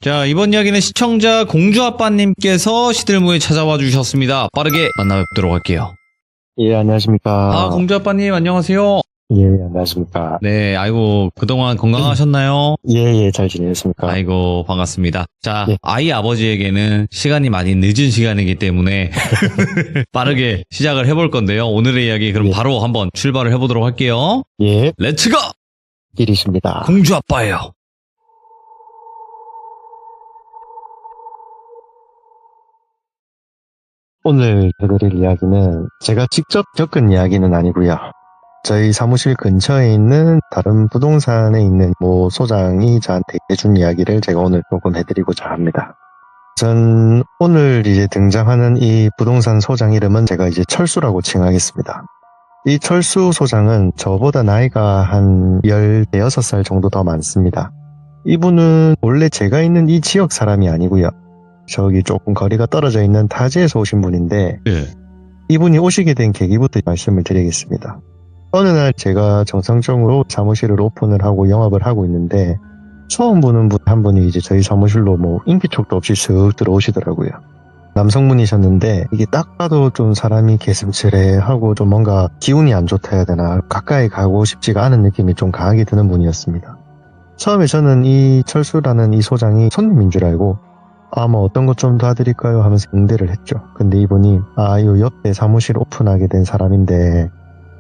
자, 이번 이야기는 시청자 공주아빠님께서 시들무에 찾아와 주셨습니다. 빠르게 만나뵙도록 할게요. 예, 안녕하십니까. 공주아빠님 안녕하세요. 예, 안녕하십니까. 네, 아이고 그동안 건강하셨나요? 예, 잘 지내셨습니까. 아이고 반갑습니다. 자, 예. 아이 아버지에게는 시간이 많이 늦은 시간이기 때문에 빠르게 시작을 해볼 건데요. 오늘의 이야기 그럼 예. 바로 한번 출발을 해보도록 할게요. 예, 렛츠고! 일이십니다. 공주아빠예요. 오늘 해드릴 이야기는 제가 직접 겪은 이야기는 아니고요. 저희 사무실 근처에 있는 다른 부동산에 있는 소장이 저한테 해준 이야기를 제가 오늘 조금 해드리고자 합니다. 전 오늘 이제 등장하는 이 부동산 소장 이름은 제가 이제 철수라고 칭하겠습니다. 이 철수 소장은 저보다 나이가 한 16살 정도 더 많습니다. 이분은 원래 제가 있는 이 지역 사람이 아니고요. 저기 조금 거리가 떨어져 있는 타지에서 오신 분인데 예. 이분이 오시게 된 계기부터 말씀을 드리겠습니다. 어느 날 제가 정상적으로 사무실을 오픈을 하고 영업을 하고 있는데 처음 보는 분 한 분이 이제 저희 사무실로 인기척도 없이 쓱 들어오시더라고요. 남성분이셨는데 이게 딱 봐도 좀 사람이 개슴츠레하고 좀 뭔가 기운이 안 좋다 해야 되나 가까이 가고 싶지가 않은 느낌이 좀 강하게 드는 분이었습니다. 처음에 저는 이 철수라는 이 소장이 손님인 줄 알고 어떤 것 좀 도와드릴까요? 하면서 응대를 했죠. 근데 이분이 요 옆에 사무실 오픈하게 된 사람인데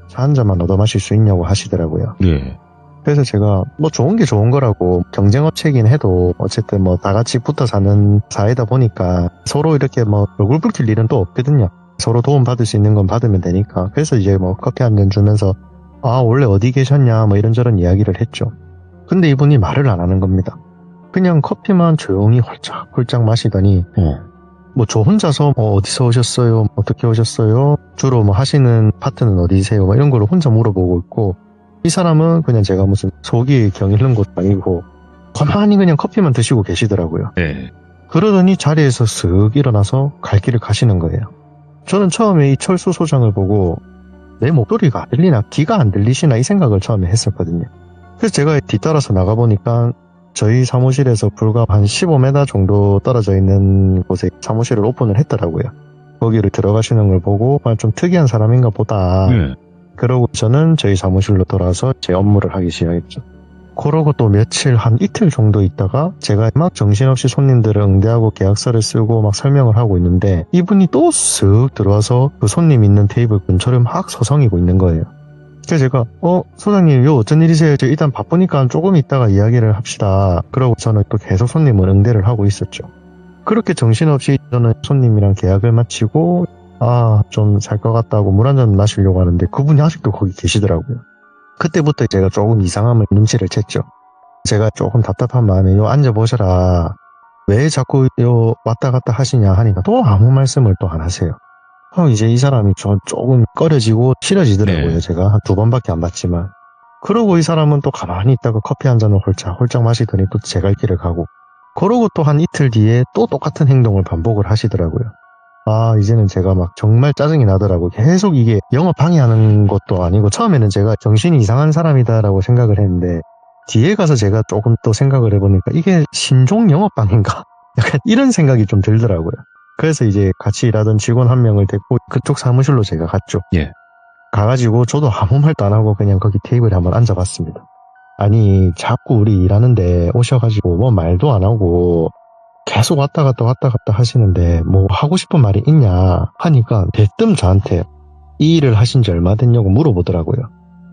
차 한 잔만 얻어 마실 수 있냐고 하시더라고요. 예. 그래서 제가 좋은 게 좋은 거라고 경쟁업체긴 해도 어쨌든 다 같이 붙어 사는 사회다 보니까 서로 이렇게 얼굴 붉힐 일은 또 없거든요. 서로 도움 받을 수 있는 건 받으면 되니까. 그래서 이제 커피 한 잔 주면서 원래 어디 계셨냐 이런저런 이야기를 했죠. 근데 이분이 말을 안 하는 겁니다. 그냥 커피만 조용히 홀짝홀짝 마시더니 저 혼자서 어디서 오셨어요? 어떻게 오셨어요? 주로 하시는 파트는 어디세요? 이런 걸 혼자 물어보고 있고 이 사람은 그냥 제가 무슨 속이 경일는 것도 아니고 가만히 그냥 커피만 드시고 계시더라고요. 네. 그러더니 자리에서 쓱 일어나서 갈 길을 가시는 거예요. 저는 처음에 이 철수 소장을 보고 내 목소리가 안 들리나 귀가 안 들리시나 이 생각을 처음에 했었거든요. 그래서 제가 뒤따라서 나가보니까 저희 사무실에서 불과 한 15m 정도 떨어져 있는 곳에 사무실을 오픈을 했더라고요. 거기를 들어가시는 걸 보고 좀 특이한 사람인가 보다. 예. 그러고 저는 저희 사무실로 돌아와서 제 업무를 하기 시작했죠. 그러고 또 며칠 한 이틀 정도 있다가 제가 막 정신없이 손님들을 응대하고 계약서를 쓰고 설명을 하고 있는데 이분이 또 쓱 들어와서 그 손님 있는 테이블 근처를 막 서성이고 있는 거예요. 그래서 제가 소장님 어쩐 일이세요? 저 일단 바쁘니까 조금 있다가 이야기를 합시다. 그러고 저는 또 계속 손님을 응대를 하고 있었죠. 그렇게 정신없이 저는 손님이랑 계약을 마치고 좀 살 것 같다고 물 한 잔 마시려고 하는데 그분이 아직도 거기 계시더라고요. 그때부터 제가 조금 이상함을 눈치를 챘죠. 제가 조금 답답한 마음에 앉아보셔라. 왜 자꾸 왔다 갔다 하시냐 하니까 또 아무 말씀을 또 안 하세요. 이제 이 사람이 조금 꺼려지고 싫어지더라고요. 네. 제가 한 2번밖에 안 봤지만. 그러고 이 사람은 또 가만히 있다가 커피 한 잔을 홀짝 마시더니 또 제 갈 길을 가고. 그러고 또 한 이틀 뒤에 또 똑같은 행동을 반복을 하시더라고요. 이제는 제가 정말 짜증이 나더라고요. 계속 이게 영업 방해하는 것도 아니고 처음에는 제가 정신이 이상한 사람이다라고 생각을 했는데 뒤에 가서 제가 조금 또 생각을 해보니까 이게 신종 영업 방해인가? 약간 이런 생각이 좀 들더라고요. 그래서 이제 같이 일하던 직원 한 명을 데리고 그쪽 사무실로 제가 갔죠. 예. 가가지고 저도 아무 말도 안 하고 그냥 거기 테이블에 한번 앉아봤습니다. 아니 자꾸 우리 일하는데 오셔가지고 말도 안 하고 계속 왔다 갔다 하시는데 하고 싶은 말이 있냐 하니까 대뜸 저한테 이 일을 하신 지 얼마 됐냐고 물어보더라고요.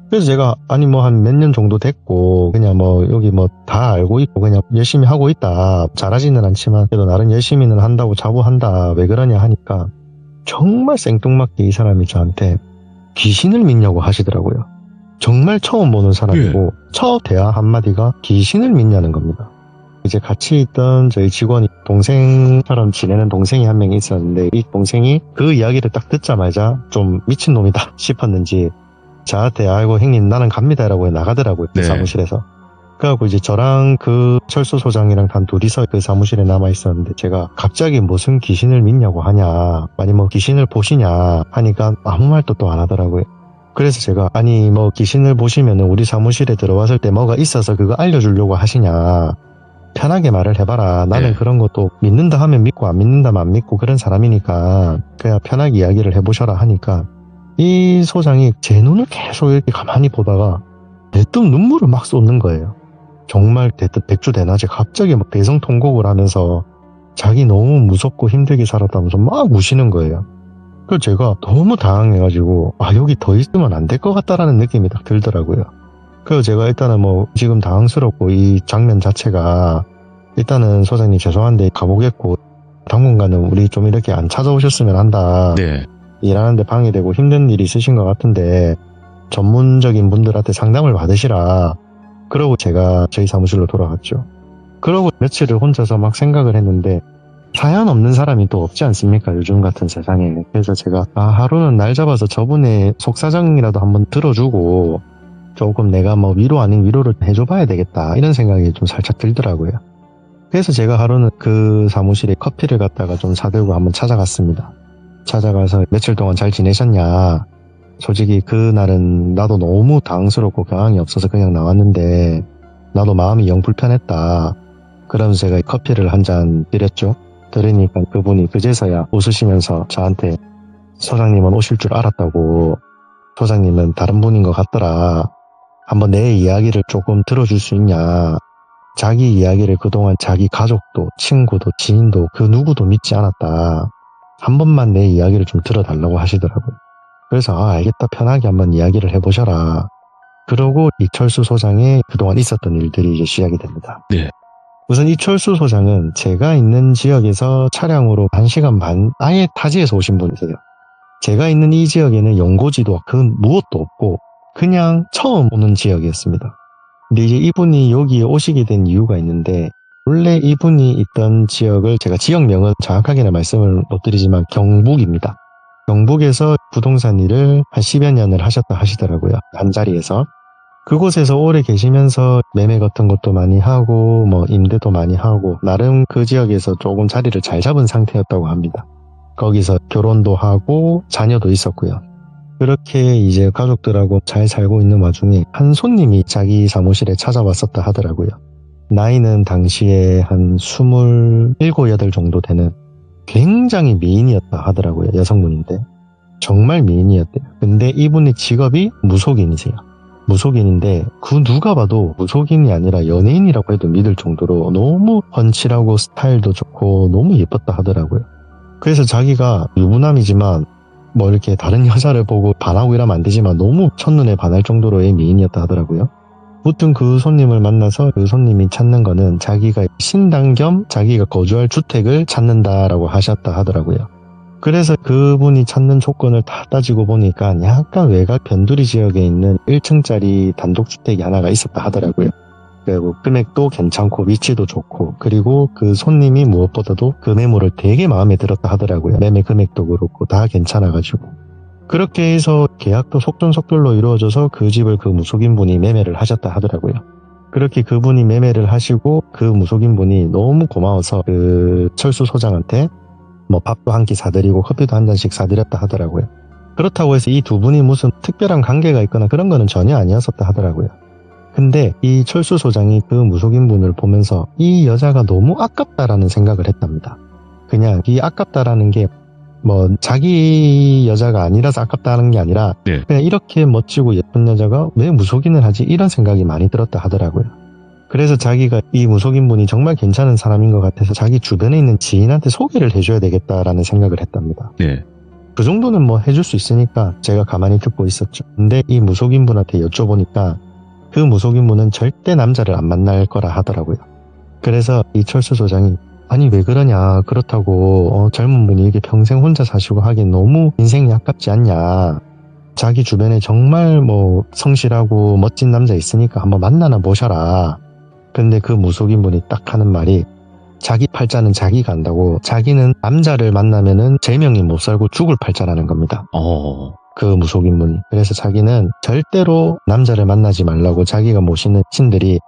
그래서 제가 한 몇 년 정도 됐고 그냥 여기 다 알고 있고 그냥 열심히 하고 있다. 잘하지는 않지만 그래도 나름 열심히는 한다고 자부한다. 왜 그러냐 하니까 정말 생뚱맞게 이 사람이 저한테 귀신을 믿냐고 하시더라고요. 정말 처음 보는 사람이고 첫 대화 한마디가 귀신을 믿냐는 겁니다. 이제 같이 있던 저희 직원이 동생처럼 지내는 동생이 한 명이 있었는데 이 동생이 그 이야기를 딱 듣자마자 좀 미친놈이다 싶었는지 저한테 아이고 형님 나는 갑니다라고 나가더라고요. 그 네. 사무실에서. 그래갖고 이제 저랑 그 철수 소장이랑 단 둘이서 그 사무실에 남아 있었는데 제가 갑자기 무슨 귀신을 믿냐고 하냐 아니 귀신을 보시냐 하니까 아무 말도 또 안 하더라고요. 그래서 제가 귀신을 보시면은 우리 사무실에 들어왔을 때 뭐가 있어서 그거 알려주려고 하시냐 편하게 말을 해봐라. 나는 네. 그런 것도 믿는다 하면 믿고 안 믿는다면 안 믿고 그런 사람이니까 그냥 편하게 이야기를 해보셔라 하니까 이 소장이 제 눈을 계속 이렇게 가만히 보다가 대뜸 눈물을 막 쏟는 거예요. 정말 대뜻 백주대낮에 갑자기 막 대성통곡을 하면서 자기 너무 무섭고 힘들게 살았다면서 막 우시는 거예요. 그래서 제가 너무 당황해가지고 여기 더 있으면 안 될 것 같다라는 느낌이 딱 들더라고요. 그래서 제가 일단은 뭐 지금 당황스럽고 이 장면 자체가 일단은 소장님 죄송한데 가보겠고 당분간은 우리 좀 이렇게 안 찾아오셨으면 한다. 네. 일하는데 방해되고 힘든 일이 있으신 것 같은데 전문적인 분들한테 상담을 받으시라. 그러고 제가 저희 사무실로 돌아갔죠. 그러고 며칠을 혼자서 막 생각을 했는데 사연 없는 사람이 또 없지 않습니까? 요즘 같은 세상에. 그래서 제가 하루는 날 잡아서 저분의 속사정이라도 한번 들어주고 조금 내가 뭐 위로 아닌 위로를 해줘봐야 되겠다 이런 생각이 좀 살짝 들더라고요. 그래서 제가 하루는 그 사무실에 커피를 갖다가 좀 사들고 한번 찾아갔습니다. 찾아가서 며칠 동안 잘 지내셨냐. 솔직히 그날은 나도 너무 당황스럽고 경황이 없어서 그냥 나왔는데 나도 마음이 영 불편했다. 그러면서 제가 커피를 한 잔 드렸죠. 들으니까 그분이 그제서야 웃으시면서 저한테 소장님은 오실 줄 알았다고. 소장님은 다른 분인 것 같더라. 한번 내 이야기를 조금 들어줄 수 있냐. 자기 이야기를 그동안 자기 가족도 친구도 지인도 그 누구도 믿지 않았다. 한 번만 내 이야기를 좀 들어달라고 하시더라고요. 그래서 알겠다 편하게 한번 이야기를 해보셔라. 그러고 이철수 소장의 그동안 있었던 일들이 이제 시작이 됩니다. 네. 우선 이철수 소장은 제가 있는 지역에서 차량으로 1시간 반 아예 타지에서 오신 분이세요. 제가 있는 이 지역에는 연고지도 그 무엇도 없고 그냥 처음 오는 지역이었습니다. 근데 이제 이분이 여기에 오시게 된 이유가 있는데 원래 이분이 있던 지역을 제가 지역명은 정확하게는 말씀을 못 드리지만 경북입니다. 경북에서 부동산 일을 한 10여 년을 하셨다 하시더라고요. 한 자리에서. 그곳에서 오래 계시면서 매매 같은 것도 많이 하고 뭐 임대도 많이 하고 나름 그 지역에서 조금 자리를 잘 잡은 상태였다고 합니다. 거기서 결혼도 하고 자녀도 있었고요. 그렇게 이제 가족들하고 잘 살고 있는 와중에 한 손님이 자기 사무실에 찾아왔었다 하더라고요. 나이는 당시에 한 27, 8 정도 되는 굉장히 미인이었다 하더라고요. 여성분인데. 정말 미인이었대요. 근데 이분의 직업이 무속인이세요. 무속인인데 그 누가 봐도 무속인이 아니라 연예인이라고 해도 믿을 정도로 너무 훤칠하고 스타일도 좋고 너무 예뻤다 하더라고요. 그래서 자기가 유부남이지만 뭐 이렇게 다른 여자를 보고 반하고 이러면 안 되지만 너무 첫눈에 반할 정도로의 미인이었다 하더라고요. 무튼 그 손님을 만나서 그 손님이 찾는 거는 자기가 신당 겸 자기가 거주할 주택을 찾는다라고 하셨다 하더라고요. 그래서 그분이 찾는 조건을 다 따지고 보니까 약간 외곽 변두리 지역에 있는 1층짜리 단독주택이 하나가 있었다 하더라고요. 그리고 금액도 괜찮고 위치도 좋고 그리고 그 손님이 무엇보다도 그 매물을 되게 마음에 들었다 하더라고요. 매매 금액도 그렇고 다 괜찮아가지고 그렇게 해서 계약도 속전속결로 이루어져서 그 집을 그 무속인분이 매매를 하셨다 하더라고요. 그렇게 그분이 매매를 하시고 그 무속인분이 너무 고마워서 그 철수 소장한테 뭐 밥도 한 끼 사드리고 커피도 한 잔씩 사드렸다 하더라고요. 그렇다고 해서 이 두 분이 무슨 특별한 관계가 있거나 그런 거는 전혀 아니었었다 하더라고요. 근데 이 철수 소장이 그 무속인분을 보면서 이 여자가 너무 아깝다라는 생각을 했답니다. 그냥 이 아깝다라는 게 뭐 자기 여자가 아니라서 아깝다는 게 아니라 네. 그냥 이렇게 멋지고 예쁜 여자가 왜 무속인을 하지 이런 생각이 많이 들었다 하더라고요. 그래서 자기가 이 무속인분이 정말 괜찮은 사람인 것 같아서 자기 주변에 있는 지인한테 소개를 해줘야 되겠다라는 생각을 했답니다. 네. 그 정도는 뭐 해줄 수 있으니까 제가 가만히 듣고 있었죠. 근데 이 무속인분한테 여쭤보니까 그 무속인분은 절대 남자를 안 만날 거라 하더라고요. 그래서 이 철수 소장이 아니 왜 그러냐 그렇다고 젊은 분이 이렇게 평생 혼자 사시고 하긴 너무 인생이 아깝지 않냐. 자기 주변에 정말 뭐 성실하고 멋진 남자 있으니까 한번 만나나 보셔라. 근데 그 무속인분이 딱 하는 말이 자기 팔자는 자기가 안다고 자기는 남자를 만나면은 제명이 못 살고 죽을 팔자라는 겁니다. 그 무속인분이. 그래서 자기는 절대로 남자를 만나지 말라고 자기가 모시는 신들이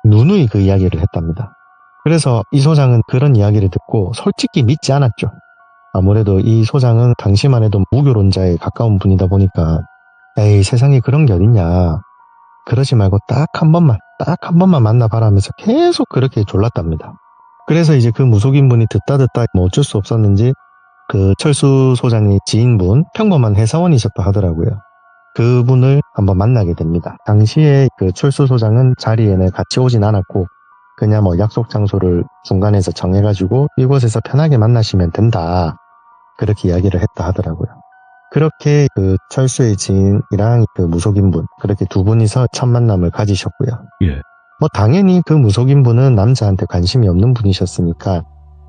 누누이 그 이야기를 했답니다. 그래서 이 소장은 그런 이야기를 듣고 솔직히 믿지 않았죠. 아무래도 이 소장은 당시만 해도 무교론자에 가까운 분이다 보니까 에이 세상에 그런 게 어딨냐. 그러지 말고 딱 한 번만 딱 한 번만 만나봐라 하면서 계속 그렇게 졸랐답니다. 그래서 이제 그 무속인분이 듣다 뭐 어쩔 수 없었는지 그 철수 소장의 지인분, 평범한 회사원이셨다 하더라고요. 그분을 한번 만나게 됩니다. 당시에 그 철수 소장은 자리에는 같이 오진 않았고 그냥 뭐 약속 장소를 중간에서 정해가지고 이곳에서 편하게 만나시면 된다. 그렇게 이야기를 했다 하더라고요. 그렇게 그 철수의 지인이랑 그 무속인분, 그렇게 두 분이서 첫 만남을 가지셨고요. 예. 뭐 당연히 그 무속인분은 남자한테 관심이 없는 분이셨으니까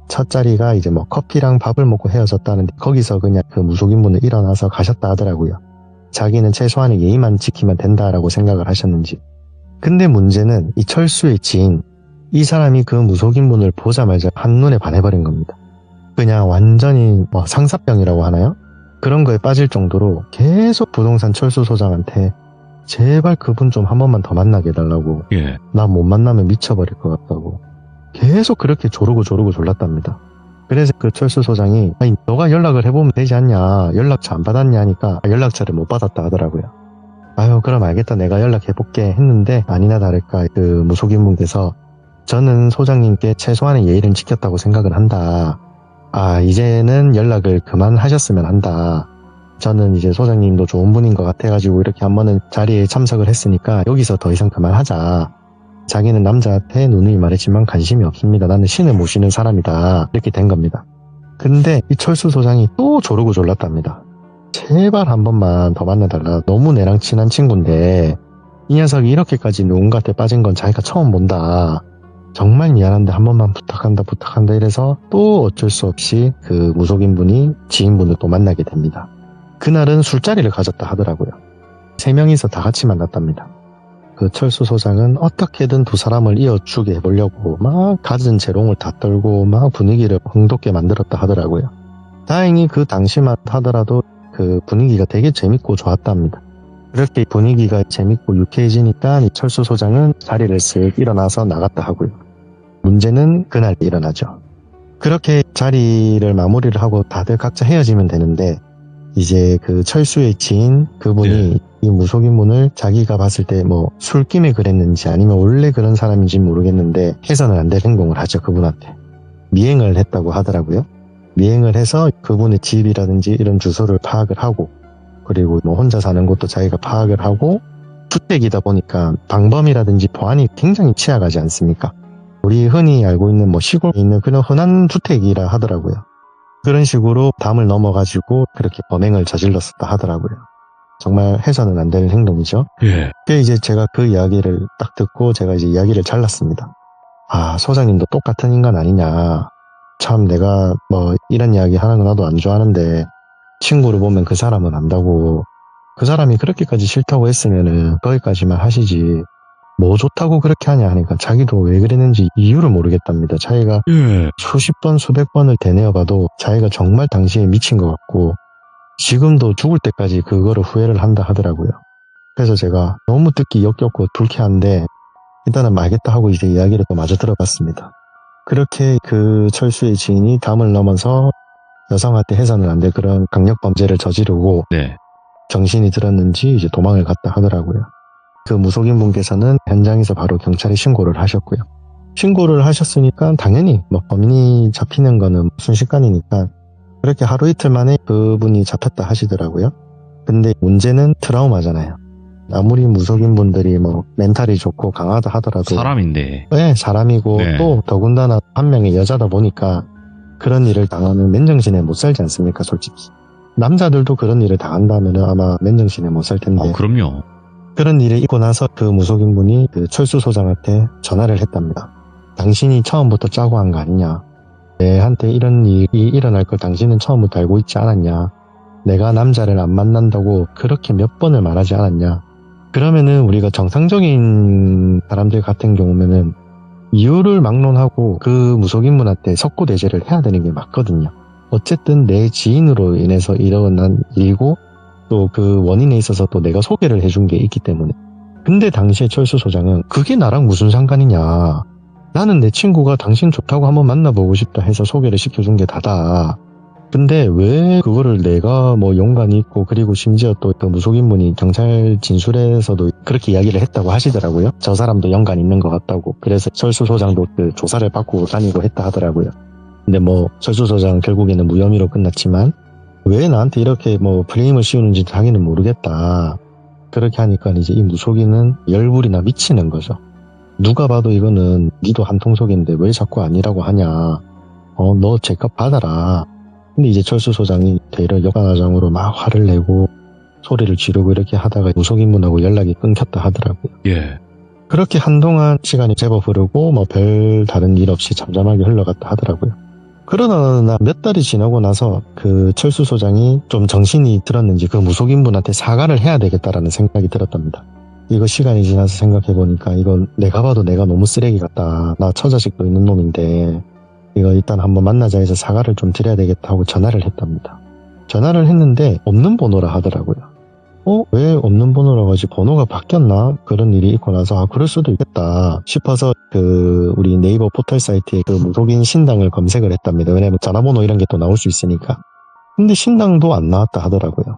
첫 자리가 이제 뭐 커피랑 밥을 먹고 헤어졌다는데 거기서 그냥 그 무속인분은 일어나서 가셨다 하더라고요. 자기는 최소한의 예의만 지키면 된다라고 생각을 하셨는지. 근데 문제는 이 철수의 지인, 이 사람이 그 무속인분을 보자마자 한눈에 반해버린 겁니다. 그냥 완전히 뭐 상사병이라고 하나요? 그런 거에 빠질 정도로 계속 부동산 철수 소장한테 제발 그분 좀 한 번만 더 만나게 해달라고. 예. 나 못 만나면 미쳐버릴 것 같다고. 계속 그렇게 조르고 졸랐답니다. 그래서 그 철수 소장이 아니 너가 연락을 해보면 되지 않냐, 연락처 안 받았냐 하니까 연락처를 못 받았다 하더라고요. 아유 그럼 알겠다, 내가 연락해볼게 했는데 아니나 다를까 그 무속인분께서 저는 소장님께 최소한의 예의를 지켰다고 생각을 한다. 아 이제는 연락을 그만하셨으면 한다. 저는 이제 소장님도 좋은 분인 것 같아가지고 이렇게 한 번은 자리에 참석을 했으니까 여기서 더 이상 그만하자. 자기는 남자한테 누누이 말했지만 관심이 없습니다. 나는 신을 모시는 사람이다. 이렇게 된 겁니다. 근데 이 철수 소장이 또 조르고 졸랐답니다. 제발 한 번만 더 만나달라. 너무 내랑 친한 친구인데 이 녀석이 이렇게까지 누군가한테 빠진 건 자기가 처음 본다. 정말 미안한데 한 번만 부탁한다 이래서 또 어쩔 수 없이 그 무속인분이 지인분을 또 만나게 됩니다. 그날은 술자리를 가졌다 하더라고요. 3명이서 다 같이 만났답니다. 그 철수 소장은 어떻게든 두 사람을 이어주게 해보려고 막 갖은 재롱을 다 떨고 막 분위기를 흥돋게 만들었다 하더라고요. 다행히 그 당시만 하더라도 그 분위기가 되게 재밌고 좋았답니다. 그렇게 분위기가 재밌고 유쾌해지니까 이 철수 소장은 자리를 쓱 일어나서 나갔다 하고요. 문제는 그날 일어나죠. 그렇게 자리를 마무리를 하고 다들 각자 헤어지면 되는데 이제 그 철수의 지인 그분이 네. 이 무속인분을 자기가 봤을 때 뭐 술김에 그랬는지 아니면 원래 그런 사람인지 모르겠는데 해서는 안 될 행동을 하죠. 그분한테 미행을 했다고 하더라고요. 미행을 해서 그분의 집이라든지 이런 주소를 파악을 하고 그리고 뭐 혼자 사는 곳도 자기가 파악을 하고 주택이다 보니까 방범이라든지 보안이 굉장히 취약하지 않습니까? 우리 흔히 알고 있는 뭐 시골에 있는 그런 흔한 주택이라 하더라고요. 그런 식으로 담을 넘어가지고 그렇게 범행을 저질렀었다 하더라고요. 정말 해서는 안 될 행동이죠. 예. 그게 이제 제가 그 이야기를 딱 듣고 제가 이제 이야기를 잘랐습니다. 아, 소장님도 똑같은 인간 아니냐. 참 내가 뭐 이런 이야기 하는 거 나도 안 좋아하는데 친구를 보면 그 사람은 안다고. 그 사람이 그렇게까지 싫다고 했으면은 거기까지만 하시지. 뭐 좋다고 그렇게 하냐 하니까 자기도 왜 그랬는지 이유를 모르겠답니다. 자기가 예. 수십 번 수백 번을 되뇌어봐도 자기가 정말 당시에 미친 것 같고 지금도 죽을 때까지 그거를 후회를 한다 하더라고요. 그래서 제가 너무 듣기 역겹고 불쾌한데 일단은 알겠다 하고 이제 이야기를 또 마저 들어봤습니다. 그렇게 그 철수의 지인이 담을 넘어서 여성한테 해서는 안 될 그런 강력범죄를 저지르고 네. 정신이 들었는지 이제 도망을 갔다 하더라고요. 그 무속인 분께서는 현장에서 바로 경찰에 신고를 하셨고요. 신고를 하셨으니까 당연히 뭐 범인이 잡히는 거는 순식간이니까 그렇게 하루 이틀 만에 그분이 잡혔다 하시더라고요. 근데 문제는 트라우마잖아요. 아무리 무속인 분들이 뭐 멘탈이 좋고 강하다 하더라도 사람인데. 네, 사람이고 네. 또 더군다나 한 명의 여자다 보니까 그런 일을 당하면 맨정신에 못 살지 않습니까, 솔직히. 남자들도 그런 일을 당한다면 아마 맨정신에 못 살 텐데. 그럼요. 그런 일이 있고 나서 그 무속인 분이 그 철수 소장한테 전화를 했답니다. 당신이 처음부터 짜고 한 거 아니냐. 내한테 이런 일이 일어날 걸 당신은 처음부터 알고 있지 않았냐. 내가 남자를 안 만난다고 그렇게 몇 번을 말하지 않았냐. 그러면은 우리가 정상적인 사람들 같은 경우면은 이유를 막론하고 그 무속인 분한테 석고대죄를 해야 되는 게 맞거든요. 어쨌든 내 지인으로 인해서 일어난 일이고 또 그 원인에 있어서 또 내가 소개를 해준 게 있기 때문에. 근데 당시에 철수 소장은 그게 나랑 무슨 상관이냐. 나는 내 친구가 당신 좋다고 한번 만나보고 싶다 해서 소개를 시켜준 게 다다. 근데 왜 그거를 내가 뭐 연관이 있고 그리고 심지어 또 그 무속인분이 경찰 진술에서도 그렇게 이야기를 했다고 하시더라고요. 저 사람도 연관 있는 것 같다고. 그래서 철수 소장도 그 조사를 받고 다니고 했다 하더라고요. 근데 뭐 철수 소장 결국에는 무혐의로 끝났지만 왜 나한테 이렇게 뭐 프레임을 씌우는지 자기는 모르겠다. 그렇게 하니까 이제 이 무속인은 열불이나 미치는 거죠. 누가 봐도 이거는 니도 한통속인데 왜 자꾸 아니라고 하냐. 너 제값 받아라. 근데 이제 철수 소장이 대려 여관화장으로 막 화를 내고 소리를 지르고 이렇게 하다가 무속인분하고 연락이 끊겼다 하더라고요. 예. 그렇게 한동안 시간이 제법 흐르고 뭐 별 다른 일 없이 잠잠하게 흘러갔다 하더라고요. 그러나 몇 달이 지나고 나서 그 철수 소장이 좀 정신이 들었는지 그 무속인분한테 사과를 해야 되겠다라는 생각이 들었답니다. 이거 시간이 지나서 생각해보니까 이건 내가 봐도 내가 너무 쓰레기 같다. 나 처자식도 있는 놈인데 이거 일단 한번 만나자 해서 사과를 좀 드려야 되겠다 하고 전화를 했답니다. 전화를 했는데 없는 번호라 하더라고요. 왜 없는 번호라고 하지? 번호가 바뀌었나? 그런 일이 있고 나서 그럴 수도 있겠다 싶어서 그 우리 네이버 포털 사이트에 그 무속인 신당을 검색을 했답니다. 왜냐면 전화번호 이런 게 또 나올 수 있으니까. 근데 신당도 안 나왔다 하더라고요.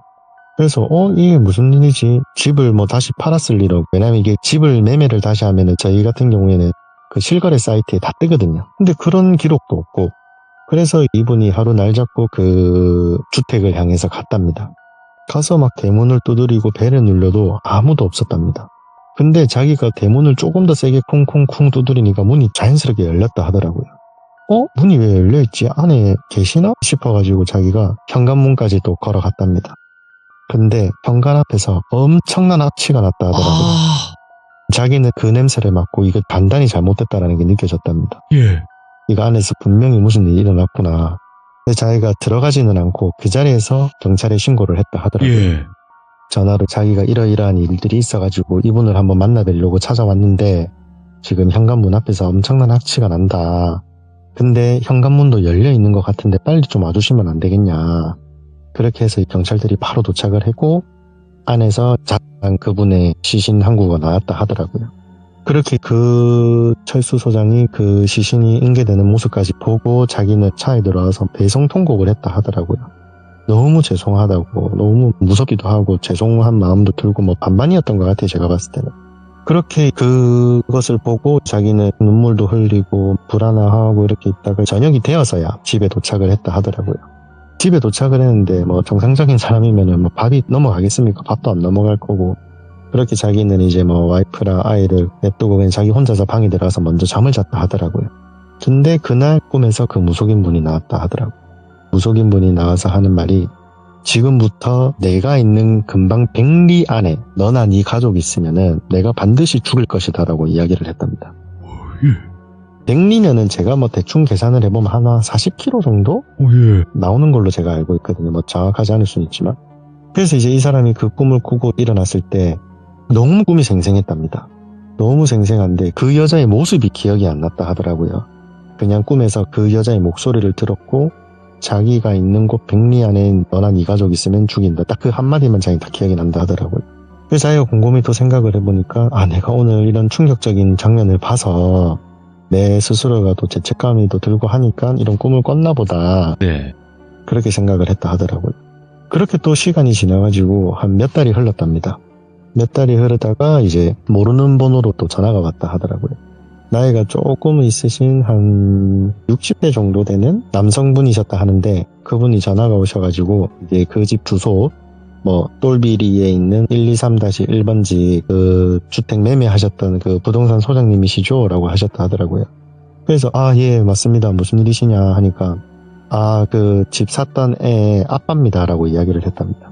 그래서 이게 무슨 일이지? 집을 뭐 다시 팔았을 리로. 왜냐면 이게 집을 매매를 다시 하면은 저희 같은 경우에는 그 실거래 사이트에 다 뜨거든요. 근데 그런 기록도 없고. 그래서 이분이 하루 날 잡고 그 주택을 향해서 갔답니다. 가서 막 대문을 두드리고 벨을 눌려도 아무도 없었답니다. 근데 자기가 대문을 조금 더 세게 쿵쿵쿵 두드리니까 문이 자연스럽게 열렸다 하더라고요. 문이 왜 열려있지? 안에 계시나? 싶어가지고 자기가 현관문까지 또 걸어갔답니다. 근데 현관 앞에서 엄청난 악취가 났다 하더라고요. 자기는 그 냄새를 맡고 이거 단단히 잘못됐다라는 게 느껴졌답니다. 예. 이거 안에서 분명히 무슨 일이 일어났구나. 근데 자기가 들어가지는 않고 그 자리에서 경찰에 신고를 했다 하더라고요. 예. 전화로 자기가 이러이러한 일들이 있어가지고 이분을 한번 만나뵈려고 찾아왔는데 지금 현관문 앞에서 엄청난 악취가 난다. 근데 현관문도 열려있는 것 같은데 빨리 좀 와주시면 안 되겠냐. 그렇게 해서 경찰들이 바로 도착을 했고 안에서 잠깐 그분의 시신 한구가 나왔다 하더라고요. 그렇게 그 철수 소장이 그 시신이 인계되는 모습까지 보고 자기는 차에 들어와서 배송 통곡을 했다 하더라고요. 너무 죄송하다고, 너무 무섭기도 하고 죄송한 마음도 들고 뭐 반반이었던 것 같아요, 제가 봤을 때는. 그렇게 그것을 보고 자기는 눈물도 흘리고 불안해하고 이렇게 있다가 저녁이 되어서야 집에 도착을 했다 하더라고요. 집에 도착을 했는데 뭐 정상적인 사람이면은 뭐 밥이 넘어가겠습니까? 밥도 안 넘어갈 거고. 그렇게 자기는 이제 뭐 와이프랑 아이를 냅두고 그냥 자기 혼자서 방에 들어가서 먼저 잠을 잤다 하더라고요. 근데 그날 꿈에서 그 무속인분이 나왔다 하더라고요. 무속인분이 나와서 하는 말이 지금부터 내가 있는 근방 100리 안에 너나 네 가족이 있으면은 내가 반드시 죽을 것이다 라고 이야기를 했답니다. 100리면은 제가 뭐 대충 계산을 해보면 한 40km 정도 예. 나오는 걸로 제가 알고 있거든요. 뭐 정확하지 않을 수는 있지만. 그래서 이제 이 사람이 그 꿈을 꾸고 일어났을 때 너무 꿈이 생생했답니다. 너무 생생한데 그 여자의 모습이 기억이 안 났다 하더라고요. 그냥 꿈에서 그 여자의 목소리를 들었고 자기가 있는 곳 100리 안에 너나 네 가족 있으면 죽인다. 딱 그 한마디만 자기 다 기억이 난다 하더라고요. 그래서 자기가 곰곰이 또 생각을 해보니까 내가 오늘 이런 충격적인 장면을 봐서 내 스스로가 또 죄책감이 또 들고 하니까 이런 꿈을 꿨나 보다. 네. 그렇게 생각을 했다 하더라고요. 그렇게 또 시간이 지나가지고 한 몇 달이 흘렀답니다. 몇 달이 흐르다가 이제 모르는 번호로 또 전화가 왔다 하더라고요. 나이가 조금 있으신 한 60대 정도 되는 남성분이셨다 하는데 그분이 전화가 오셔가지고 이제 그 집 주소 뭐 똘비리에 있는 123-1번지 그 주택 매매하셨던 그 부동산 소장님이시죠? 라고 하셨다 하더라고요. 그래서 예 맞습니다. 무슨 일이시냐 하니까 그 집 샀던 애 아빠입니다 라고 이야기를 했답니다.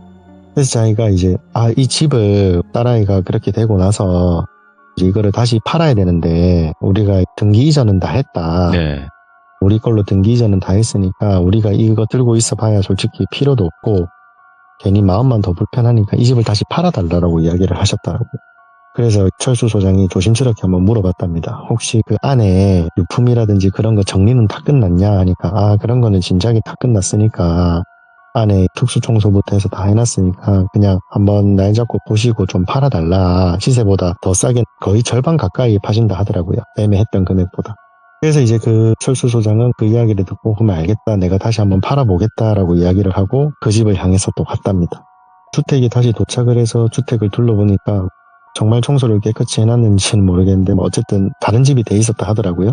그래서 자기가 이제 이 집을 딸아이가 그렇게 되고 나서 이거를 다시 팔아야 되는데 우리가 등기 이전은 다 했다. 네. 우리 걸로 등기 이전은 다 했으니까 우리가 이거 들고 있어 봐야 솔직히 필요도 없고 괜히 마음만 더 불편하니까 이 집을 다시 팔아달라고 이야기를 하셨더라고요. 그래서 철수 소장이 조심스럽게 한번 물어봤답니다. 혹시 그 안에 유품이라든지 그런 거 정리는 다 끝났냐 하니까 그런 거는 진작에 다 끝났으니까 안에 특수청소부터 해서 다 해놨으니까 그냥 한번 날 잡고 보시고 좀 팔아달라. 시세보다 더 싸게 거의 절반 가까이 파신다 하더라고요. 매매했던 금액보다. 그래서 이제 그 철수 소장은 그 이야기를 듣고 그러면 알겠다. 내가 다시 한번 팔아보겠다라고 이야기를 하고 그 집을 향해서 또 갔답니다. 주택이 다시 도착을 해서 주택을 둘러보니까 정말 청소를 깨끗이 해놨는지는 모르겠는데 뭐 어쨌든 다른 집이 돼 있었다 하더라고요.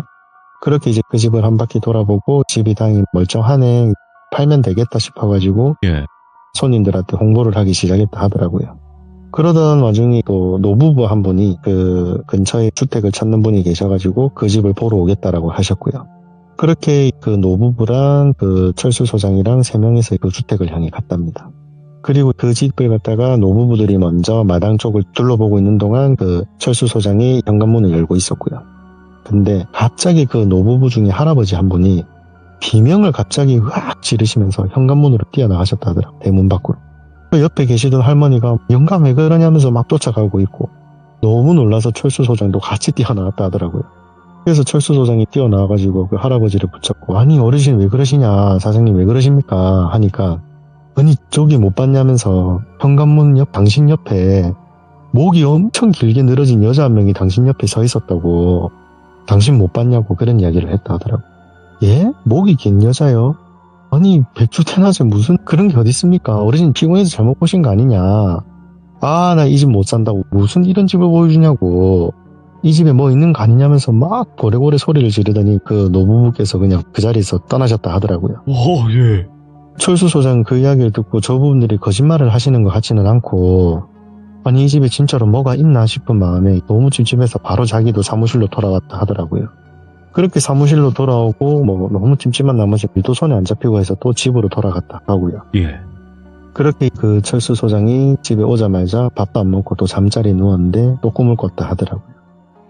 그렇게 이제 그 집을 한 바퀴 돌아보고 집이 당연히 멀쩡하네. 팔면 되겠다 싶어가지고 예. 손님들한테 홍보를 하기 시작했다 하더라고요. 그러던 와중에 또 노부부 한 분이 그 근처에 주택을 찾는 분이 계셔가지고 그 집을 보러 오겠다라고 하셨고요. 그렇게 그 노부부랑 그 철수 소장이랑 세 명이서 그 주택을 향해 갔답니다. 그리고 그 집을 갔다가 노부부들이 먼저 마당 쪽을 둘러보고 있는 동안 그 철수 소장이 현관문을 열고 있었고요. 근데 갑자기 그 노부부 중에 할아버지 한 분이 비명을 갑자기 으악 지르시면서 현관문으로 뛰어나가셨다 하더라고요. 대문 밖으로. 그 옆에 계시던 할머니가 영감 왜 그러냐면서 막 쫓아가고 있고 너무 놀라서 철수 소장도 같이 뛰어나왔다 하더라고요. 그래서 철수 소장이 뛰어나와가지고 그 할아버지를 붙잡고 아니 어르신 왜 그러시냐 사장님 왜 그러십니까 하니까 아니 저기 못 봤냐면서 현관문 옆 당신 옆에 목이 엄청 길게 늘어진 여자 한 명이 당신 옆에 서 있었다고 당신 못 봤냐고 그런 이야기를 했다 하더라고요. 예? 목이 긴 여자요? 아니 백주 태낮에 무슨 그런 게 어디 있습니까? 어르신 피곤해서 잘못 보신 거 아니냐? 아 나 이 집 못 산다고 무슨 이런 집을 보여주냐고 이 집에 뭐 있는 거 아니냐면서 막 고래고래 소리를 지르더니 그 노부부께서 그냥 그 자리에서 떠나셨다 하더라고요. 오, 예. 철수 소장 그 이야기를 듣고 저분들이 거짓말을 하시는 것 같지는 않고 아니 이 집에 진짜로 뭐가 있나 싶은 마음에 너무 찜찜해서 바로 자기도 사무실로 돌아왔다 하더라고요. 그렇게 사무실로 돌아오고 뭐 너무 찜찜한 나머지 일도 손에 안 잡히고 해서 또 집으로 돌아갔다 하고요. 예. 그렇게 그 철수 소장이 집에 오자마자 밥도 안 먹고 또 잠자리에 누웠는데 또 꿈을 꿨다 하더라고요.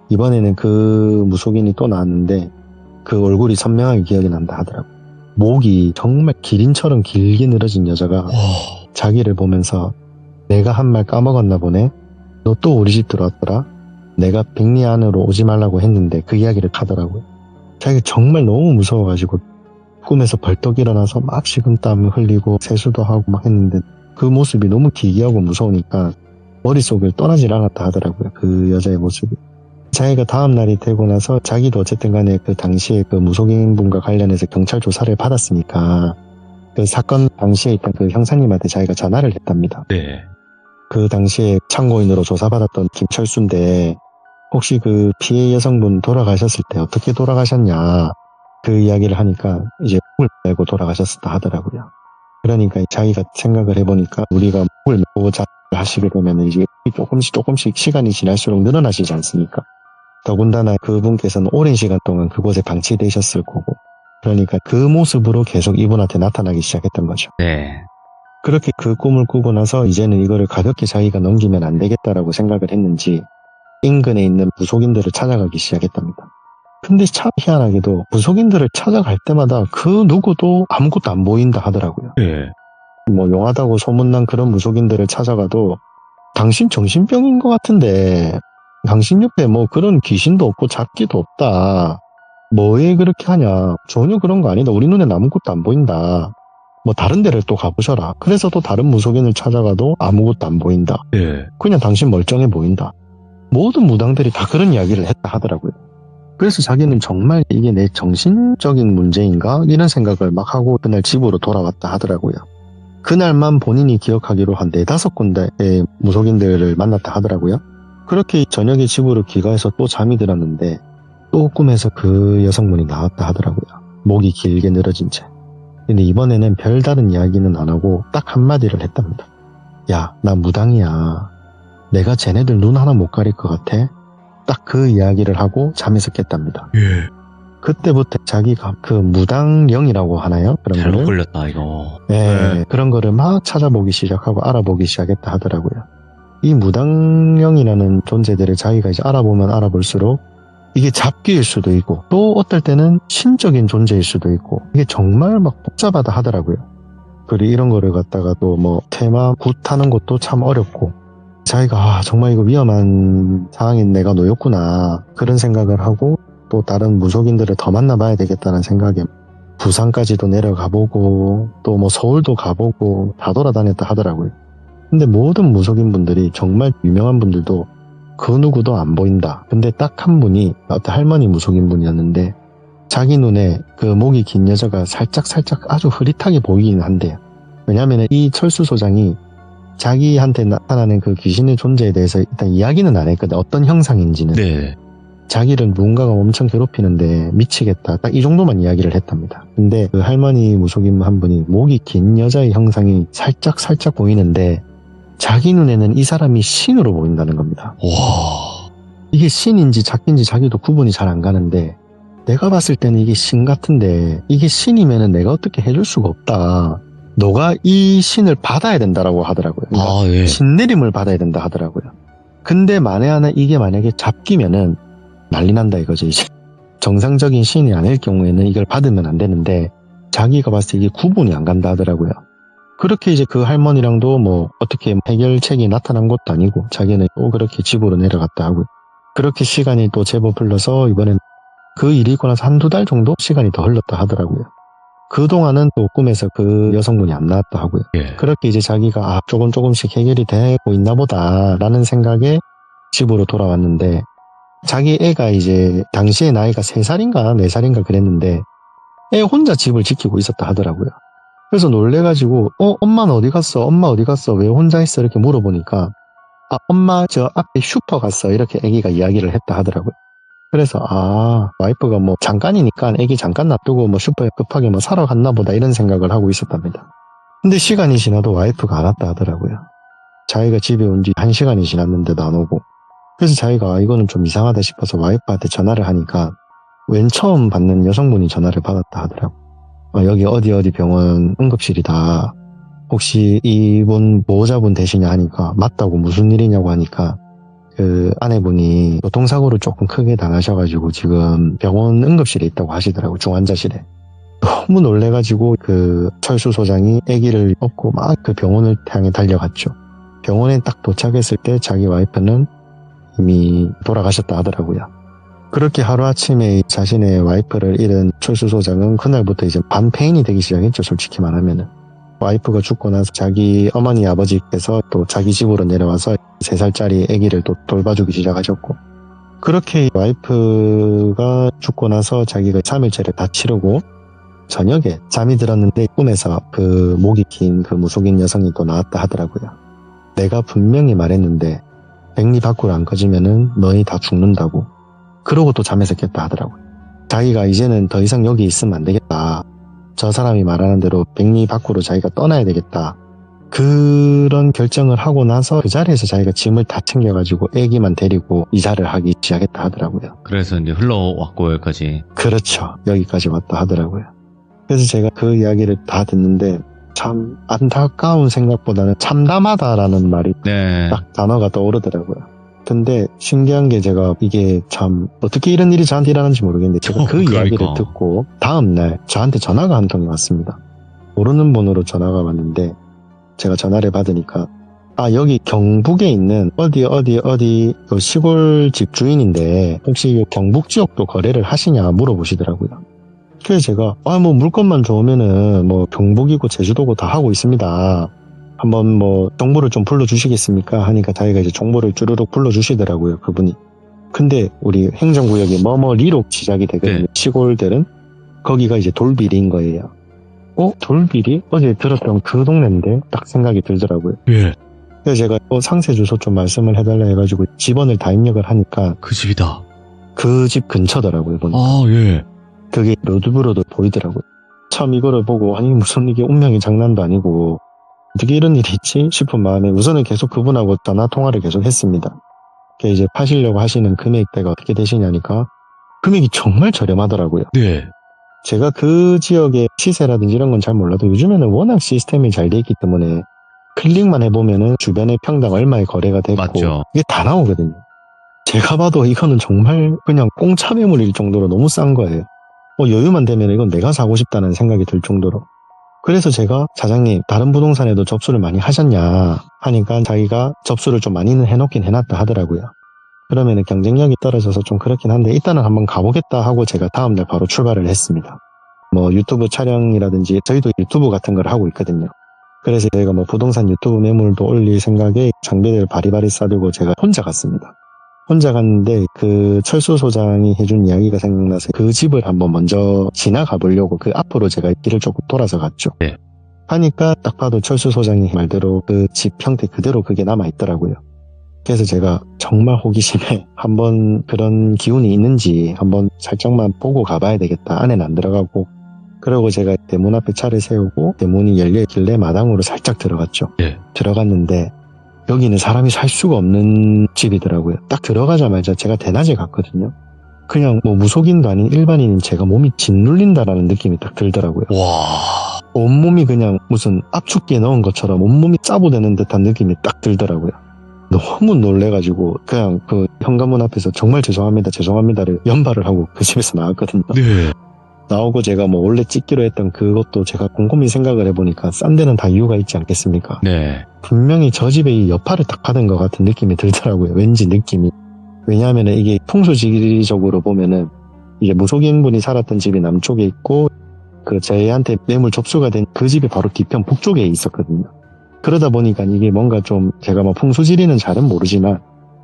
이번에는 그 무속인이 또 나왔는데 그 얼굴이 선명하게 기억이 난다 하더라고요. 목이 정말 기린처럼 길게 늘어진 여자가 자기를 보면서 내가 한 말 까먹었나 보네. 너 또 우리 집 들어왔더라. 내가 백리 안으로 오지 말라고 했는데 그 이야기를 하더라고요. 자기가 정말 너무 무서워가지고 꿈에서 벌떡 일어나서 막 식은땀 흘리고 세수도 하고 막 했는데 그 모습이 너무 기이하고 무서우니까 머릿속을 떠나질 않았다 하더라고요. 그 여자의 모습이. 자기가 다음 날이 되고 나서 자기도 어쨌든 간에 그 당시에 그 무속인 분과 관련해서 경찰 조사를 받았으니까 그 사건 당시에 있던 그 형사님한테 자기가 전화를 했답니다. 네. 그 당시에 참고인으로 조사받았던 김철수인데 혹시 그 피해 여성분 돌아가셨을 때 어떻게 돌아가셨냐 그 이야기를 하니까 이제 목을 메고 돌아가셨다 하더라고요. 그러니까 자기가 생각을 해보니까 우리가 목을 메고 자를 하시게 되면 이제 조금씩 시간이 지날수록 늘어나시지 않습니까? 더군다나 그분께서는 오랜 시간 동안 그곳에 방치되셨을 거고 그러니까 그 모습으로 계속 이분한테 나타나기 시작했던 거죠. 네. 그렇게 그 꿈을 꾸고 나서 이제는 이거를 가볍게 자기가 넘기면 안 되겠다라고 생각을 했는지 인근에 있는 무속인들을 찾아가기 시작했답니다. 근데 참 희한하게도 무속인들을 찾아갈 때마다 그 누구도 아무것도 안 보인다 하더라고요. 예. 뭐 용하다고 소문난 그런 무속인들을 찾아가도 당신 정신병인 것 같은데 당신 옆에 뭐 그런 귀신도 없고 잡기도 없다. 뭐에 그렇게 하냐. 전혀 그런 거 아니다. 우리 눈엔 아무것도 안 보인다. 뭐 다른 데를 또 가보셔라. 그래서 또 다른 무속인을 찾아가도 아무것도 안 보인다. 예. 그냥 당신 멀쩡해 보인다. 모든 무당들이 다 그런 이야기를 했다 하더라고요. 그래서 자기는 정말 이게 내 정신적인 문제인가? 이런 생각을 막 하고 그날 집으로 돌아왔다 하더라고요. 그날만 본인이 기억하기로 한 4-5군데의 무속인들을 만났다 하더라고요. 그렇게 저녁에 집으로 귀가해서 또 잠이 들었는데 또 꿈에서 그 여성분이 나왔다 하더라고요. 목이 길게 늘어진 채. 근데 이번에는 별다른 이야기는 안 하고 딱 한마디를 했답니다. 야, 나 무당이야. 내가 쟤네들 눈 하나 못 가릴 것 같아? 딱 그 이야기를 하고 잠에서 깼답니다. 예. 그때부터 자기가 그 무당령이라고 하나요? 그런 잘못 거를? 걸렸다, 이거. 네, 그런 거를 막 찾아보기 시작하고 알아보기 시작했다 하더라고요. 이 무당령이라는 존재들을 자기가 이제 알아보면 알아볼수록 이게 잡기일 수도 있고 또 어떨 때는 신적인 존재일 수도 있고 이게 정말 막 복잡하다 하더라고요. 그리고 이런 거를 갖다가 또 뭐 테마 굿하는 것도 참 어렵고 자기가 정말 이거 위험한 상황에 내가 놓였구나 그런 생각을 하고 또 다른 무속인들을 더 만나봐야 되겠다는 생각에 부산까지도 내려가보고 또 뭐 서울도 가보고 다 돌아다녔다 하더라고요. 근데 모든 무속인 분들이 정말 유명한 분들도 그 누구도 안 보인다. 근데 딱 한 분이 어떤 할머니 무속인 분이었는데 자기 눈에 그 목이 긴 여자가 살짝 아주 흐릿하게 보이긴 한데요. 왜냐하면 이 철수 소장이 자기한테 나타나는 그 귀신의 존재에 대해서 일단 이야기는 안 했거든. 어떤 형상인지는. 네. 자기를 누군가가 엄청 괴롭히는데 미치겠다. 딱 이 정도만 이야기를 했답니다. 근데 그 할머니 무속인 한 분이 목이 긴 여자의 형상이 살짝 보이는데 자기 눈에는 이 사람이 신으로 보인다는 겁니다. 와. 이게 신인지 작인지 자기도 구분이 잘 안 가는데 내가 봤을 때는 이게 신 같은데 이게 신이면은 내가 어떻게 해줄 수가 없다. 너가 이 신을 받아야 된다라고 하더라고요. 그러니까 아, 예. 신내림을 받아야 된다 하더라고요. 근데 만에 하나 이게 만약에 잡히면은 난리 난다 이거지 이제. 정상적인 신이 아닐 경우에는 이걸 받으면 안 되는데 자기가 봤을 때 이게 구분이 안 간다 하더라고요. 그렇게 이제 그 할머니랑도 뭐 어떻게 해결책이 나타난 것도 아니고 자기는 또 그렇게 집으로 내려갔다 하고 그렇게 시간이 또 제법 흘러서 이번엔 그 일이 있고 나서 한두 달 정도 시간이 더 흘렀다 하더라고요. 그동안은 또 꿈에서 그 여성분이 안 나왔다 하고요. 예. 그렇게 이제 자기가 조금씩 해결이 되고 있나 보다 라는 생각에 집으로 돌아왔는데 자기 애가 이제 당시에 나이가 3살인가 4살인가 그랬는데 애 혼자 집을 지키고 있었다 하더라고요. 그래서 놀래가지고 엄마는 어디 갔어? 엄마 어디 갔어? 왜 혼자 있어? 이렇게 물어보니까 엄마 저 앞에 슈퍼 갔어 이렇게 애기가 이야기를 했다 하더라고요. 그래서 와이프가 뭐 잠깐이니까 애기 잠깐 놔두고 뭐 슈퍼에 급하게 뭐 사러 갔나 보다 이런 생각을 하고 있었답니다. 근데 시간이 지나도 와이프가 안 왔다 하더라고요. 자기가 집에 온 지 1시간이 지났는데도 안 오고 그래서 자기가 이거는 좀 이상하다 싶어서 와이프한테 전화를 하니까 웬 처음 받는 여성분이 전화를 받았다 하더라고요. 여기 어디 병원 응급실이다. 혹시 이분 보호자분 되시냐 하니까 맞다고 무슨 일이냐고 하니까 그 아내분이 교통사고를 조금 크게 당하셔가지고 지금 병원 응급실에 있다고 하시더라고요. 중환자실에. 너무 놀래가지고 그 철수 소장이 아기를 업고 막 그 병원을 향해 달려갔죠. 병원에 딱 도착했을 때 자기 와이프는 이미 돌아가셨다 하더라고요. 그렇게 하루아침에 자신의 와이프를 잃은 철수 소장은 그날부터 이제 반패인이 되기 시작했죠. 솔직히 말하면은. 와이프가 죽고 나서 자기 어머니 아버지께서 또 자기 집으로 내려와서 3살짜리 아기를 또 돌봐주기 시작하셨고 그렇게 와이프가 죽고 나서 자기가 3일째를 다 치르고 저녁에 잠이 들었는데 꿈에서 그 목이 긴 그 무속인 여성이 또 나왔다 하더라고요. 내가 분명히 말했는데 백리 밖으로 안 꺼지면은 너희 다 죽는다고. 그러고 또 잠에서 깼다 하더라고요. 자기가 이제는 더 이상 여기 있으면 안 되겠다. 저 사람이 말하는 대로 백리 밖으로 자기가 떠나야 되겠다. 그런 결정을 하고 나서 그 자리에서 자기가 짐을 다 챙겨가지고 애기만 데리고 이사를 하기 시작했다 하더라고요. 그래서 이제 흘러왔고 여기까지. 그렇죠. 여기까지 왔다 하더라고요. 그래서 제가 그 이야기를 다 듣는데 참 안타까운 생각보다는 참담하다라는 말이 네. 딱 단어가 떠오르더라고요. 근데 신기한 게 제가 이게 참 어떻게 이런 일이 저한테 일어나는지 모르겠는데 제가 그 그러니까. 이야기를 듣고 다음날 저한테 전화가 한 통이 왔습니다. 모르는 번호로 전화가 왔는데 제가 전화를 받으니까 여기 경북에 있는 어디 그 시골 집 주인인데 혹시 이 경북 지역도 거래를 하시냐 물어보시더라고요. 그래서 제가 뭐 물건만 좋으면은 뭐 경북이고 제주도고 다 하고 있습니다. 한번 뭐 정보를 좀 불러주시겠습니까? 하니까 자기가 이제 정보를 쭈르륵 불러주시더라고요, 그분이. 근데 우리 행정구역이 리로 시작이 되거든요. 네. 시골들은 거기가 이제 돌비리인 거예요. 돌비리? 어제 들었던 그 동네인데 딱 생각이 들더라고요. 예. 그래서 제가 상세 주소 좀 말씀을 해달라 해가지고 집원을 다 입력을 하니까 그 집이다. 그 집 근처더라고요, 보니까. 예. 그게 로드뷰로도 보이더라고요. 참 이거를 보고 아니 무슨 이게 운명의 장난도 아니고 어떻게 이런 일이 있지 싶은 마음에 우선은 계속 그분하고 전화 통화를 계속 했습니다. 이제 파시려고 하시는 금액대가 어떻게 되시냐니까 금액이 정말 저렴하더라고요. 네. 제가 그 지역의 시세라든지 이런 건 잘 몰라도 요즘에는 워낙 시스템이 잘 돼 있기 때문에 클릭만 해보면은 주변의 평당 얼마에 거래가 됐고 맞죠. 이게 다 나오거든요. 제가 봐도 이거는 정말 그냥 공짜 매물일 정도로 너무 싼 거예요. 여유만 되면 이건 내가 사고 싶다는 생각이 들 정도로. 그래서 제가 사장님 다른 부동산에도 접수를 많이 하셨냐 하니까 자기가 접수를 좀 많이는 해놓긴 해놨다 하더라고요. 그러면은 경쟁력이 떨어져서 좀 그렇긴 한데 일단은 한번 가보겠다 하고 제가 다음날 바로 출발을 했습니다. 유튜브 촬영이라든지 저희도 유튜브 같은 걸 하고 있거든요. 그래서 저희가 부동산 유튜브 매물도 올릴 생각에 장비를 바리바리 싸들고 제가 혼자 갔습니다. 혼자 갔는데 그 철수 소장이 해준 이야기가 생각나서 그 집을 한번 먼저 지나가 보려고 그 앞으로 제가 길을 조금 돌아서 갔죠. 네. 하니까 딱 봐도 철수 소장이 말대로 그 집 형태 그대로 그게 남아있더라고요. 그래서 제가 정말 호기심에 한번 그런 기운이 있는지 한번 살짝만 보고 가봐야 되겠다. 안에는 안 들어가고. 그리고 제가 대문 앞에 차를 세우고 대문이 열려있길래 마당으로 살짝 들어갔죠. 네. 들어갔는데 여기는 사람이 살 수가 없는 집이더라고요. 딱 들어가자마자 제가 대낮에 갔거든요. 그냥 뭐 무속인도 아닌 일반인인 제가 몸이 짓눌린다라는 느낌이 딱 들더라고요. 와. 온몸이 그냥 무슨 압축기에 넣은 것처럼 온몸이 짜부되는 듯한 느낌이 딱 들더라고요. 너무 놀래가지고 그냥 그 현관문 앞에서 정말 죄송합니다를 연발을 하고 그 집에서 나왔거든요. 네. 나오고 제가 뭐 원래 찍기로 했던 그것도 제가 곰곰이 생각을 해보니까 싼 데는 다 이유가 있지 않겠습니까? 네. 분명히 저 집에 이 여파를 딱 받은 것 같은 느낌이 들더라고요. 왠지 느낌이. 왜냐하면 이게 풍수지리적으로 보면은 이게 무속인분이 살았던 집이 남쪽에 있고 그 저희한테 매물 접수가 된 그 집이 바로 뒤편 북쪽에 있었거든요. 그러다 보니까 이게 뭔가 좀 제가 뭐 풍수지리는 잘은 모르지만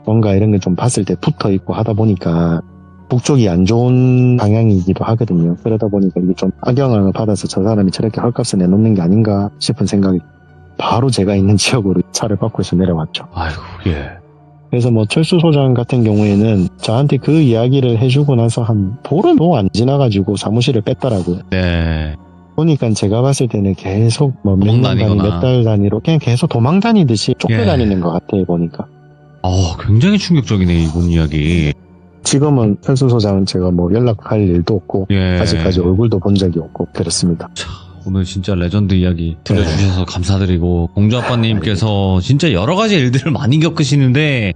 뭔가 이런 게 좀 봤을 때 붙어 있고 하다 보니까 북쪽이 안 좋은 방향이기도 하거든요. 그러다 보니까 이게 좀 악영향을 받아서 저 사람이 저렇게 헐값을 내놓는 게 아닌가 싶은 생각이 바로 제가 있는 지역으로 차를 바꿔서 내려왔죠. 아이고, 예. 그래서 뭐 철수 소장 같은 경우에는 저한테 그 이야기를 해주고 나서 한 보름도 안 지나가지고 사무실을 뺐더라고요. 네. 보니까 제가 봤을 때는 계속 뭐 몇 년 단위, 도망다니거나. 몇 달 단위로 그냥 계속 도망 다니듯이 쫓겨다니는 것 같아요, 보니까. 굉장히 충격적이네, 이번 이야기. 지금은 철수 소장은 제가 뭐 연락할 일도 없고 예. 아직까지 얼굴도 본 적이 없고 그렇습니다. 오늘 진짜 레전드 이야기 들려주셔서 감사드리고 공주아빠님께서 진짜 여러 가지 일들을 많이 겪으시는데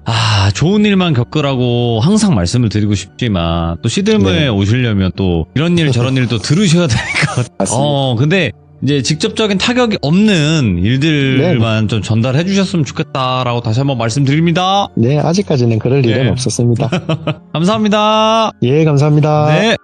좋은 일만 겪으라고 항상 말씀을 드리고 싶지만 또 시들머에 네. 오시려면 또 이런 일 저런 일도 들으셔야 되니까 맞습니다. 근데 이제 직접적인 타격이 없는 일들만 좀 전달해 주셨으면 좋겠다라고 다시 한번 말씀드립니다. 네, 아직까지는 그럴 일은 네. 없었습니다. 감사합니다. 예, 감사합니다. 네.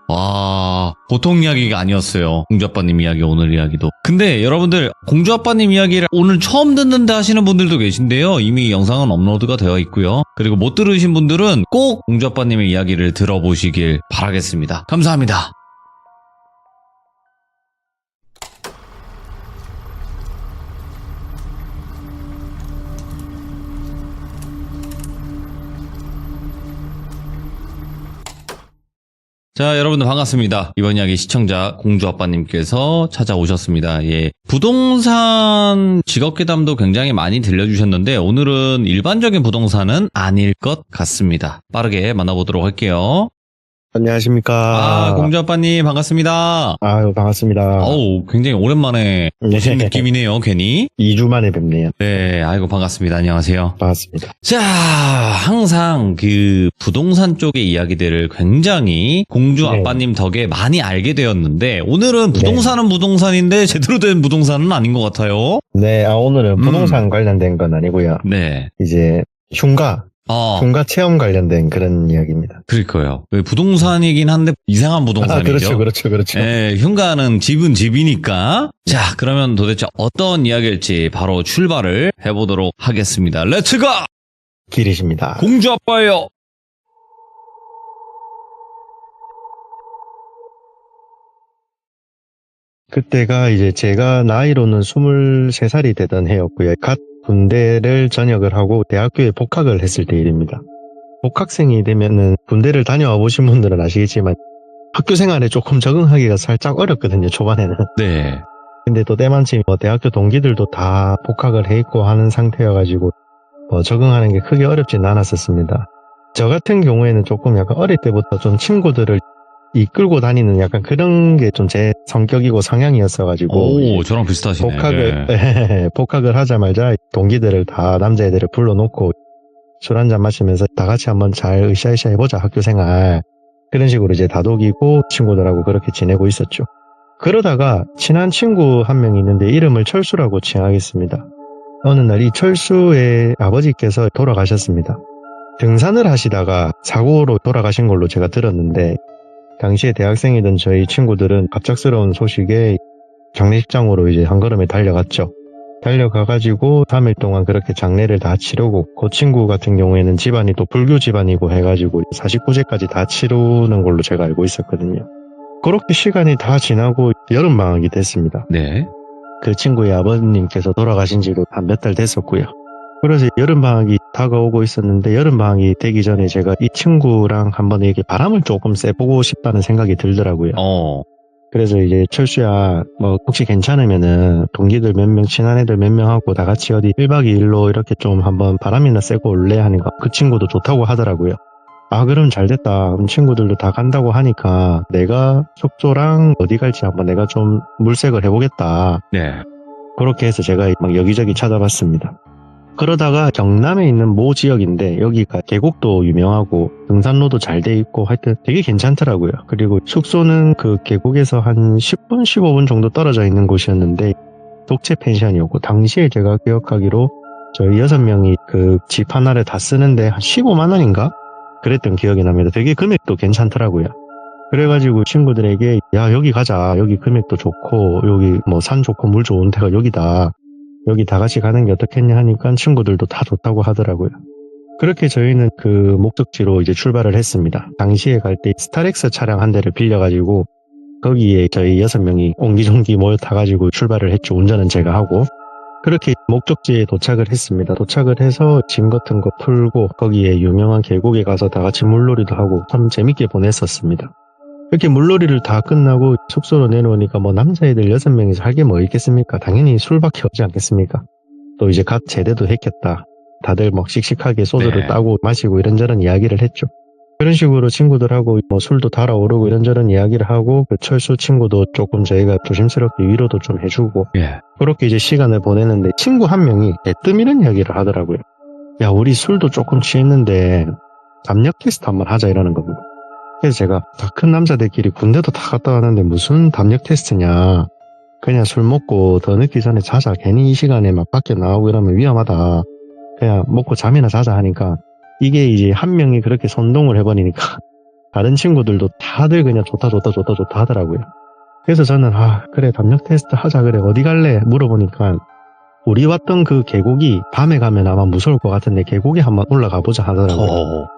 와, 보통 이야기가 아니었어요. 공주아빠님 이야기, 오늘 이야기도. 근데 여러분들, 공주아빠님 이야기를 오늘 처음 듣는다 하시는 분들도 계신데요. 이미 영상은 업로드가 되어 있고요. 그리고 못 들으신 분들은 꼭 공주아빠님의 이야기를 들어보시길 바라겠습니다. 감사합니다. 자, 여러분들 반갑습니다. 이번 이야기 시청자 공주아빠님께서 찾아오셨습니다. 예. 부동산 직업괴담도 굉장히 많이 들려주셨는데 오늘은 일반적인 부동산은 아닐 것 같습니다. 빠르게 만나보도록 할게요. 안녕하십니까. 공주아빠님 반갑습니다. 아유, 반갑습니다. 굉장히 오랜만에 오신 느낌이네요, 괜히. 2주 만에 뵙네요. 네, 아이고 반갑습니다. 안녕하세요. 반갑습니다. 자, 항상 그 부동산 쪽의 이야기들을 굉장히 공주 네. 아빠님 덕에 많이 알게 되었는데 오늘은 부동산은 부동산인데 제대로 된 부동산은 아닌 것 같아요. 네, 오늘은 부동산 관련된 건 아니고요. 네. 이제 흉가 체험 관련된 그런 이야기입니다. 그러니까요. 부동산이긴 한데 이상한 부동산이죠. 그렇죠. 네, 흉가는 집은 집이니까. 자, 그러면 도대체 어떤 이야기일지 바로 출발을 해보도록 하겠습니다. 렛츠고! 길이십니다. 공주 아빠예요. 그때가 이제 제가 나이로는 23살이 되던 해였고요. 갓 군대를 전역을 하고 대학교에 복학을 했을 때 일입니다. 복학생이 되면은 군대를 다녀와 보신 분들은 아시겠지만 학교 생활에 조금 적응하기가 살짝 어렵거든요, 초반에는. 네. 근데 또 때마침 대학교 동기들도 다 복학을 해 있고 하는 상태여가지고 적응하는 게 크게 어렵진 않았었습니다. 저 같은 경우에는 조금 약간 어릴 때부터 좀 친구들을 이끌고 다니는 약간 그런 게 좀 제 성격이고 성향이었어가지고 저랑 비슷하시네. 복학을 하자마자 동기들을 다 남자애들을 불러놓고 술 한잔 마시면서 다 같이 한번 잘 으쌰으쌰 해보자 학교 생활 그런 식으로 이제 다독이고 친구들하고 그렇게 지내고 있었죠. 그러다가 친한 친구 한 명이 있는데 이름을 철수라고 칭하겠습니다. 어느 날 이 철수의 아버지께서 돌아가셨습니다. 등산을 하시다가 사고로 돌아가신 걸로 제가 들었는데 당시에 대학생이던 저희 친구들은 갑작스러운 소식에 장례식장으로 이제 한 걸음에 달려갔죠. 달려가가지고 3일 동안 그렇게 장례를 다 치르고 그 친구 같은 경우에는 집안이 또 불교 집안이고 해가지고 49제까지 다 치르는 걸로 제가 알고 있었거든요. 그렇게 시간이 다 지나고 여름방학이 됐습니다. 네. 그 친구의 아버님께서 돌아가신 지도 한 몇 달 됐었고요. 그래서 여름방학이 다가오고 있었는데 여름방학이 되기 전에 제가 이 친구랑 한번 이렇게 바람을 조금 쐬보고 싶다는 생각이 들더라고요. 그래서 이제 철수야 뭐 혹시 괜찮으면은 동기들 몇 명 친한 애들 몇 명하고 다 같이 어디 1박 2일로 이렇게 좀 한번 바람이나 쐬고 올래 하니까 그 친구도 좋다고 하더라고요. 아 그럼 잘됐다. 그럼 친구들도 다 간다고 하니까 내가 숙소랑 어디 갈지 한번 내가 좀 물색을 해보겠다. 네. 그렇게 해서 제가 막 여기저기 찾아봤습니다. 그러다가 경남에 있는 모 지역인데 여기가 계곡도 유명하고 등산로도 잘 돼 있고 하여튼 되게 괜찮더라고요. 그리고 숙소는 그 계곡에서 한 10분 15분 정도 떨어져 있는 곳이었는데 독채 펜션이었고 당시에 제가 기억하기로 저희 6명이 그 집 하나를 다 쓰는데 한 15만 원인가? 그랬던 기억이 납니다. 되게 금액도 괜찮더라고요. 그래가지고 친구들에게 야 여기 가자. 여기 금액도 좋고 여기 뭐 산 좋고 물 좋은 데가 여기다. 여기 다 같이 가는 게 어떻겠냐 하니까 친구들도 다 좋다고 하더라고요. 그렇게 저희는 그 목적지로 이제 출발을 했습니다. 당시에 갈 때 스타렉스 차량 한 대를 빌려가지고 거기에 저희 6명이 옹기종기 모여 타가지고 출발을 했죠. 운전은 제가 하고. 그렇게 목적지에 도착을 했습니다. 도착을 해서 짐 같은 거 풀고 거기에 유명한 계곡에 가서 다 같이 물놀이도 하고 참 재밌게 보냈었습니다. 이렇게 물놀이를 다 끝나고 숙소로 내려오니까 뭐 남자애들 6명이서 할 게 뭐 있겠습니까? 당연히 술밖에 없지 않겠습니까? 또 이제 갓 제대도 했겠다. 다들 막 씩씩하게 소주를 네. 따고 마시고 이런저런 이야기를 했죠. 그런 식으로 친구들하고 뭐 술도 달아오르고 이런저런 이야기를 하고 그 철수 친구도 조금 저희가 조심스럽게 위로도 좀 해주고 예. 그렇게 이제 시간을 보내는데 친구 한 명이 대뜸 이런 이야기를 하더라고요. 야 우리 술도 조금 취했는데 담력 테스트 한번 하자 이러는 겁니다. 그래서 제가 다 큰 남자들끼리 군대도 다 갔다 왔는데 무슨 담력 테스트냐. 그냥 술 먹고 더 늦기 전에 자자. 괜히 이 시간에 막 밖에 나가고 이러면 위험하다. 그냥 먹고 잠이나 자자 하니까 이게 이제 한 명이 그렇게 선동을 해버리니까 다른 친구들도 다들 그냥 좋다 하더라고요. 그래서 저는 그래 담력 테스트 하자 그래 어디 갈래 물어보니까 우리 왔던 그 계곡이 밤에 가면 아마 무서울 것 같은데 계곡에 한번 올라가 보자 하더라고요.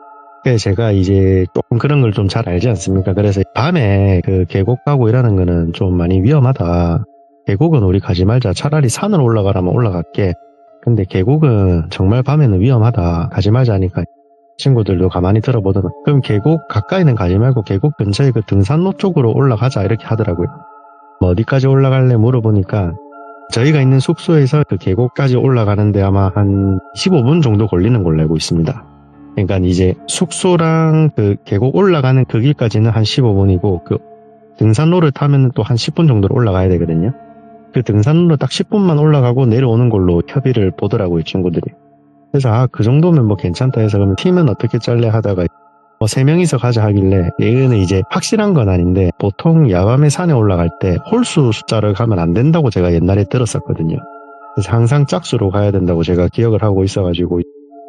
그래서 제가 이제 조금 그런 걸 좀 잘 알지 않습니까? 그래서 밤에 그 계곡 가고 이러는 거는 좀 많이 위험하다. 계곡은 우리 가지 말자. 차라리 산을 올라가라면 올라갈게. 근데 계곡은 정말 밤에는 위험하다. 가지 말자 하니까 친구들도 가만히 들어보더니 그럼 계곡 가까이는 가지 말고 계곡 근처에 그 등산로 쪽으로 올라가자 이렇게 하더라고요. 뭐 어디까지 올라갈래 물어보니까 저희가 있는 숙소에서 그 계곡까지 올라가는데 아마 한 15분 정도 걸리는 걸로 알고 있습니다. 그러니까 이제 숙소랑 그 계곡 올라가는 그 길까지는 한 15분이고 그 등산로를 타면 또 한 10분 정도로 올라가야 되거든요. 그 등산로 딱 10분만 올라가고 내려오는 걸로 협의를 보더라고요, 친구들이. 그래서 그 정도면 뭐 괜찮다 해서 그럼 팀은 어떻게 짤래 하다가 뭐 3명이서 가자 하길래 얘는 이제 확실한 건 아닌데 보통 야밤에 산에 올라갈 때 홀수 숫자를 가면 안 된다고 제가 옛날에 들었었거든요. 그래서 항상 짝수로 가야 된다고 제가 기억을 하고 있어가지고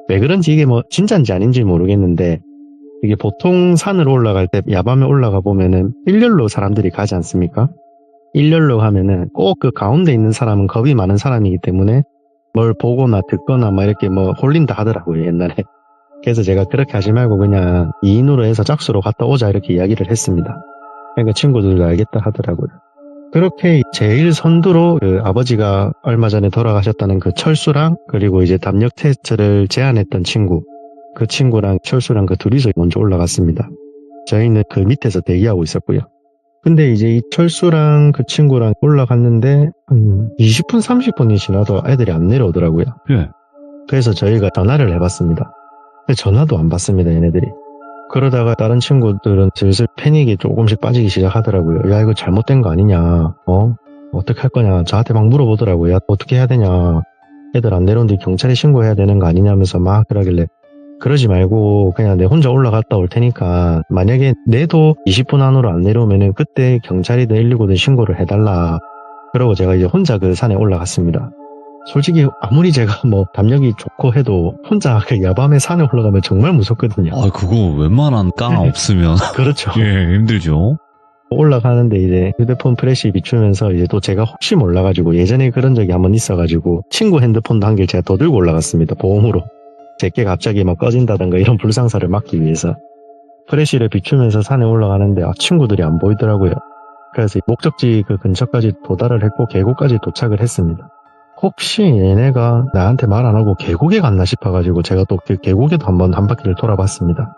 왜 그런지 이게 뭐 진짜인지 아닌지 모르겠는데 이게 보통 산을 올라갈 때 야밤에 올라가 보면은 일렬로 사람들이 가지 않습니까? 일렬로 가면은 꼭 그 가운데 있는 사람은 겁이 많은 사람이기 때문에 뭘 보거나 듣거나 막 이렇게 뭐 홀린다 하더라고요 옛날에. 그래서 제가 그렇게 하지 말고 그냥 2인으로 해서 짝수로 갔다 오자 이렇게 이야기를 했습니다. 그러니까 친구들도 알겠다 하더라고요. 그렇게 제일 선두로 그 아버지가 얼마 전에 돌아가셨다는 그 철수랑 그리고 이제 담력 테스트를 제안했던 친구 그 친구랑 철수랑 그 둘이서 먼저 올라갔습니다. 저희는 그 밑에서 대기하고 있었고요. 근데 이제 이 철수랑 그 친구랑 올라갔는데 한 20분 30분이 지나도 애들이 안 내려오더라고요. 예. 그래서 저희가 전화를 해봤습니다. 근데 전화도 안 받습니다 얘네들이. 그러다가 다른 친구들은 슬슬 패닉이 조금씩 빠지기 시작하더라고요. 야 이거 잘못된 거 아니냐. 어떻게 할 거냐. 저한테 막 물어보더라고요. 야, 어떻게 해야 되냐. 애들 안 내려오는데 경찰에 신고해야 되는 거 아니냐면서 막 그러길래 그러지 말고 그냥 내 혼자 올라갔다 올 테니까 만약에 내도 20분 안으로 안 내려오면은 그때 경찰이든 119든 신고를 해달라. 그러고 제가 이제 혼자 그 산에 올라갔습니다. 솔직히 아무리 제가 뭐 담력이 좋고 해도 혼자 그 야밤에 산에 올라가면 정말 무섭거든요. 그거 웬만한 깡 없으면. 그렇죠. 예, 힘들죠. 올라가는데 이제 휴대폰 프레시 비추면서 이제 또 제가 혹시 몰라가지고 예전에 그런 적이 한번 있어가지고 친구 핸드폰도 한 개 제가 더 들고 올라갔습니다. 보험으로. 제게 갑자기 막 꺼진다던가 이런 불상사를 막기 위해서. 프레시를 비추면서 산에 올라가는데 친구들이 안 보이더라고요. 그래서 목적지 그 근처까지 도달을 했고 계곡까지 도착을 했습니다. 혹시 얘네가 나한테 말 안 하고 계곡에 갔나 싶어가지고 제가 또 그 계곡에도 한번 한 바퀴를 돌아봤습니다.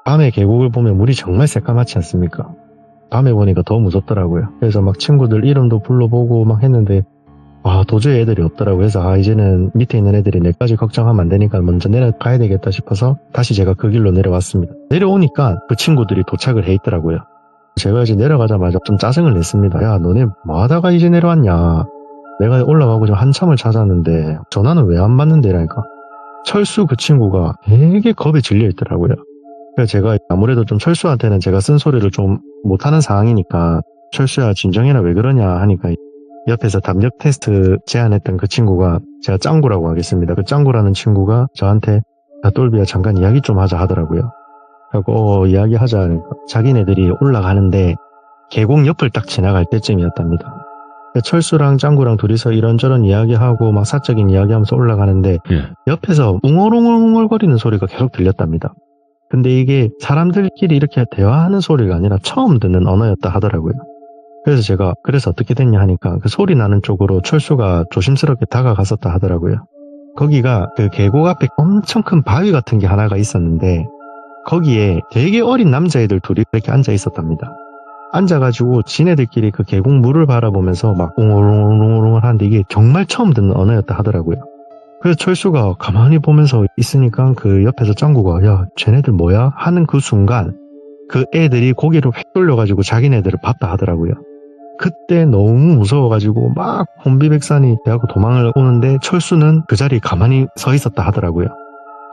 밤에 계곡을 보면 물이 정말 새까맣지 않습니까? 밤에 보니까 더 무섭더라고요. 그래서 막 친구들 이름도 불러보고 막 했는데 도저히 애들이 없더라고요. 그래서 이제는 밑에 있는 애들이 내까지 걱정하면 안 되니까 먼저 내려가야 되겠다 싶어서 다시 제가 그 길로 내려왔습니다. 내려오니까 그 친구들이 도착을 해 있더라고요. 제가 이제 내려가자마자 좀 짜증을 냈습니다. 야, 너네 뭐 하다가 이제 내려왔냐? 내가 올라가고 좀 한참을 찾았는데 전화는 왜 안 받는데? 라니까 철수 그 친구가 되게 겁에 질려 있더라고요. 그래서 제가 아무래도 좀 철수한테는 제가 쓴소리를 좀 못하는 상황이니까 철수야 진정해라 왜 그러냐 하니까 옆에서 담력 테스트 제안했던 그 친구가 제가 짱구라고 하겠습니다. 그 짱구라는 친구가 저한테 야 똘비야 잠깐 이야기 좀 하자 하더라고요. 그리고 이야기하자 하니까 자기네들이 올라가는데 계곡 옆을 딱 지나갈 때쯤이었답니다. 철수랑 짱구랑 둘이서 이런저런 이야기하고 막 사적인 이야기하면서 올라가는데 옆에서 웅얼웅얼웅얼거리는 소리가 계속 들렸답니다. 근데 이게 사람들끼리 이렇게 대화하는 소리가 아니라 처음 듣는 언어였다 하더라고요. 그래서 제가 그래서 어떻게 됐냐 하니까 그 소리 나는 쪽으로 철수가 조심스럽게 다가갔었다 하더라고요. 거기가 그 계곡 앞에 엄청 큰 바위 같은 게 하나가 있었는데 거기에 되게 어린 남자애들 둘이 이렇게 앉아 있었답니다. 앉아가지고 지네들끼리 그 계곡 물을 바라보면서 막 웅얼웅얼웅얼 하는데 이게 정말 처음 듣는 언어였다 하더라고요. 그래서 철수가 가만히 보면서 있으니까 그 옆에서 짱구가 야 쟤네들 뭐야? 하는 그 순간 그 애들이 고개를 휙 돌려가지고 자기네들을 봤다 하더라고요. 그때 너무 무서워가지고 막 혼비백산이 돼갖고 도망을 오는데 철수는 그 자리에 가만히 서 있었다 하더라고요.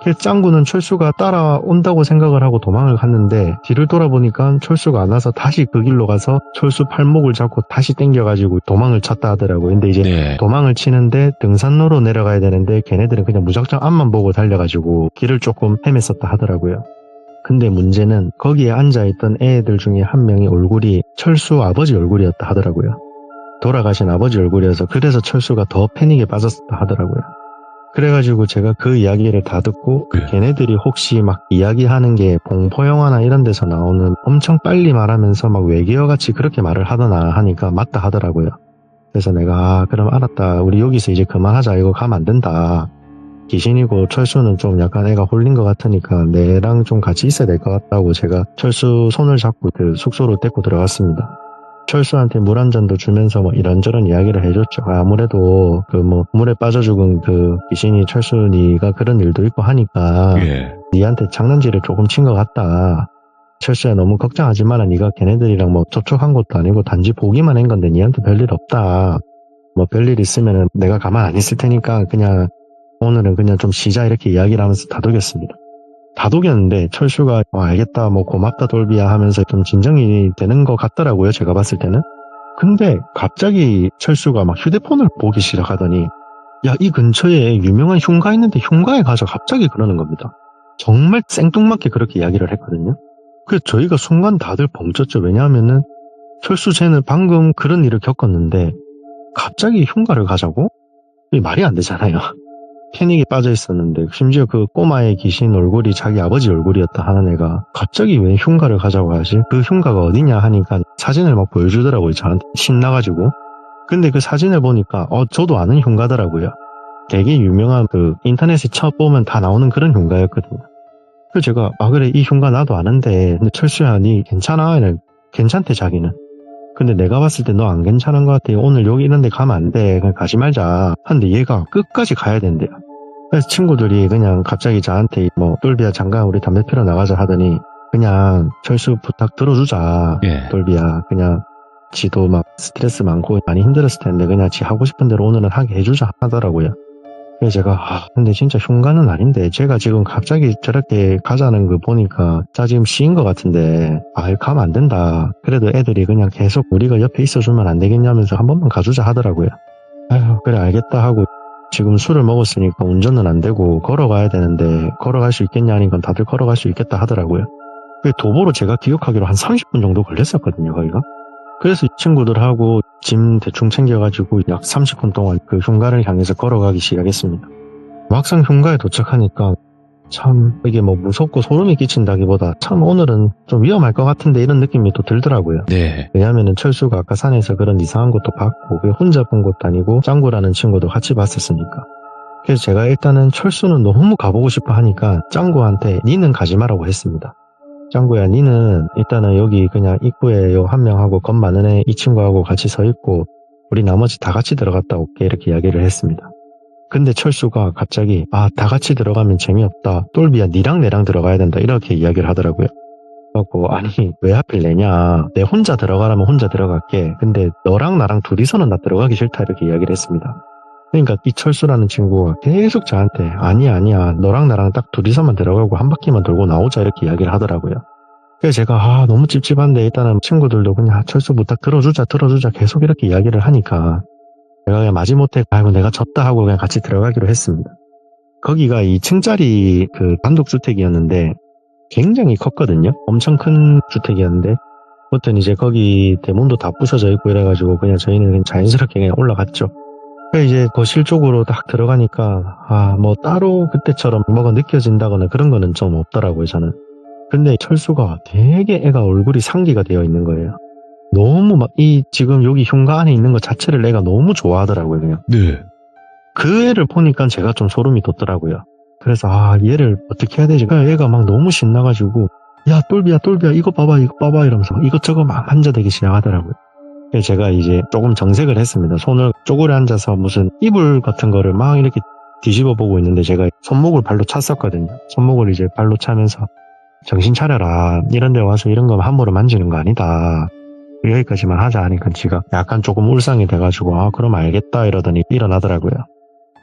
그래서 짱구는 철수가 따라온다고 생각을 하고 도망을 갔는데 뒤를 돌아보니까 철수가 안 와서 다시 그 길로 가서 철수 팔목을 잡고 다시 당겨가지고 도망을 쳤다 하더라고요. 근데 이제 도망을 치는데 등산로로 내려가야 되는데 걔네들은 그냥 무작정 앞만 보고 달려가지고 길을 조금 헤맸었다 하더라고요. 근데 문제는 거기에 앉아있던 애들 중에 한 명이 얼굴이 철수 아버지 얼굴이었다 하더라고요. 돌아가신 아버지 얼굴이어서 그래서 철수가 더 패닉에 빠졌었다 하더라고요. 그래가지고 제가 그 이야기를 다 듣고 걔네들이 혹시 막 이야기하는 게 공포영화나 이런 데서 나오는 엄청 빨리 말하면서 막 외계어같이 그렇게 말을 하더나 하니까 맞다 하더라고요. 그래서 내가 그럼 알았다. 우리 여기서 이제 그만하자. 이거 가면 안 된다. 귀신이고 철수는 좀 약간 애가 홀린 것 같으니까 내랑 좀 같이 있어야 될 것 같다고 제가 철수 손을 잡고 그 숙소로 데리고 들어갔습니다. 철수한테 물 한 잔도 주면서 뭐 이런저런 이야기를 해줬죠. 아무래도 그 뭐 물에 빠져 죽은 그 귀신이 철수 니가 그런 일도 있고 하니까 니한테 장난질을 조금 친 것 같다. 철수야 너무 걱정하지 마라. 니가 걔네들이랑 뭐 접촉한 것도 아니고 단지 보기만 한 건데 니한테 별일 없다. 뭐 별일 있으면은 내가 가만 안 있을 테니까 그냥 오늘은 그냥 좀 쉬자 이렇게 이야기를 하면서 다독였습니다. 다독였는데 철수가 알겠다 뭐 고맙다 돌비야 하면서 좀 진정이 되는 것 같더라고요. 제가 봤을 때는. 근데 갑자기 철수가 막 휴대폰을 보기 시작하더니 야 이 근처에 유명한 흉가 있는데 흉가에 가자 갑자기 그러는 겁니다. 정말 생뚱맞게 그렇게 이야기를 했거든요. 그래서 저희가 순간 다들 벙쪘죠. 왜냐하면은 철수 쟤는 방금 그런 일을 겪었는데 갑자기 흉가를 가자고? 이게 말이 안 되잖아요. 패닉에 빠져 있었는데 심지어 그 꼬마의 귀신 얼굴이 자기 아버지 얼굴이었다 하는 애가 갑자기 왜 흉가를 가자고 하지? 그 흉가가 어디냐 하니까 사진을 막 보여주더라고요. 저한테 신나가지고. 근데 그 사진을 보니까 저도 아는 흉가더라고요. 되게 유명한 그 인터넷에 쳐보면 다 나오는 그런 흉가였거든요. 그래서 제가 그래 이 흉가 나도 아는데 근데 철수야 니 괜찮아? 괜찮대 자기는. 근데 내가 봤을 때 너 안 괜찮은 것 같아. 오늘 여기 이런 데 가면 안 돼. 그냥 가지 말자. 하는데 얘가 끝까지 가야 된대요. 그래서 친구들이 그냥 갑자기 저한테 뭐 똘비야 잠깐 우리 담배 피러 나가자 하더니 그냥 철수 부탁 들어주자. 똘비야 그냥 지도 막 스트레스 많고 많이 힘들었을 텐데 그냥 지 하고 싶은 대로 오늘은 하게 해주자 하더라고요. 그래서 제가 근데 진짜 흉가는 아닌데 제가 지금 갑자기 저렇게 가자는 거 보니까 자 지금 시인 것 같은데 가면 안 된다. 그래도 애들이 그냥 계속 우리가 옆에 있어주면 안 되겠냐면서 한 번만 가주자 하더라고요. 그래 알겠다 하고 지금 술을 먹었으니까 운전은 안 되고 걸어가야 되는데 걸어갈 수 있겠냐 하니까 다들 걸어갈 수 있겠다 하더라고요. 도보로 제가 기억하기로 한 30분 정도 걸렸었거든요 거기가. 그래서 이 친구들하고 짐 대충 챙겨가지고 약 30분 동안 그 흉가를 향해서 걸어가기 시작했습니다. 막상 흉가에 도착하니까 참 이게 뭐 무섭고 소름이 끼친다기보다 참 오늘은 좀 위험할 것 같은데 이런 느낌이 또 들더라고요. 네. 왜냐하면은 철수가 아까 산에서 그런 이상한 것도 봤고 그게 혼자 본 것도 아니고 짱구라는 친구도 같이 봤었으니까. 그래서 제가 일단은 철수는 너무 가보고 싶어 하니까 짱구한테 니는 가지 마라고 했습니다. 짱구야 니는 일단은 여기 그냥 입구에 요 한 명하고 겁 많은 애 이 친구하고 같이 서 있고 우리 나머지 다 같이 들어갔다 올게 이렇게 이야기를 했습니다. 근데 철수가 갑자기 다 같이 들어가면 재미없다. 똘비야 니랑 내랑 들어가야 된다. 이렇게 이야기를 하더라고요. 그래갖고 아니 왜 하필 내냐. 내 혼자 들어가라면 혼자 들어갈게. 근데 너랑 나랑 둘이서는 나 들어가기 싫다. 이렇게 이야기를 했습니다. 그러니까 이 철수라는 친구가 계속 저한테 아니야 너랑 나랑 딱 둘이서만 들어가고 한 바퀴만 돌고 나오자 이렇게 이야기를 하더라고요. 그래서 제가 너무 찝찝한데 일단은 친구들도 그냥 철수 부탁 들어주자 계속 이렇게 이야기를 하니까 제가 그냥 마지못해 아이고 내가 졌다 하고 그냥 같이 들어가기로 했습니다. 거기가 2층짜리 그 단독주택이었는데 굉장히 컸거든요. 엄청 큰 주택이었는데 아무튼 이제 거기 대문도 다 부서져 있고 이래가지고 그냥 저희는 그냥 자연스럽게 그냥 올라갔죠. 그래서 이제 거실 쪽으로 딱 들어가니까 뭐 따로 그때처럼 뭐가 느껴진다거나 그런 거는 좀 없더라고요 저는. 근데 철수가 되게 애가 얼굴이 상기가 되어 있는 거예요. 너무 막 지금 여기 흉가 안에 있는 것 자체를 애가 너무 좋아하더라고요 그냥. 네. 그 애를 보니까 제가 좀 소름이 돋더라고요. 그래서 얘를 어떻게 해야 되지? 애가 막 너무 신나가지고 야 똘비야 이거 봐봐 이러면서 이것저것 막 만져대기 시작하더라고요. 그래서 제가 이제 조금 정색을 했습니다. 손을 쪼그려 앉아서 무슨 이불 같은 거를 막 이렇게 뒤집어 보고 있는데 제가 손목을 발로 찼었거든요. 손목을 이제 발로 차면서 정신 차려라. 이런 데 와서 이런 거 함부로 만지는 거 아니다. 여기까지만 하자 하니까 지가 약간 조금 울상이 돼가지고 그럼 알겠다 이러더니 일어나더라고요.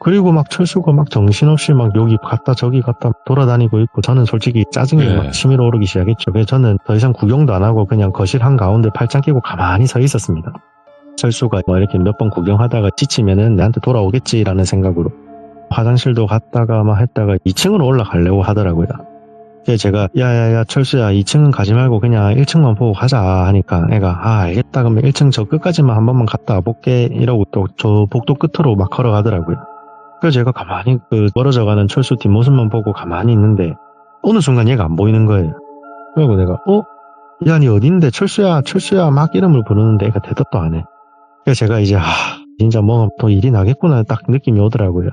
그리고 막 철수가 막 정신없이 막 여기 갔다 저기 갔다 돌아다니고 있고 저는 솔직히 짜증이 막 치밀어 오르기 시작했죠. 그래서 저는 더 이상 구경도 안 하고 그냥 거실 한가운데 팔짱 끼고 가만히 서 있었습니다. 철수가 뭐 이렇게 몇 번 구경하다가 지치면은 내한테 돌아오겠지라는 생각으로 화장실도 갔다가 막 했다가 2층으로 올라가려고 하더라고요. 그래서 제가 야야야 철수야 2층은 가지 말고 그냥 1층만 보고 가자 하니까 애가 알겠다 그러면 1층 저 끝까지만 한 번만 갔다 와볼게 이러고 또 저 복도 끝으로 막 걸어가더라고요. 그래서 제가 가만히 그 멀어져가는 철수 뒷모습만 보고 가만히 있는데 어느 순간 얘가 안 보이는 거예요. 그리고 내가 야 니 어딘데 철수야 막 이름을 부르는데 애가 대답도 안 해. 그래서 제가 이제 진짜 뭐 또 일이 나겠구나 딱 느낌이 오더라고요.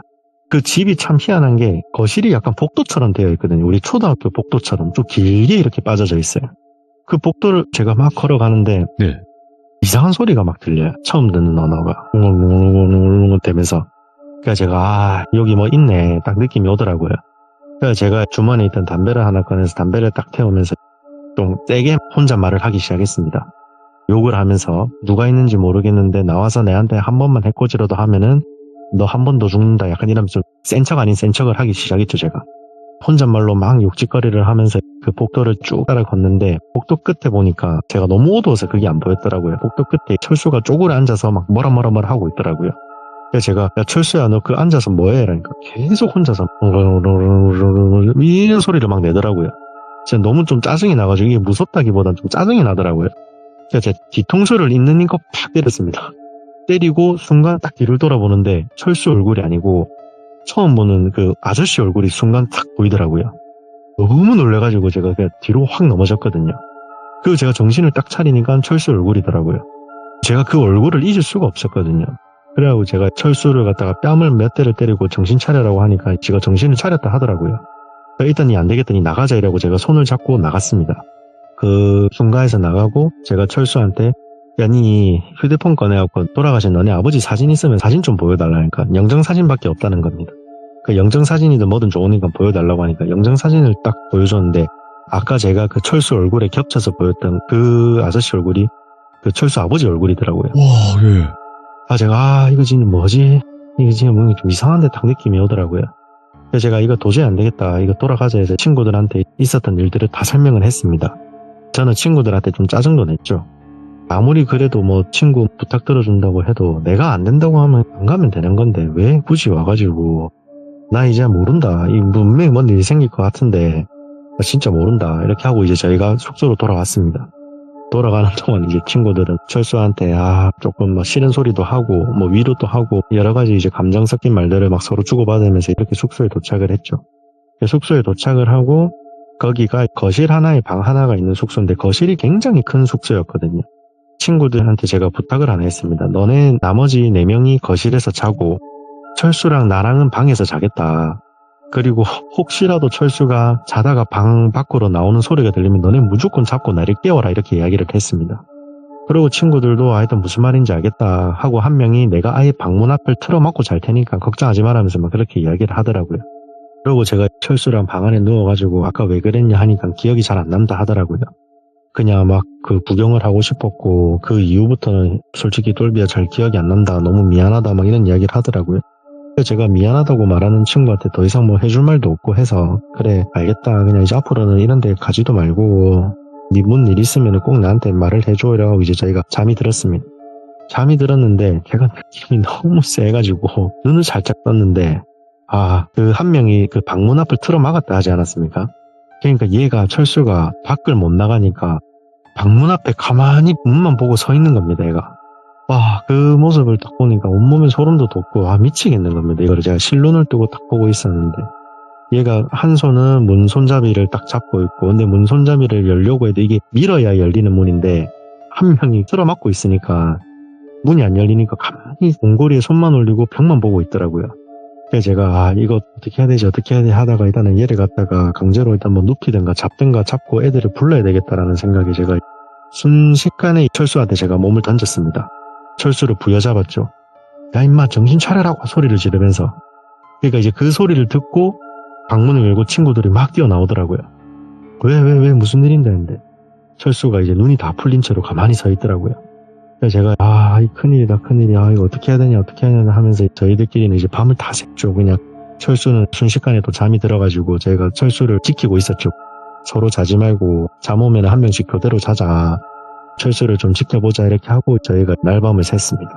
그 집이 참 희한한 게 거실이 약간 복도처럼 되어 있거든요. 우리 초등학교 복도처럼 좀 길게 이렇게 빠져져 있어요. 그 복도를 제가 막 걸어가는데 네. 이상한 소리가 막 들려요. 처음 듣는 언어가 웅웅웅웅웅 되면서. 그래서 제가 여기 뭐 있네 딱 느낌이 오더라고요. 그래서 제가 주머니에 있던 담배를 하나 꺼내서 담배를 딱 태우면서 좀 세게 혼잣말을 하기 시작했습니다. 욕을 하면서 누가 있는지 모르겠는데 나와서 내한테 한 번만 해코지라도 하면은 너 한 번 더 죽는다 약간 이러면서 센 척 아닌 센 척을 하기 시작했죠 제가. 혼잣말로 막 욕짓거리를 하면서 그 복도를 쭉 따라 걷는데 복도 끝에 보니까 제가 너무 어두워서 그게 안 보였더라고요. 복도 끝에 철수가 쪼그려 앉아서 막 뭐라 하고 있더라고요. 그래서 제가 야 철수야 너 그 앉아서 뭐해? 이러니까 계속 혼자서 이런 소리를 막 내더라고요. 진짜 너무 좀 짜증이 나가지고 이게 무섭다기보단 좀 짜증이 나더라고요. 그래서 제 뒤통수를 있는 힘껏 팍 때렸습니다. 때리고 순간 딱 뒤를 돌아보는데 철수 얼굴이 아니고 처음 보는 그 아저씨 얼굴이 순간 딱 보이더라고요. 너무 놀래가지고 제가 그냥 뒤로 확 넘어졌거든요. 그리고 제가 정신을 딱 차리니까 철수 얼굴이더라고요. 제가 그 얼굴을 잊을 수가 없었거든요. 그래가지고 제가 철수를 갖다가 뺨을 몇 대를 때리고 정신 차려라고 하니까 지가 정신을 차렸다 하더라고요. 일단 안 되겠더니 나가자 이라고 제가 손을 잡고 나갔습니다. 그 중간에서 나가고 제가 철수한테 야 니 휴대폰 꺼내갖고 돌아가신 너네 아버지 사진 있으면 사진 좀 보여달라니까 영정사진밖에 없다는 겁니다. 그 영정사진이든 뭐든 좋으니까 보여달라고 하니까 영정사진을 딱 보여줬는데 아까 제가 그 철수 얼굴에 겹쳐서 보였던 그 아저씨 얼굴이 그 철수 아버지 얼굴이더라고요. 와, 예. 제가 이거 지금 뭐지? 이거 지금 뭔가 좀 이상한데 딱 느낌이 오더라고요. 그래서 제가 이거 도저히 안 되겠다. 이거 돌아가자 해서 친구들한테 있었던 일들을 다 설명을 했습니다. 저는 친구들한테 좀 짜증도 냈죠. 아무리 그래도 뭐 친구 부탁 들어준다고 해도 내가 안 된다고 하면 안 가면 되는 건데 왜 굳이 와가지고 나 이제 모른다. 이 분명히 뭔 일이 생길 것 같은데 진짜 모른다. 이렇게 하고 이제 저희가 숙소로 돌아왔습니다. 돌아가는 동안 이제 친구들은 철수한테 조금 뭐 싫은 소리도 하고 뭐 위로도 하고 여러 가지 이제 감정 섞인 말들을 막 서로 주고받으면서 이렇게 숙소에 도착을 했죠. 숙소에 도착을 하고 거기가 거실 하나에 방 하나가 있는 숙소인데 거실이 굉장히 큰 숙소였거든요. 친구들한테 제가 부탁을 하나 했습니다. 너네 나머지 4명이 거실에서 자고 철수랑 나랑은 방에서 자겠다. 그리고 혹시라도 철수가 자다가 방 밖으로 나오는 소리가 들리면 너네 무조건 잡고 나를 깨워라 이렇게 이야기를 했습니다. 그리고 친구들도 하여튼 무슨 말인지 알겠다 하고 한 명이 내가 아예 방문 앞을 틀어막고 잘 테니까 걱정하지 말라면서 막 그렇게 이야기를 하더라고요. 그리고 제가 철수랑 방 안에 누워가지고 아까 왜 그랬냐 하니까 기억이 잘 안 난다 하더라고요. 그냥 막 그 구경을 하고 싶었고 그 이후부터는 솔직히 똘비야 잘 기억이 안 난다 너무 미안하다 막 이런 이야기를 하더라고요. 제가 미안하다고 말하는 친구한테 더 이상 뭐 해줄 말도 없고 해서 그래 알겠다 그냥 이제 앞으로는 이런 데 가지도 말고 네 문 일 있으면 꼭 나한테 말을 해줘 이러고 이제 저희가 잠이 들었습니다. 잠이 들었는데 걔가 느낌이 너무 세가지고 눈을 살짝 떴는데 그 한 명이 그 방문 앞을 틀어 막았다 하지 않았습니까? 그러니까 얘가 철수가 밖을 못 나가니까 방문 앞에 가만히 문만 보고 서 있는 겁니다 얘가. 그 모습을 딱 보니까 온몸에 소름도 돋고 미치겠는 겁니다. 이거를 제가 실눈을 뜨고 딱 보고 있었는데 얘가 한 손은 문 손잡이를 딱 잡고 있고 근데 문 손잡이를 열려고 해도 이게 밀어야 열리는 문인데 한 명이 틀어막고 있으니까 문이 안 열리니까 가만히 봉고리에 손만 올리고 벽만 보고 있더라고요. 그래서 제가 이거 어떻게 해야 되지 하다가 일단은 얘를 갖다가 강제로 일단 뭐 눕히든가 잡든가 잡고 애들을 불러야 되겠다라는 생각에 제가 순식간에 철수한테 제가 몸을 던졌습니다. 철수를 부여잡았죠. 야 임마 정신 차려라고 소리를 지르면서. 그러니까 이제 그 소리를 듣고 방문을 열고 친구들이 막 뛰어나오더라고요. 왜 무슨 일인데 했는데 철수가 이제 눈이 다 풀린 채로 가만히 서 있더라고요. 그래서 제가 이 큰일이다 이거 어떻게 해야 되냐 하면서 저희들끼리는 이제 밤을 다 샜죠. 그냥 철수는 순식간에 또 잠이 들어가지고 저희가 철수를 지키고 있었죠. 서로 자지 말고 잠 오면 한 명씩 교대로 자자. 철수를 좀 지켜보자 이렇게 하고 저희가 날밤을 샜습니다.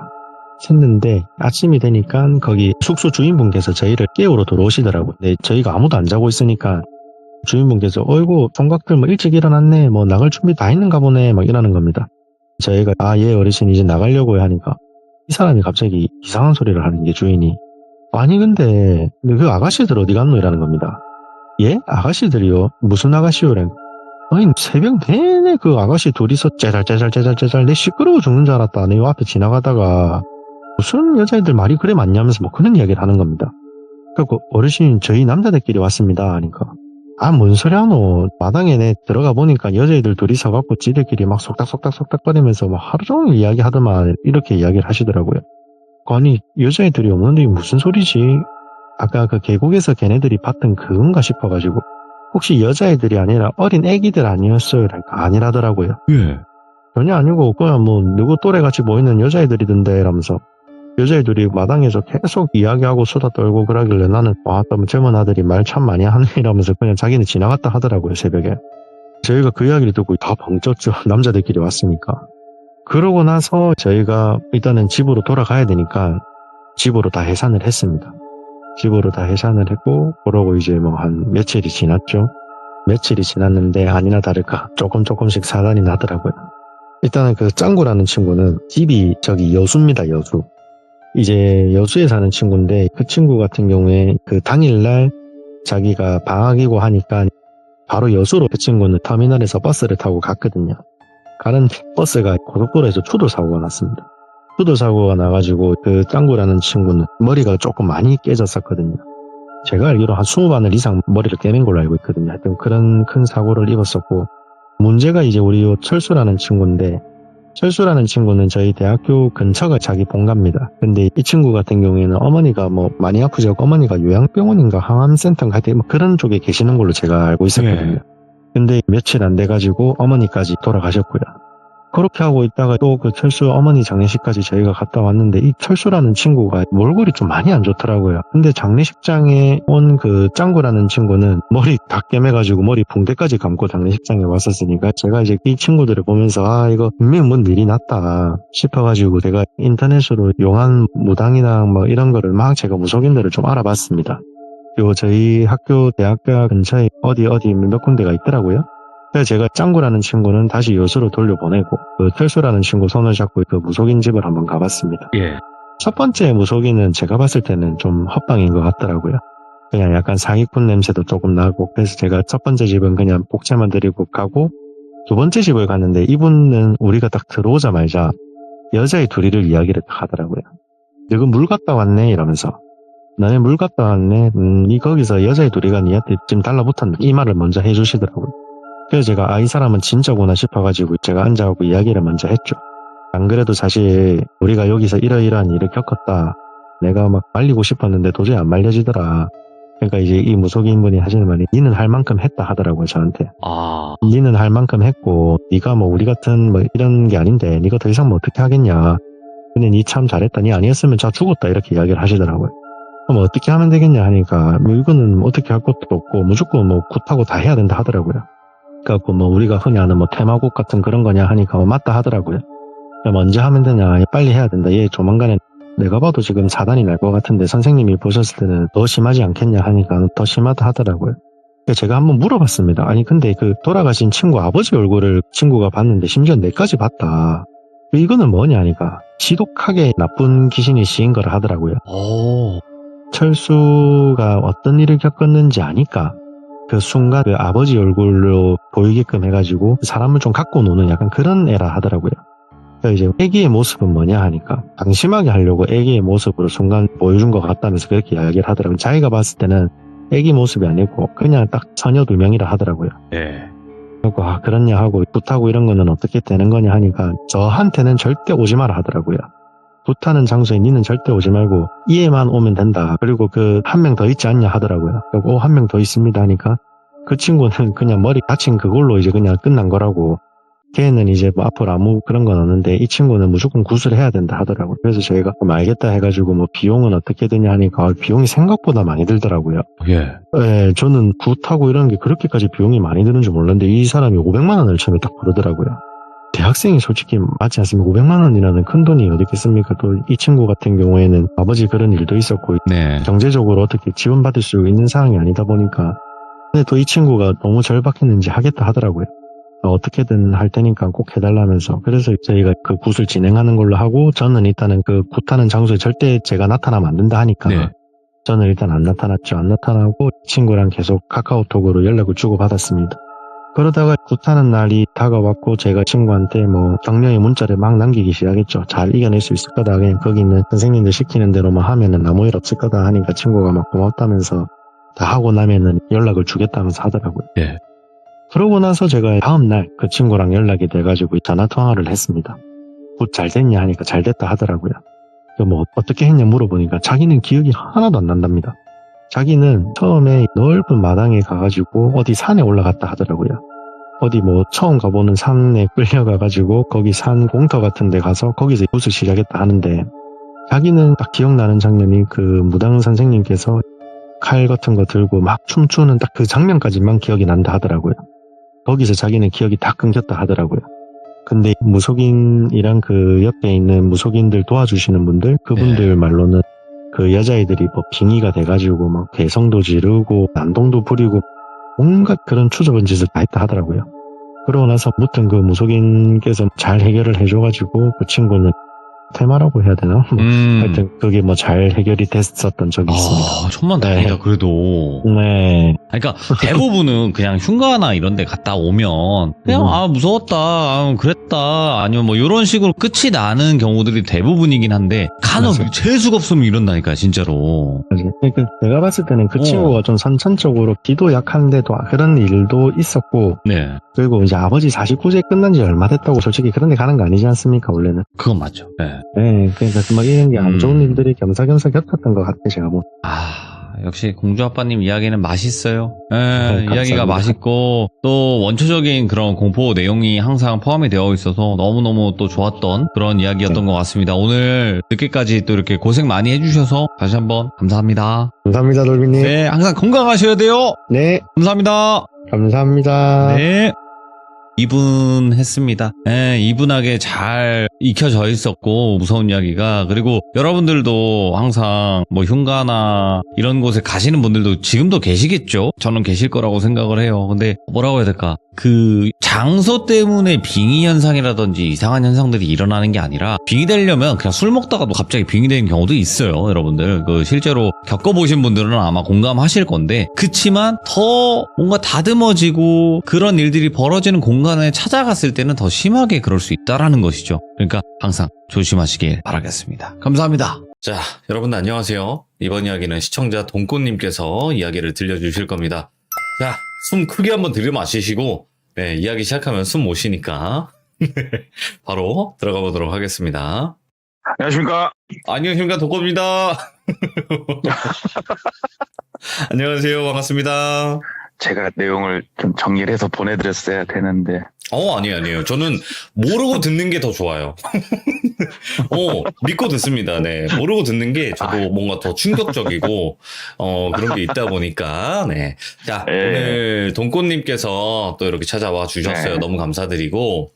샜는데 아침이 되니까 거기 숙소 주인분께서 저희를 깨우러 들어오시더라고요. 근데 저희가 아무도 안 자고 있으니까 주인분께서 어이구 총각들 뭐 일찍 일어났네 뭐 나갈 준비 다 했는가 보네 막 이러는 겁니다. 저희가 예 어르신 이제 나가려고요 하니까 이 사람이 갑자기 이상한 소리를 하는 게 주인이 아니 근데 그 아가씨들 어디 갔노 이라는 겁니다. 예? 아가씨들이요? 무슨 아가씨요래? 아니 새벽 내내 그 아가씨 둘이서 째잘째잘 내 시끄러워 죽는 줄 알았다. 내 요 앞에 지나가다가 무슨 여자애들 말이 그래 많냐면서 뭐 그런 이야기를 하는 겁니다. 그래서 어르신 저희 남자들끼리 왔습니다 하니까 뭔 소리 하노. 마당에 내 들어가 보니까 여자애들 둘이 서갖고 지들끼리 막 속닥거리면서 막 하루 종일 이야기하더만 이렇게 이야기를 하시더라고요. 아니 여자애들이 없는데 무슨 소리지? 아까 그 계곡에서 걔네들이 봤던 그건가 싶어가지고 혹시 여자애들이 아니라 어린 애기들 아니었어요? 그러니까 아니라더라고요. 예. 전혀 아니고 그냥 뭐 누구 또래같이 보이는 여자애들이던데 이러면서 여자애들이 마당에서 계속 이야기하고 수다 떨고 그러길래 나는 또 젊은 아들이 말 참 많이 하네 이러면서 그냥 자기는 지나갔다 하더라고요 새벽에. 저희가 그 이야기를 듣고 다 벙쪘죠. 남자들끼리 왔으니까. 그러고 나서 저희가 일단은 집으로 돌아가야 되니까 집으로 다 해산을 했습니다. 집으로 다 해산을 했고 그러고 이제 뭐 한 며칠이 지났죠. 며칠이 지났는데 아니나 다를까 조금씩 사단이 나더라고요. 일단은 그 짱구라는 친구는 집이 저기 여수입니다. 여수. 이제 여수에 사는 친구인데 그 친구 같은 경우에 그 당일날 자기가 방학이고 하니까 바로 여수로 그 친구는 터미널에서 버스를 타고 갔거든요. 가는 버스가 고속도로에서 추돌사고가 났습니다. 추돌사고가 나가지고 그 짱구라는 친구는 머리가 조금 많이 깨졌었거든요. 제가 알기로 한 20바늘 이상 머리를 깨맨 걸로 알고 있거든요. 하여튼 그런 큰 사고를 입었었고 문제가 이제 우리 철수라는 친구인데 철수라는 친구는 저희 대학교 근처가 자기 본가입니다. 근데 이 친구 같은 경우에는 어머니가 뭐 많이 아프죠. 어머니가 요양병원인가 항암센터인가 하여튼 뭐 그런 쪽에 계시는 걸로 제가 알고 있었거든요. 네. 근데 며칠 안 돼가지고 어머니까지 돌아가셨고요. 그렇게 하고 있다가 또 그 철수 어머니 장례식까지 저희가 갔다 왔는데 이 철수라는 친구가 몰골이 좀 많이 안 좋더라고요. 근데 장례식장에 온 그 짱구라는 친구는 머리 다 깨매가지고 머리 붕대까지 감고 장례식장에 왔었으니까 제가 이제 이 친구들을 보면서 이거 분명히 뭔 일이 났다 싶어가지고 제가 인터넷으로 용안 무당이나 뭐 이런 거를 막 제가 무속인들을 좀 알아봤습니다. 그리고 저희 학교 대학교 근처에 어디 몇 군데가 있더라고요. 그래서 제가 짱구라는 친구는 다시 여수로 돌려보내고 그 철수라는 친구 손을 잡고 그 무속인 집을 한번 가봤습니다. 예. 첫 번째 무속인은 제가 봤을 때는 좀 헛방인 것 같더라고요. 그냥 약간 사기꾼 냄새도 조금 나고, 그래서 제가 첫 번째 집은 그냥 복채만 드리고 가고, 두 번째 집을 갔는데 이분은 우리가 딱 들어오자마자 여자의 둘이를 이야기를 하더라고요. 너가 물 갔다 왔네 이러면서. 너네 물 갔다 왔네. 이 거기서 여자의 둘이가 니한테 지금 달라붙었네. 이 말을 먼저 해주시더라고요. 그래서 제가 이 사람은 진짜구나 싶어가지고 제가 앉아가고 이야기를 먼저 했죠. 안 그래도 사실 우리가 여기서 이러이러한 일을 겪었다. 내가 막 말리고 싶었는데 도저히 안 말려지더라. 그러니까 이제 이 무속인 분이 하시는 말이 니는 할 만큼 했다 하더라고요, 저한테. 니는 할 만큼 했고 니가 뭐 우리 같은 뭐 이런 게 아닌데 니가 더 이상 뭐 어떻게 하겠냐. 근데 니 참 잘했다. 니 아니었으면 자 죽었다 이렇게 이야기를 하시더라고요. 그럼 어떻게 하면 되겠냐 하니까 뭐 이거는 어떻게 할 것도 없고 무조건 뭐 굿하고 다 해야 된다 하더라고요. 그래갖고 뭐 우리가 흔히 아는 뭐 테마곡 같은 그런 거냐 하니까 뭐 맞다 하더라고요. 언제 하면 되냐, 빨리 해야 된다. 얘 조만간에 내가 봐도 지금 사단이 날 것 같은데 선생님이 보셨을 때는 더 심하지 않겠냐 하니까 더 심하다 하더라고요. 제가 한번 물어봤습니다. 아니 근데 그 돌아가신 친구 아버지 얼굴을 친구가 봤는데 심지어 내까지 봤다. 이거는 뭐냐 하니까 지독하게 나쁜 귀신이 씌인 거라 하더라고요. 철수가 어떤 일을 겪었는지 아니까 그 순간 그 아버지 얼굴로 보이게끔 해가지고 사람을 좀 갖고 노는 약간 그런 애라 하더라고요. 그래서 이제 애기의 모습은 뭐냐 하니까 방심하게 하려고 애기의 모습으로 순간 보여준 것 같다면서 그렇게 이야기를 하더라고요. 자기가 봤을 때는 애기 모습이 아니고 그냥 딱 처녀 2명이라 하더라고요. 예. 그리고 그렇냐 하고 굿하고 이런 거는 어떻게 되는 거냐 하니까 저한테는 절대 오지 마라 하더라고요. 굿하는 장소에 니는 절대 오지 말고 이에만 오면 된다. 그리고 그 한 명 더 있지 않냐 하더라고요. 그리고 한 명 더 있습니다 하니까 그 친구는 그냥 머리 다친 그걸로 이제 그냥 끝난 거라고. 걔는 이제 뭐 앞으로 아무 그런 건 없는데 이 친구는 무조건 굿을 해야 된다 하더라고요. 그래서 저희가 알겠다 해가지고 뭐 비용은 어떻게 드냐 하니까 비용이 생각보다 많이 들더라고요. 예. 저는 굿하고 이런 게 그렇게까지 비용이 많이 드는 줄 몰랐는데 이 사람이 500만 원을 처음에 딱 부르더라고요. 대학생이 솔직히 맞지 않습니까? 500만 원이라는 큰 돈이 어디 있겠습니까? 또 이 친구 같은 경우에는 아버지 그런 일도 있었고 네. 경제적으로 어떻게 지원받을 수 있는 상황이 아니다 보니까 근데 또 이 친구가 너무 절박했는지 하겠다 하더라고요. 어떻게든 할 테니까 꼭 해달라면서. 그래서 저희가 그 굿을 진행하는 걸로 하고 저는 일단은 그 굿하는 장소에 절대 제가 나타나면 안 된다 하니까 네. 저는 일단 안 나타났죠. 안 나타나고 친구랑 계속 카카오톡으로 연락을 주고받았습니다. 그러다가 굿하는 날이 다가왔고 제가 친구한테 뭐 격려의 문자를 막 남기기 시작했죠. 잘 이겨낼 수 있을 거다. 그냥 거기 있는 선생님들 시키는 대로만 하면은 아무 일 없을 거다 하니까 친구가 막 고맙다면서 다 하고 나면은 연락을 주겠다면서 하더라고요. 예. 그러고 나서 제가 다음날 그 친구랑 연락이 돼가지고 전화통화를 했습니다. 굿 잘 됐냐 하니까 잘 됐다 하더라고요. 뭐 어떻게 했냐 물어보니까 자기는 기억이 하나도 안 난답니다. 자기는 처음에 넓은 마당에 가가지고 어디 산에 올라갔다 하더라고요. 어디 뭐 처음 가보는 산에 끌려가가지고 거기 산 공터 같은 데 가서 거기서 굿을 시작했다 하는데 자기는 딱 기억나는 장면이 그 무당 선생님께서 칼 같은 거 들고 막 춤추는 딱 그 장면까지만 기억이 난다 하더라고요. 거기서 자기는 기억이 다 끊겼다 하더라고요. 근데 무속인이랑 그 옆에 있는 무속인들 도와주시는 분들 그분들 말로는 그 여자애들이 뭐 빙의가 돼가지고 막 개성도 지르고 난동도 부리고 온갖 그런 추접한 짓을 다 했다 하더라고요. 그러고 나서 무튼 그 무속인께서 잘 해결을 해줘가지고 그 친구는 테마라고 해야 되나? 하여튼 그게 뭐 잘 해결이 됐었던 적이 있습니다. 천만다행이다. 네. 그래도. 네. 그러니까 대부분은 그냥 흉가나 이런 데 갔다 오면 그냥 무서웠다, 그랬다, 아니면 뭐 이런 식으로 끝이 나는 경우들이 대부분이긴 한데 간혹 맞아요. 재수가 없으면 이런다니까 진짜로. 맞아요. 그러니까 내가 봤을 때는 그 친구가 좀 선천적으로 기도 약한데도 그런 일도 있었고 네. 그리고 이제 아버지 49세 끝난 지 얼마 됐다고 솔직히 그런 데 가는 거 아니지 않습니까 원래는. 그건 맞죠. 네. 네, 그러니까 막 이런 게 안 좋은 일들이 겸사겸사 겪었던 것 같아요, 제가 뭐. 역시 공주 아빠님 이야기는 맛있어요. 감사합니다. 이야기가 맛있고 또 원초적인 그런 공포 내용이 항상 포함이 되어 있어서 너무너무 또 좋았던 그런 이야기였던 것 같습니다. 오늘 늦게까지 또 이렇게 고생 많이 해주셔서 다시 한번 감사합니다. 감사합니다, 돌비님. 네, 항상 건강하셔야 돼요. 네, 감사합니다. 감사합니다. 네. 이분했습니다. 네, 이분하게 잘 익혀져 있었고 무서운 이야기가. 그리고 여러분들도 항상 뭐 흉가나 이런 곳에 가시는 분들도 지금도 계시겠죠. 저는 계실 거라고 생각을 해요. 근데 뭐라고 해야 될까, 그 장소 때문에 빙의 현상이라든지 이상한 현상들이 일어나는 게 아니라 빙의 되려면 그냥 술 먹다가도 갑자기 빙의 되는 경우도 있어요. 여러분들 그 실제로 겪어보신 분들은 아마 공감하실 건데, 그치만 더 뭔가 다듬어지고 그런 일들이 벌어지는 공간에 찾아갔을 때는 더 심하게 그럴 수 있다라는 것이죠. 그러니까 항상 조심하시길 바라겠습니다. 감사합니다. 자, 여러분들 안녕하세요. 이번 이야기는 시청자 동꼬님께서 이야기를 들려주실 겁니다. 자, 숨 크게 한번 들이마시시고, 네, 이야기 시작하면 숨 못 쉬니까 바로 들어가 보도록 하겠습니다. 안녕하십니까. 안녕하십니까, 동꼬입니다. 안녕하세요, 반갑습니다. 제가 내용을 좀 정리를 해서 보내드렸어야 되는데. 아니에요. 저는 모르고 듣는 게 더 좋아요. 믿고 듣습니다. 네. 모르고 듣는 게 저도 뭔가 더 충격적이고, 그런 게 있다 보니까, 네. 자, 오늘 동꼬님께서 또 이렇게 찾아와 주셨어요. 네. 너무 감사드리고,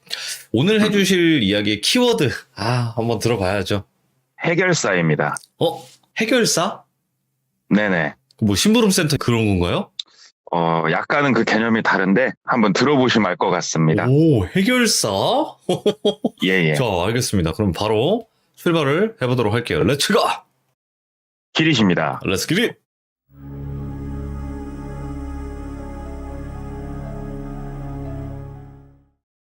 오늘 해주실 이야기의 키워드, 한번 들어봐야죠. 해결사입니다. 해결사? 네네. 뭐, 심부름센터 그런 건가요? 약간은 그 개념이 다른데 한번 들어보시면 알 것 같습니다. 오, 해결사? 예. 자, 알겠습니다. 그럼 바로 출발을 해보도록 할게요. 렛츠 고! 길이십니다. 렛츠 기릿!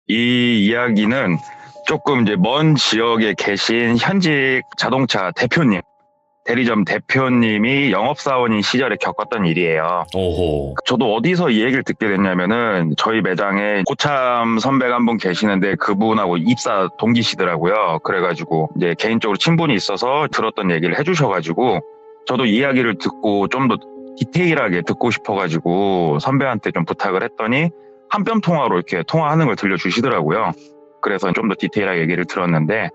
이 이야기는 조금 이제 먼 지역에 계신 현직 자동차 대표님, 대리점 대표님이 영업사원인 시절에 겪었던 일이에요. 오호. 저도 어디서 이 얘기를 듣게 됐냐면은 저희 매장에 고참 선배가 한 분 계시는데 그분하고 입사 동기시더라고요. 그래가지고 이제 개인적으로 친분이 있어서 들었던 얘기를 해주셔가지고 저도 이야기를 듣고 좀 더 디테일하게 듣고 싶어가지고 선배한테 좀 부탁을 했더니 한 뼘 통화로 이렇게 통화하는 걸 들려주시더라고요. 그래서 좀 더 디테일하게 얘기를 들었는데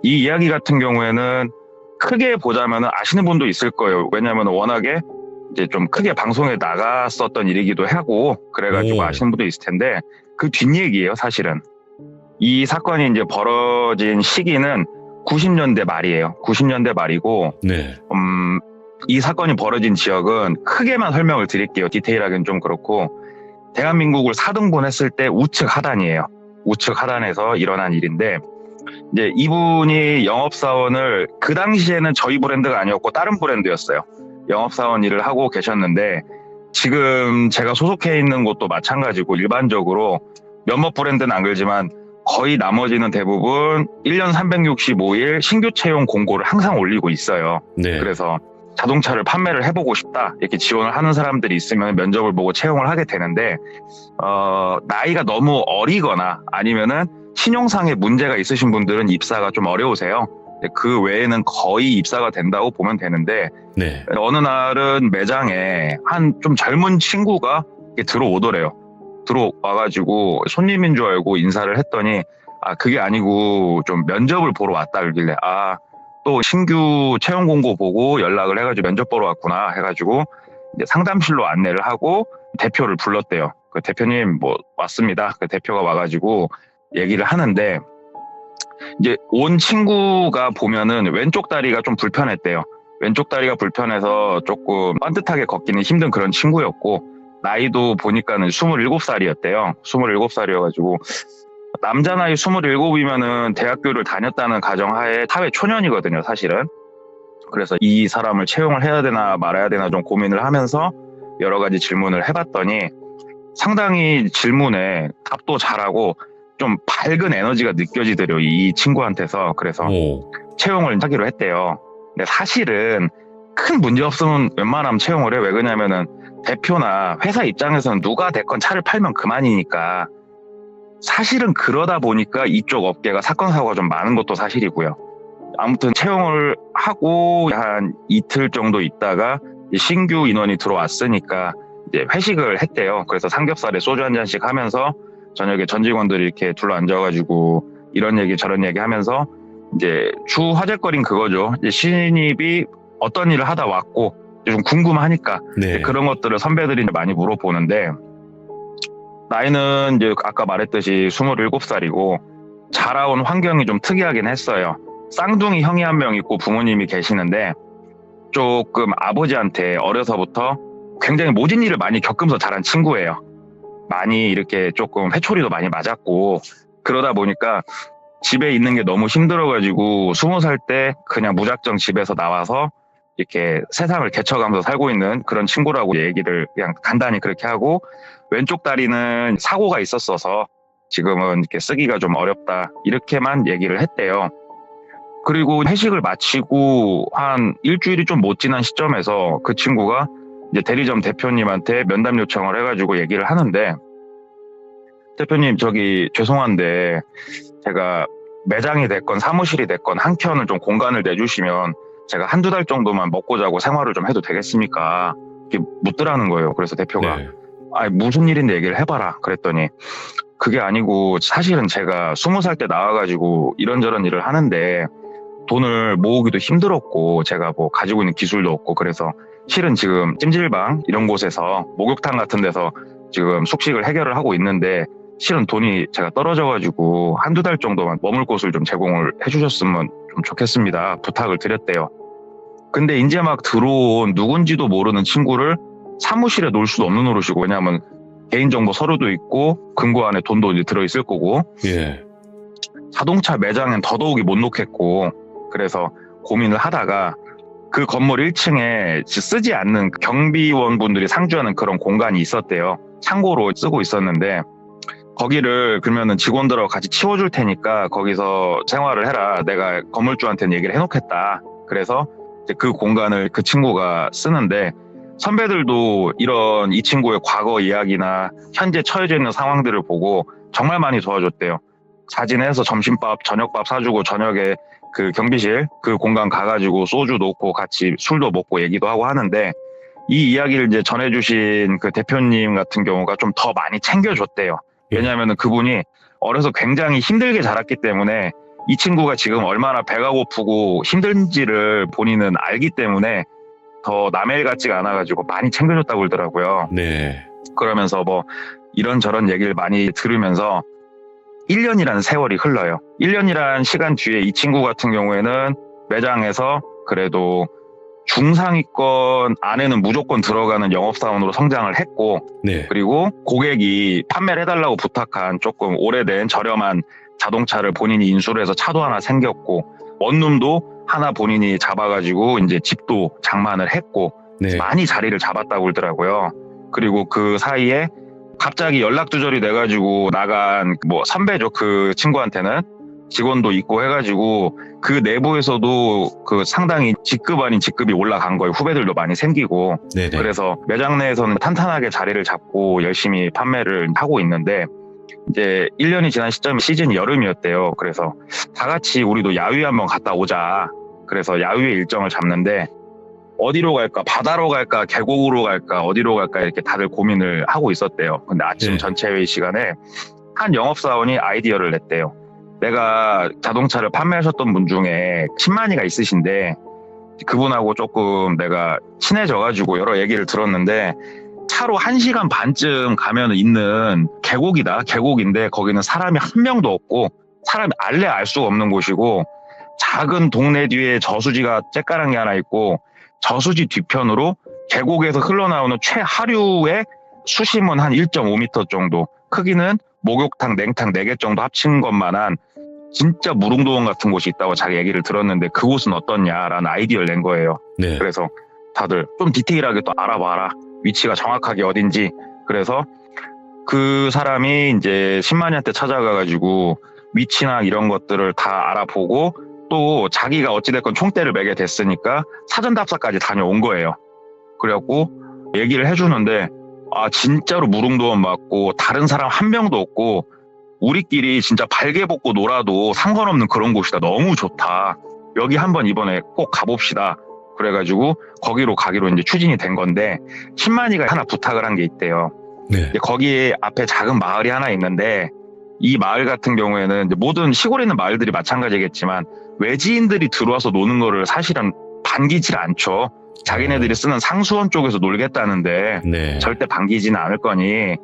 이 이야기 같은 경우에는 크게 보자면 아시는 분도 있을 거예요. 왜냐하면 워낙에 이제 좀 크게 방송에 나갔었던 일이기도 하고 그래가지고 아시는 분도 있을 텐데 그 뒷얘기예요, 사실은. 이 사건이 이제 벌어진 시기는 90년대 말이에요. 90년대 말이고, 네. 이 사건이 벌어진 지역은 크게만 설명을 드릴게요. 디테일하게는 좀 그렇고, 대한민국을 4등분 했을 때 우측 하단이에요. 우측 하단에서 일어난 일인데, 이제 이분이 영업사원을 그 당시에는 저희 브랜드가 아니었고 다른 브랜드였어요. 영업사원 일을 하고 계셨는데 지금 제가 소속해 있는 곳도 마찬가지고 일반적으로 몇몇 브랜드는 안 그러지만 거의 나머지는 대부분 1년 365일 신규 채용 공고를 항상 올리고 있어요. 네. 그래서 자동차를 판매를 해보고 싶다 이렇게 지원을 하는 사람들이 있으면 면접을 보고 채용을 하게 되는데 나이가 너무 어리거나 아니면은 신용상의 문제가 있으신 분들은 입사가 좀 어려우세요. 그 외에는 거의 입사가 된다고 보면 되는데 네. 어느 날은 매장에 한 좀 젊은 친구가 들어오더래요. 들어와가지고 손님인 줄 알고 인사를 했더니 그게 아니고 좀 면접을 보러 왔다 그러길래 또 신규 채용 공고 보고 연락을 해가지고 면접 보러 왔구나 해가지고 이제 상담실로 안내를 하고 대표를 불렀대요. 그 대표님 왔습니다. 그 대표가 와가지고 얘기를 하는데 이제 온 친구가 보면은 왼쪽 다리가 좀 불편했대요. 왼쪽 다리가 불편해서 조금 반듯하게 걷기는 힘든 그런 친구였고 나이도 보니까는 27살이었대요. 27살이어가지고 남자 나이 27이면은 대학교를 다녔다는 가정하에 사회 초년이거든요, 사실은. 그래서 이 사람을 채용을 해야 되나 말아야 되나 좀 고민을 하면서 여러 가지 질문을 해봤더니 상당히 질문에 답도 잘하고 좀 밝은 에너지가 느껴지더래요, 이 친구한테서. 그래서 채용을 하기로 했대요. 근데 사실은 큰 문제 없으면 웬만하면 채용을 해요. 왜 그러냐면은 대표나 회사 입장에서는 누가 됐건 차를 팔면 그만이니까 사실은 그러다 보니까 이쪽 업계가 사건 사고가 좀 많은 것도 사실이고요. 아무튼 채용을 하고 한 이틀 정도 있다가 신규 인원이 들어왔으니까 이제 회식을 했대요. 그래서 삼겹살에 소주 한 잔씩 하면서 저녁에 전 직원들이 이렇게 둘러 앉아가지고 이런 얘기 저런 얘기 하면서 이제 주 화제거리는 그거죠. 이제 신입이 어떤 일을 하다 왔고 좀 궁금하니까 네. 그런 것들을 선배들이 많이 물어보는데 나이는 이제 아까 말했듯이 27살이고 자라온 환경이 좀 특이하긴 했어요. 쌍둥이 형이 한 명 있고 부모님이 계시는데 조금 아버지한테 어려서부터 굉장히 모진 일을 많이 겪으면서 자란 친구예요. 많이 이렇게 조금 회초리도 많이 맞았고 그러다 보니까 집에 있는 게 너무 힘들어가지고 20살 때 그냥 무작정 집에서 나와서 이렇게 세상을 개척하면서 살고 있는 그런 친구라고 얘기를 그냥 간단히 그렇게 하고, 왼쪽 다리는 사고가 있었어서 지금은 이렇게 쓰기가 좀 어렵다 이렇게만 얘기를 했대요. 그리고 회식을 마치고 한 일주일이 좀 못 지난 시점에서 그 친구가 이제 대리점 대표님한테 면담 요청을 해가지고 얘기를 하는데, 대표님 저기 죄송한데 제가 매장이 됐건 사무실이 됐건 한 켠을 좀 공간을 내주시면 제가 한두 달 정도만 먹고 자고 생활을 좀 해도 되겠습니까? 이렇게 묻더라는 거예요. 그래서 대표가 네. 무슨 일인데 얘기를 해봐라 그랬더니, 그게 아니고 사실은 제가 20살 때 나와가지고 이런저런 일을 하는데 돈을 모으기도 힘들었고 제가 뭐 가지고 있는 기술도 없고, 그래서 실은 지금 찜질방 이런 곳에서 목욕탕 같은 데서 지금 숙식을 해결을 하고 있는데, 실은 돈이 제가 떨어져가지고 한두 달 정도만 머물 곳을 좀 제공을 해주셨으면 좀 좋겠습니다. 부탁을 드렸대요. 근데 이제 막 들어온 누군지도 모르는 친구를 사무실에 놓을 수도 없는 노릇이고, 왜냐하면 개인정보 서류도 있고 금고 안에 돈도 이제 들어있을 거고, 예. 자동차 매장엔 더더욱이 못 놓겠고, 그래서 고민을 하다가 그 건물 1층에 쓰지 않는 경비원분들이 상주하는 그런 공간이 있었대요. 창고로 쓰고 있었는데, 거기를 그러면은 직원들하고 같이 치워줄 테니까 거기서 생활을 해라. 내가 건물주한테는 얘기를 해놓겠다. 그래서 이제 그 공간을 그 친구가 쓰는데, 선배들도 이런 이 친구의 과거 이야기나 현재 처해져 있는 상황들을 보고 정말 많이 도와줬대요. 자진해서 점심밥, 저녁밥 사주고 저녁에 그 경비실 그 공간 가가지고 소주 놓고 같이 술도 먹고 얘기도 하고 하는데, 이 이야기를 이제 전해주신 그 대표님 같은 경우가 좀 더 많이 챙겨줬대요. 왜냐하면 그분이 어려서 굉장히 힘들게 자랐기 때문에 이 친구가 지금 얼마나 배가 고프고 힘든지를 본인은 알기 때문에 더 남의 일 같지가 않아가지고 많이 챙겨줬다고 그러더라고요. 네. 그러면서 뭐 이런저런 얘기를 많이 들으면서 1년이라는 세월이 흘러요. 1년이라는 시간 뒤에 이 친구 같은 경우에는 매장에서 그래도 중상위권 안에는 무조건 들어가는 영업사원으로 성장을 했고, 네. 그리고 고객이 판매를 해달라고 부탁한 조금 오래된 저렴한 자동차를 본인이 인수를 해서 차도 하나 생겼고, 원룸도 하나 본인이 잡아가지고 이제 집도 장만을 했고, 네. 많이 자리를 잡았다고 그러더라고요. 그리고 그 사이에 갑자기 연락 두절이 돼가지고 나간 뭐 선배죠. 그 친구한테는 직원도 있고 해가지고 그 내부에서도 그 상당히 직급 아닌 직급이 올라간 거예요. 후배들도 많이 생기고. 네네. 그래서 매장 내에서는 탄탄하게 자리를 잡고 열심히 판매를 하고 있는데, 이제 1년이 지난 시점이 시즌 여름이었대요. 그래서 다 같이 우리도 야유회 한번 갔다 오자. 그래서 야유회 일정을 잡는데, 어디로 갈까? 바다로 갈까? 계곡으로 갈까? 어디로 갈까? 이렇게 다들 고민을 하고 있었대요. 근데 아침 네. 전체 회의 시간에 한 영업사원이 아이디어를 냈대요. 내가 자동차를 판매하셨던 분 중에 신만이가 있으신데, 그분하고 조금 내가 친해져가지고 여러 얘기를 들었는데, 차로 1시간 반쯤 가면 있는 계곡이다. 계곡인데 거기는 사람이 한 명도 없고 사람이 알래 알 수가 없는 곳이고, 작은 동네 뒤에 저수지가 쬐까랑이 하나 있고, 저수지 뒤편으로 계곡에서 흘러나오는 최하류의 수심은 한 1.5m 정도, 크기는 목욕탕, 냉탕 4개 정도 합친 것만한 진짜 무릉도원 같은 곳이 있다고 자기 얘기를 들었는데, 그곳은 어떻냐라는 아이디어를 낸 거예요. 네. 그래서 다들 좀 디테일하게 또 알아봐라. 위치가 정확하게 어딘지. 그래서 그 사람이 이제 신만이한테 찾아가가지고 위치나 이런 것들을 다 알아보고, 또 자기가 어찌됐건 총대를 매게 됐으니까 사전 답사까지 다녀온 거예요. 그래갖고 얘기를 해주는데, 진짜로 무릉도원 맞고 다른 사람 한 명도 없고 우리끼리 진짜 발개 벗고 놀아도 상관없는 그런 곳이다. 너무 좋다. 여기 한번 이번에 꼭 가봅시다. 그래가지고 거기로 가기로 이제 추진이 된 건데, 신만이가 하나 부탁을 한 게 있대요. 네. 거기에 앞에 작은 마을이 하나 있는데, 이 마을 같은 경우에는 이제 모든 시골에 있는 마을들이 마찬가지겠지만 외지인들이 들어와서 노는 거를 사실은 반기질 않죠. 자기네들이 쓰는 상수원 쪽에서 놀겠다는데 네. 절대 반기지는 않을 거니,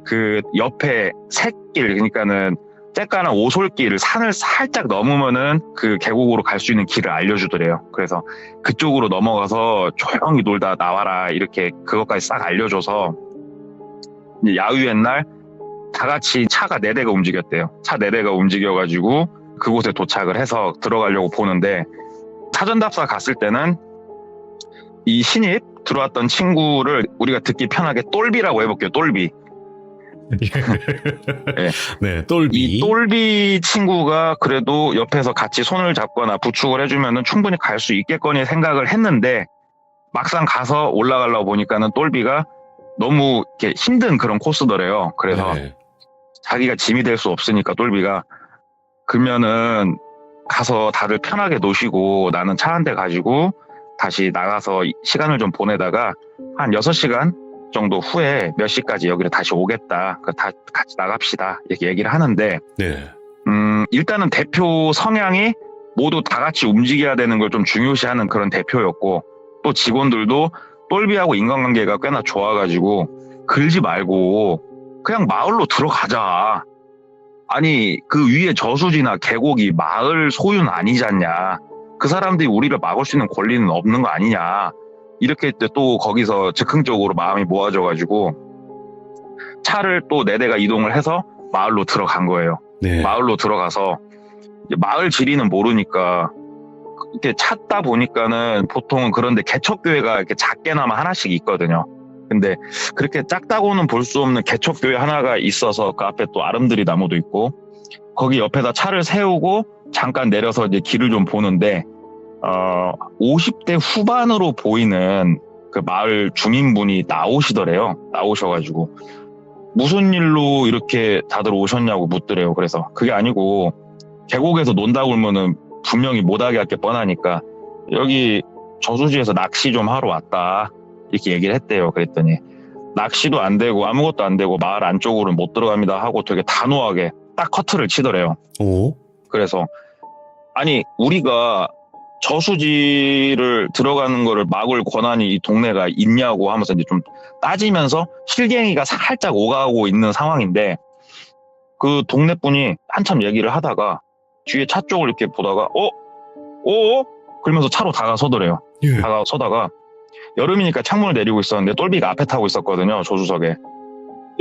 그 옆에 샛길, 그러니까는 쬐까는 오솔길, 산을 살짝 넘으면은 그 계곡으로 갈 수 있는 길을 알려주더래요. 그래서 그쪽으로 넘어가서 조용히 놀다 나와라, 이렇게 그것까지 싹 알려줘서 이제 야유회 날 다 같이 차가 4대가 움직였대요. 차 4대가 움직여가지고 그곳에 도착을 해서 들어가려고 보는데 사전답사 갔을 때는 이 신입 들어왔던 친구를 우리가 듣기 편하게 똘비라고 해볼게요. 똘비. 네. 네, 똘비. 이 똘비 친구가 그래도 옆에서 같이 손을 잡거나 부축을 해주면은 충분히 갈 수 있겠거니 생각을 했는데 막상 가서 올라가려고 보니까는 똘비가 너무 이렇게 힘든 그런 코스더래요. 그래서 네. 자기가 짐이 될 수 없으니까 똘비가 그러면은 가서 다들 편하게 노시고 나는 차 한 대 가지고 다시 나가서 시간을 좀 보내다가 한 6시간 정도 후에 몇 시까지 여기를 다시 오겠다. 다 같이 나갑시다. 이렇게 얘기를 하는데 네. 일단은 대표 성향이 모두 다 같이 움직여야 되는 걸 좀 중요시하는 그런 대표였고 또 직원들도 똘비하고 인간관계가 꽤나 좋아가지고 그러지 말고 그냥 마을로 들어가자. 아니 그 위에 저수지나 계곡이 마을 소유는 아니잖냐. 그 사람들이 우리를 막을 수 있는 권리는 없는 거 아니냐. 이렇게 또 거기서 즉흥적으로 마음이 모아져가지고 차를 또 4대가 이동을 해서 마을로 들어간 거예요. 네. 마을로 들어가서 이제 마을 지리는 모르니까 이렇게 찾다 보니까는 보통은 그런데 개척교회가 이렇게 작게나마 하나씩 있거든요. 근데 그렇게 작다고는 볼 수 없는 개척교회 하나가 있어서 그 앞에 또 아름드리 나무도 있고 거기 옆에다 차를 세우고 잠깐 내려서 이제 길을 좀 보는데 50대 후반으로 보이는 그 마을 주민분이 나오시더래요. 나오셔가지고 무슨 일로 이렇게 다들 오셨냐고 묻더래요. 그래서 그게 아니고 계곡에서 논다고 그러면은 분명히 못하게 할 게 뻔하니까 여기 저수지에서 낚시 좀 하러 왔다 이렇게 얘기를 했대요. 그랬더니 낚시도 안 되고 아무것도 안 되고 마을 안쪽으로는 못 들어갑니다 하고 되게 단호하게 딱 커트를 치더래요. 오? 그래서 아니 우리가 저수지를 들어가는 거를 막을 권한이 이 동네가 있냐고 하면서 이제 좀 따지면서 실갱이가 살짝 오가고 있는 상황인데 그 동네 분이 한참 얘기를 하다가 뒤에 차 쪽을 이렇게 보다가 그러면서 차로 다가서더래요. 예. 다가서다가 여름이니까 창문을 내리고 있었는데 똘비가 앞에 타고 있었거든요. 조수석에.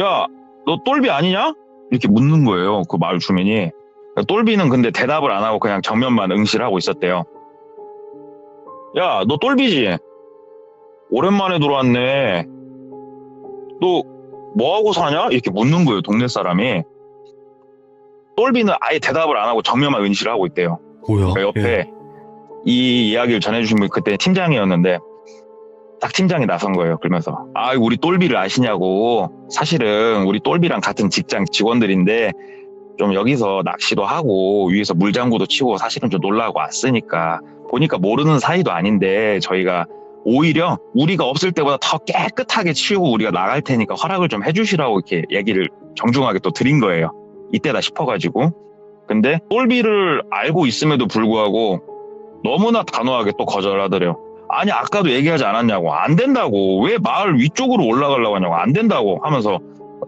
야, 너 똘비 아니냐? 이렇게 묻는 거예요. 그 마을 주민이. 똘비는 근데 대답을 안 하고 그냥 정면만 응시를 하고 있었대요. 야, 너 똘비지? 오랜만에 들어왔네. 너 뭐하고 사냐? 이렇게 묻는 거예요. 동네 사람이. 똘비는 아예 대답을 안 하고 정면만 응시를 하고 있대요. 뭐야? 그러니까 옆에 예. 이 이야기를 전해주신 분이 그때 팀장이었는데 딱 팀장이 나선 거예요. 그러면서 우리 똘비를 아시냐고. 사실은 우리 똘비랑 같은 직장 직원들인데 좀 여기서 낚시도 하고 위에서 물장구도 치고 사실은 좀 놀라고 왔으니까 보니까 모르는 사이도 아닌데 저희가 오히려 우리가 없을 때보다 더 깨끗하게 치우고 우리가 나갈 테니까 허락을 좀 해주시라고 이렇게 얘기를 정중하게 또 드린 거예요. 이때다 싶어가지고. 근데 똘비를 알고 있음에도 불구하고 너무나 단호하게 또 거절하더래요. 아니 아까도 얘기하지 않았냐고. 안 된다고. 왜 마을 위쪽으로 올라가려고 하냐고. 안 된다고 하면서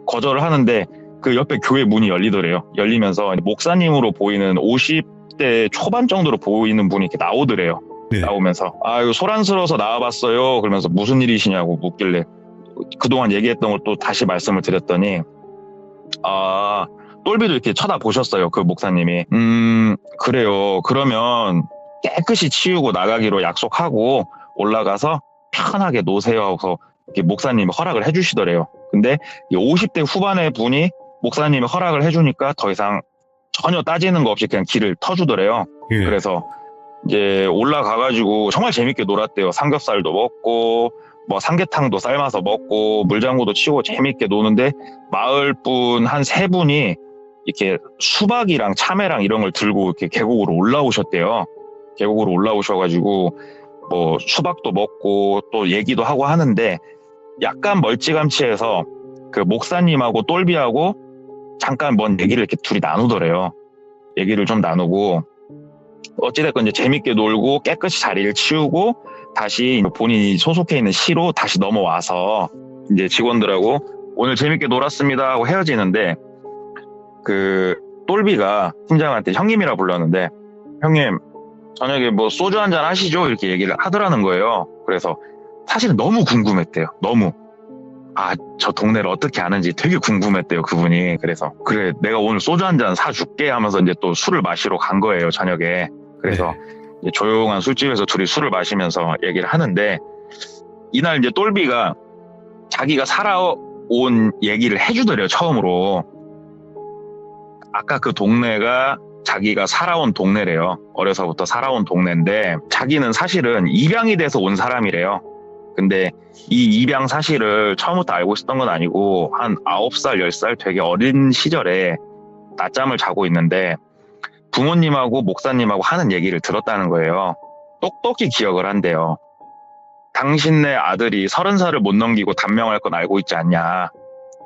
거절을 하는데 그 옆에 교회 문이 열리더래요. 열리면서 목사님으로 보이는 50대 초반 정도로 보이는 분이 이렇게 나오더래요. 네. 나오면서 이거 소란스러워서 나와봤어요. 그러면서 무슨 일이시냐고 묻길래 그동안 얘기했던 걸 또 다시 말씀을 드렸더니 똘비도 이렇게 쳐다보셨어요. 그 목사님이. 그래요. 그러면 깨끗이 치우고 나가기로 약속하고 올라가서 편하게 노세요 하고서 이렇게 목사님이 허락을 해주시더래요. 근데 이 50대 후반의 분이 목사님이 허락을 해주니까 더 이상 전혀 따지는 거 없이 그냥 길을 터주더래요. 예. 그래서 이제 올라가가지고 정말 재밌게 놀았대요. 삼겹살도 먹고 뭐 삼계탕도 삶아서 먹고 물장구도 치고 재밌게 노는데 마을 분 한 3분이 이렇게 수박이랑 참외랑 이런 걸 들고 이렇게 계곡으로 올라오셨대요. 계곡으로 올라오셔가지고 뭐 수박도 먹고 또 얘기도 하고 하는데 약간 멀찌감치해서 그 목사님하고 똘비하고 잠깐 뭔 얘기를 이렇게 둘이 나누더래요. 얘기를 좀 나누고 어찌됐건 이제 재밌게 놀고 깨끗이 자리를 치우고 다시 본인이 소속해 있는 시로 다시 넘어와서 이제 직원들하고 오늘 재밌게 놀았습니다 하고 헤어지는데 그 똘비가 팀장한테 형님이라 불렀는데 형님 저녁에 뭐 소주 한잔 하시죠? 이렇게 얘기를 하더라는 거예요. 그래서 사실은 너무 궁금했대요. 너무. 저 동네를 어떻게 아는지 되게 궁금했대요, 그분이. 그래서, 그래, 내가 오늘 소주 한 잔 사줄게 하면서 이제 또 술을 마시러 간 거예요, 저녁에. 그래서 이제 조용한 술집에서 둘이 술을 마시면서 얘기를 하는데, 이날 이제 똘비가 자기가 살아온 얘기를 해주더래요, 처음으로. 아까 그 동네가 자기가 살아온 동네래요. 어려서부터 살아온 동네인데, 자기는 사실은 입양이 돼서 온 사람이래요. 근데 이 입양 사실을 처음부터 알고 있었던 건 아니고 한 9살, 10살 되게 어린 시절에 낮잠을 자고 있는데 부모님하고 목사님하고 하는 얘기를 들었다는 거예요. 똑똑히 기억을 한대요. 당신네 아들이 30살을 못 넘기고 단명할 건 알고 있지 않냐.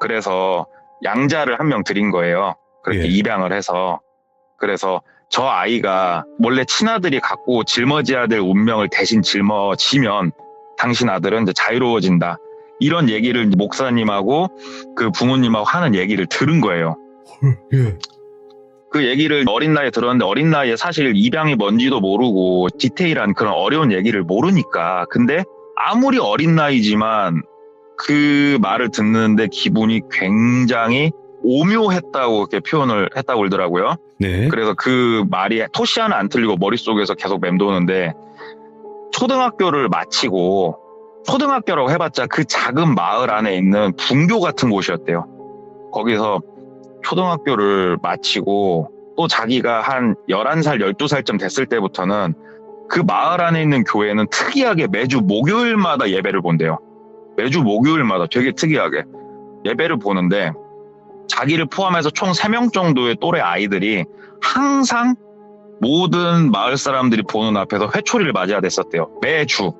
그래서 양자를 한 명 드린 거예요. 그렇게 입양을 해서. 그래서 저 아이가 원래 친아들이 갖고 짊어져야 될 운명을 대신 짊어지면 당신 아들은 이제 자유로워진다. 이런 얘기를 목사님하고 그 부모님하고 하는 얘기를 들은 거예요. 그 얘기를 어린 나이에 들었는데 어린 나이에 사실 입양이 뭔지도 모르고 디테일한 그런 어려운 얘기를 모르니까. 근데 아무리 어린 나이지만 그 말을 듣는데 기분이 굉장히 오묘했다고 이렇게 표현을 했다고 그러더라고요. 네. 그래서 그 말이 토시 하나 안 틀리고 머릿속에서 계속 맴도는데 초등학교를 마치고 초등학교라고 해봤자 그 작은 마을 안에 있는 분교 같은 곳이었대요. 거기서 초등학교를 마치고 또 자기가 한 11살, 12살쯤 됐을 때부터는 그 마을 안에 있는 교회는 특이하게 매주 목요일마다 예배를 본대요. 매주 목요일마다 되게 특이하게 예배를 보는데 자기를 포함해서 총 3명 정도의 또래 아이들이 항상 모든 마을 사람들이 보는 앞에서 회초리를 맞아야 됐었대요. 매주.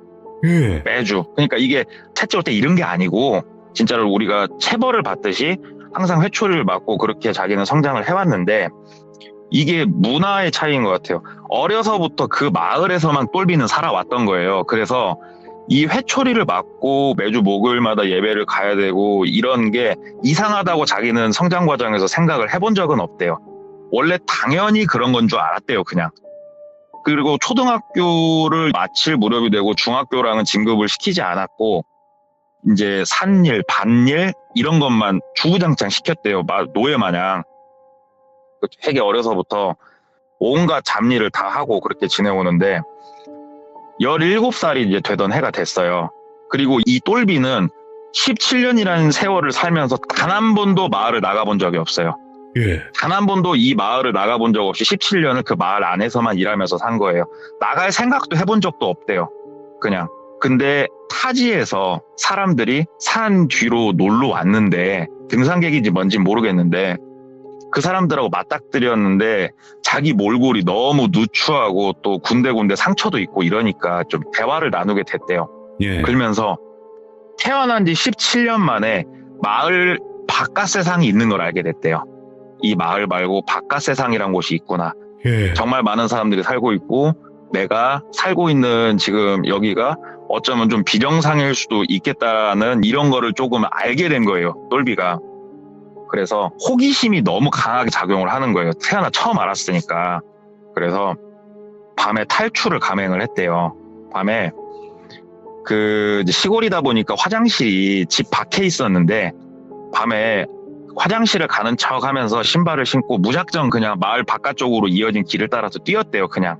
매주. 그러니까 이게 채찍 올 때 이런 게 아니고 진짜로 우리가 체벌을 받듯이 항상 회초리를 맞고 그렇게 자기는 성장을 해왔는데 이게 문화의 차이인 것 같아요. 어려서부터 그 마을에서만 똘비는 살아왔던 거예요. 그래서 이 회초리를 맞고 매주 목요일마다 예배를 가야 되고 이런 게 이상하다고 자기는 성장 과정에서 생각을 해본 적은 없대요. 원래 당연히 그런 건 줄 알았대요, 그냥. 그리고 초등학교를 마칠 무렵이 되고 중학교랑은 진급을 시키지 않았고 이제 산일, 밭일 이런 것만 주구장창 시켰대요. 노예 마냥. 되게 어려서부터 온갖 잡일을 다 하고 그렇게 지내오는데 17살이 이제 되던 해가 됐어요. 그리고 이 똘비는 17년이라는 세월을 살면서 단 한 번도 마을을 나가본 적이 없어요. 단 한 번도 이 마을을 나가본 적 없이 17년을 그 마을 안에서만 일하면서 산 거예요. 나갈 생각도 해본 적도 없대요. 그냥. 근데 타지에서 사람들이 산 뒤로 놀러 왔는데 등산객인지 뭔지 모르겠는데 그 사람들하고 맞닥뜨렸는데 자기 몰골이 너무 누추하고 또 군데군데 상처도 있고 이러니까 좀 대화를 나누게 됐대요. 그러면서 태어난 지 17년 만에 마을 바깥 세상이 있는 걸 알게 됐대요. 이 마을 말고 바깥 세상이란 곳이 있구나. 정말 많은 사람들이 살고 있고 내가 살고 있는 지금 여기가 어쩌면 좀 비정상일 수도 있겠다는 이런 거를 조금 알게 된 거예요, 똘비가. 그래서 호기심이 너무 강하게 작용을 하는 거예요. 태어나 처음 알았으니까. 그래서 밤에 탈출을 감행을 했대요. 밤에 그 시골이다 보니까 화장실이 집 밖에 있었는데 밤에 화장실을 가는 척 하면서 신발을 신고 무작정 그냥 마을 바깥쪽으로 이어진 길을 따라서 뛰었대요. 그냥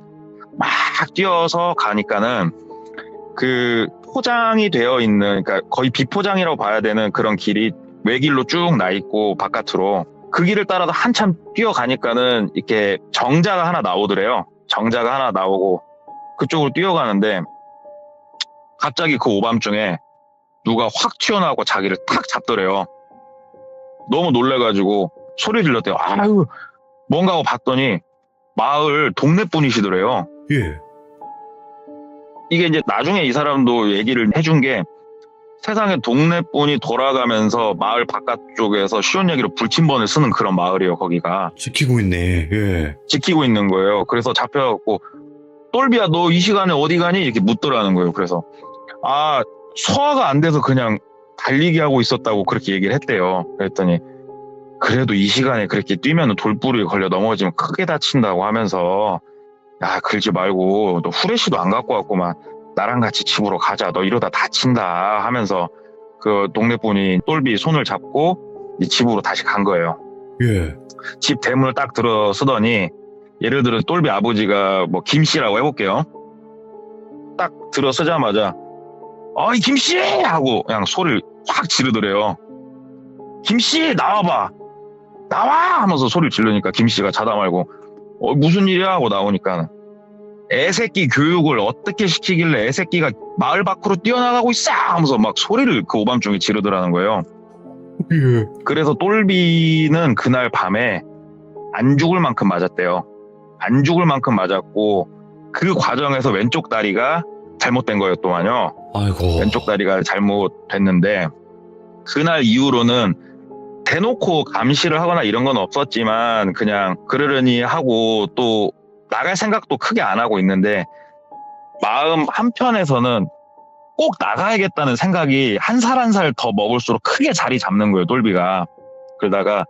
막 뛰어서 가니까는 그 포장이 되어 있는, 그러니까 거의 비포장이라고 봐야 되는 그런 길이 외길로 쭉 나 있고 바깥으로 그 길을 따라서 한참 뛰어가니까는 이렇게 정자가 하나 나오더래요. 정자가 하나 나오고 그쪽으로 뛰어가는데 갑자기 그 오밤중에 누가 확 튀어나오고 자기를 탁 잡더래요. 너무 놀래가지고 소리 질렀대요. 아유, 뭔가 하고 봤더니 마을 동네 분이시더래요. 이게 이제 나중에 이 사람도 얘기를 해준 게 세상에 동네 분이 돌아가면서 마을 바깥쪽에서 쉬운 얘기로 불침번을 쓰는 그런 마을이에요, 거기가. 지키고 있네. 지키고 있는 거예요. 그래서 잡혀갖고 똘비야 너 이 시간에 어디 가니? 이렇게 묻더라는 거예요. 그래서 소화가 안 돼서 그냥 달리기 하고 있었다고 그렇게 얘기를 했대요. 그랬더니 그래도 이 시간에 그렇게 뛰면 돌부리에 걸려 넘어지면 크게 다친다고 하면서 야 그러지 말고 너 후레쉬도 안 갖고 왔구만 나랑 같이 집으로 가자 너 이러다 다친다 하면서 그 동네 분이 똘비 손을 잡고 이 집으로 다시 간 거예요. 예. 집 대문을 딱 들어 쓰더니, 예를 들어 똘비 아버지가 뭐 김씨라고 해볼게요. 딱 들어 쓰자마자 어이 김씨 하고 그냥 소리를 확 지르더래요. 김씨 나와봐, 나와 하면서 소리를 지르니까 김씨가 자다 말고 무슨 일이야 하고 나오니까, 애새끼 교육을 어떻게 시키길래 애새끼가 마을 밖으로 뛰어나가고 있어 하면서 막 소리를 그 오밤중에 지르더라는 거예요. 예. 그래서 똘비는 그날 밤에 안 죽을 만큼 맞았대요. 안 죽을 만큼 맞았고, 그 과정에서 왼쪽 다리가 잘못된 거였더만요. 아이고. 왼쪽 다리가 잘못됐는데, 그날 이후로는 대놓고 감시를 하거나 이런 건 없었지만 그냥 그러려니 하고 또 나갈 생각도 크게 안 하고 있는데, 마음 한편에서는 꼭 나가야겠다는 생각이 한 살 한 살 더 먹을수록 크게 자리 잡는 거예요, 똘비가. 그러다가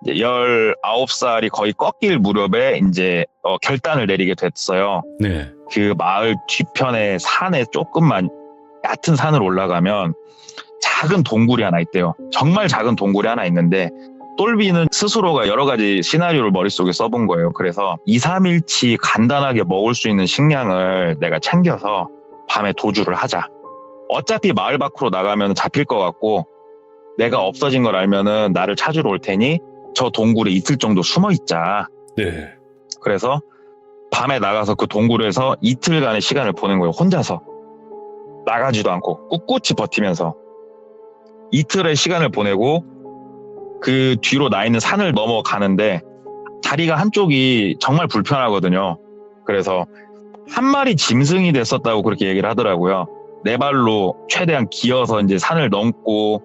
이제 19살이 거의 꺾일 무렵에 이제 결단을 내리게 됐어요. 네. 그 마을 뒤편에 산에 조금만 얕은 산을 올라가면 작은 동굴이 하나 있대요. 정말 작은 동굴이 하나 있는데, 똘비는 스스로가 여러 가지 시나리오를 머릿속에 써본 거예요. 그래서 2, 3일치 간단하게 먹을 수 있는 식량을 내가 챙겨서 밤에 도주를 하자. 어차피 마을 밖으로 나가면 잡힐 것 같고, 내가 없어진 걸 알면은 나를 찾으러 올 테니 저 동굴에 이틀 정도 숨어 있자. 네. 그래서 밤에 나가서 그 동굴에서 이틀간의 시간을 보낸 거예요. 혼자서. 나가지도 않고 꿋꿋이 버티면서 이틀의 시간을 보내고, 그 뒤로 나 있는 산을 넘어가는데 다리가 한쪽이 정말 불편하거든요. 그래서 한 마리 짐승이 됐었다고 그렇게 얘기를 하더라고요. 네 발로 최대한 기어서 이제 산을 넘고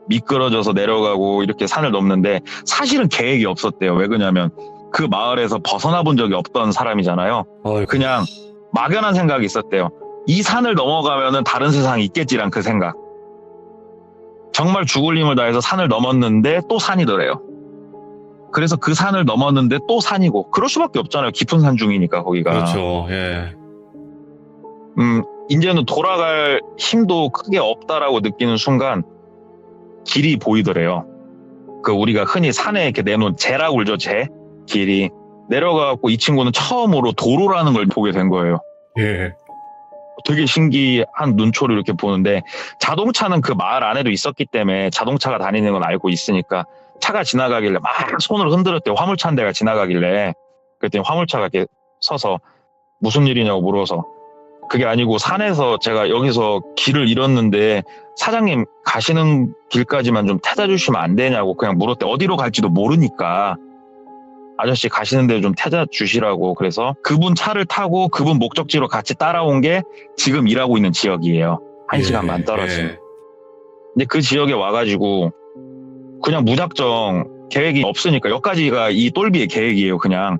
미끄러져서 내려가고 이렇게 산을 넘는데, 사실은 계획이 없었대요. 왜 그러냐면 그 마을에서 벗어나 본 적이 없던 사람이잖아요. 아이고. 그냥 막연한 생각이 있었대요. 이 산을 넘어가면은 다른 세상이 있겠지란 그 생각. 정말 죽을 힘을 다해서 산을 넘었는데 또 산이더래요. 그래서 그 산을 넘었는데 또 산이고, 그럴 수밖에 없잖아요. 깊은 산 중이니까 거기가. 그렇죠. 예. 이제는 돌아갈 힘도 크게 없다라고 느끼는 순간 길이 보이더래요. 그 우리가 흔히 산에 이렇게 내놓은 재라고 그러죠. 재 길이 내려가고, 이 친구는 처음으로 도로라는 걸 보게 된 거예요. 예. 되게 신기한 눈초리 이렇게 보는데, 자동차는 그 마을 안에도 있었기 때문에 자동차가 다니는 건 알고 있으니까 차가 지나가길래 막 손을 흔들었대요. 화물차 한 대가 지나가길래. 그랬더니 화물차가 이렇게 서서 무슨 일이냐고 물어서, 그게 아니고 산에서 제가 여기서 길을 잃었는데 사장님 가시는 길까지만 좀 태다 주시면 안 되냐고 그냥 물었대. 어디로 갈지도 모르니까 아저씨 가시는 데 좀 태다 주시라고. 그래서 그분 차를 타고 그분 목적지로 같이 따라온 게 지금 일하고 있는 지역이에요. 1시간 반 떨어진. 예. 근데 그 지역에 와가지고 그냥 무작정, 계획이 없으니까, 여기까지가 이 똘비의 계획이에요. 그냥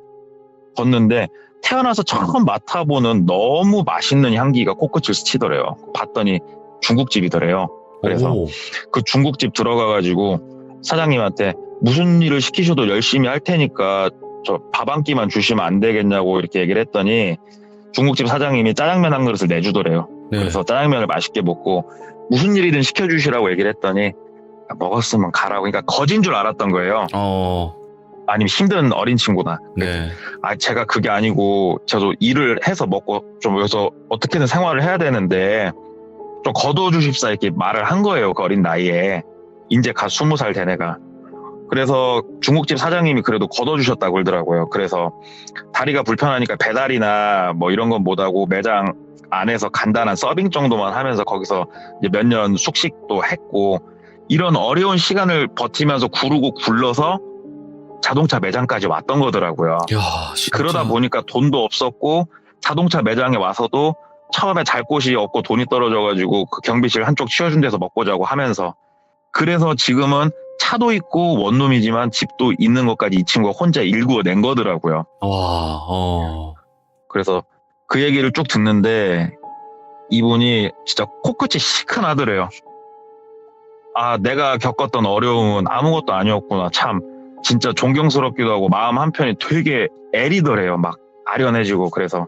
걷는데 태어나서 처음 맡아보는 너무 맛있는 향기가 코끝을 스치더래요. 봤더니 중국집이더래요. 그래서 오. 그 중국집 들어가가지고 사장님한테 무슨 일을 시키셔도 열심히 할 테니까 저 밥 한 끼만 주시면 안 되겠냐고 이렇게 얘기를 했더니, 중국집 사장님이 짜장면 한 그릇을 내주더래요. 네. 그래서 짜장면을 맛있게 먹고 무슨 일이든 시켜주시라고 얘기를 했더니, 먹었으면 가라고. 그러니까 거진 줄 알았던 거예요. 아니면 힘든 어린 친구다. 네. 제가 그게 아니고 저도 일을 해서 먹고 좀 여기서 어떻게든 생활을 해야 되는데 좀 거둬주십사 이렇게 말을 한 거예요. 그 어린 나이에. 이제 갓 20살 된 애가. 그래서 중국집 사장님이 그래도 걷어주셨다고 그러더라고요. 그래서 다리가 불편하니까 배달이나 뭐 이런 건 못하고 매장 안에서 간단한 서빙 정도만 하면서 거기서 이제 몇 년 숙식도 했고, 이런 어려운 시간을 버티면서 구르고 굴러서 자동차 매장까지 왔던 거더라고요. 야, 진짜. 그러다 보니까 돈도 없었고, 자동차 매장에 와서도 처음에 잘 곳이 없고 돈이 떨어져가지고 그 경비실 한쪽 치워준 데서 먹고 자고 하면서, 그래서 지금은 차도 있고 원룸이지만 집도 있는 것까지 이 친구가 혼자 일구어낸 거더라고요. 와, 그래서 그 얘기를 쭉 듣는데 이분이 진짜 코끝이 시큰하더래요. 아, 내가 겪었던 어려움은 아무것도 아니었구나. 참 진짜 존경스럽기도 하고 마음 한편이 되게 애리더래요. 막 아련해지고. 그래서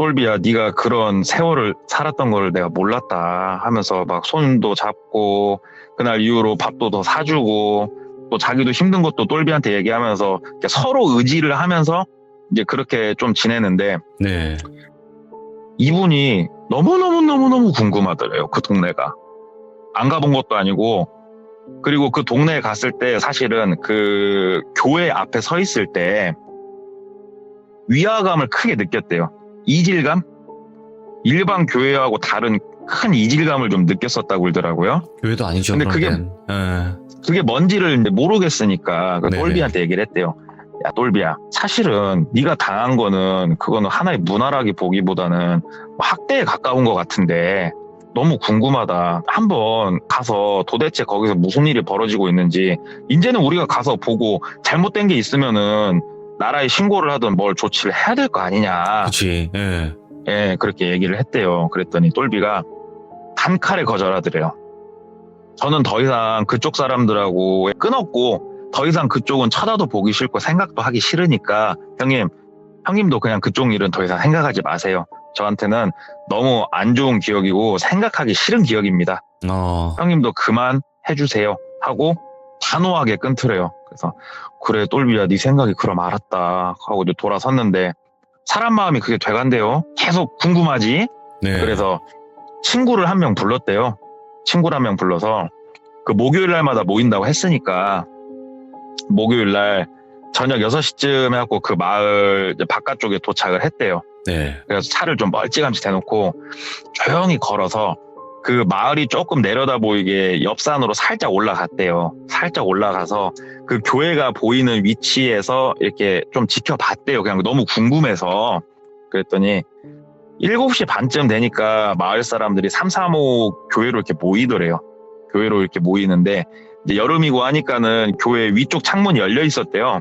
똘비야, 네가 그런 세월을 살았던 걸 내가 몰랐다 하면서 막 손도 잡고 그날 이후로 밥도 더 사주고 또 자기도 힘든 것도 똘비한테 얘기하면서 이렇게 서로 의지를 하면서 이제 그렇게 좀 지내는데 네. 이분이 너무너무너무너무 궁금하더래요. 그 동네가. 안 가본 것도 아니고 그리고 그 동네에 갔을 때 사실은 그 교회 앞에 서 있을 때 위화감을 크게 느꼈대요. 이질감? 일반 교회하고 다른 큰 이질감을 좀 느꼈었다고 그러더라고요. 교회도 아니죠. 근데 그게- 그런 데는. 그게 뭔지를 이제 모르겠으니까 그 네네. 똘비한테 얘기를 했대요. 야, 똘비야, 사실은 네가 당한 거는 그거는 하나의 문화라기 보기보다는 뭐 학대에 가까운 것 같은데 너무 궁금하다. 한번 가서 도대체 거기서 무슨 일이 벌어지고 있는지 이제는 우리가 가서 보고 잘못된 게 있으면은 나라에 신고를 하든 뭘 조치를 해야 될 거 아니냐. 그렇지. 예. 예, 그렇게 얘기를 했대요. 그랬더니 똘비가 단칼에 거절하더래요. 저는 더 이상 그쪽 사람들하고 끊었고 더 이상 그쪽은 쳐다도 보기 싫고 생각도 하기 싫으니까 형님도 그냥 그쪽 일은 더 이상 생각하지 마세요. 저한테는 너무 안 좋은 기억이고 생각하기 싫은 기억입니다. 형님도 그만 해주세요 하고 단호하게 끊더래요. 그래서 그래 똘비야 네 생각이 그럼 알았다 하고 이제 돌아섰는데 사람 마음이 그게 돼간대요. 계속 궁금하지. 네. 그래서 친구를 한 명 불렀대요. 친구를 한 명 불러서 그 목요일 날마다 모인다고 했으니까 목요일 날 저녁 6시쯤 해갖고 그 마을 이제 바깥쪽에 도착을 했대요. 네. 그래서 차를 좀 멀찌감치 대놓고 조용히 걸어서 그 마을이 조금 내려다 보이게 옆산으로 살짝 올라갔대요. 살짝 올라가서 그 교회가 보이는 위치에서 이렇게 좀 지켜봤대요. 그냥 너무 궁금해서. 그랬더니 7시 반쯤 되니까 마을 사람들이 335 교회로 이렇게 모이더래요. 교회로 이렇게 모이는데 이제 여름이고 하니까는 교회 위쪽 창문이 열려 있었대요.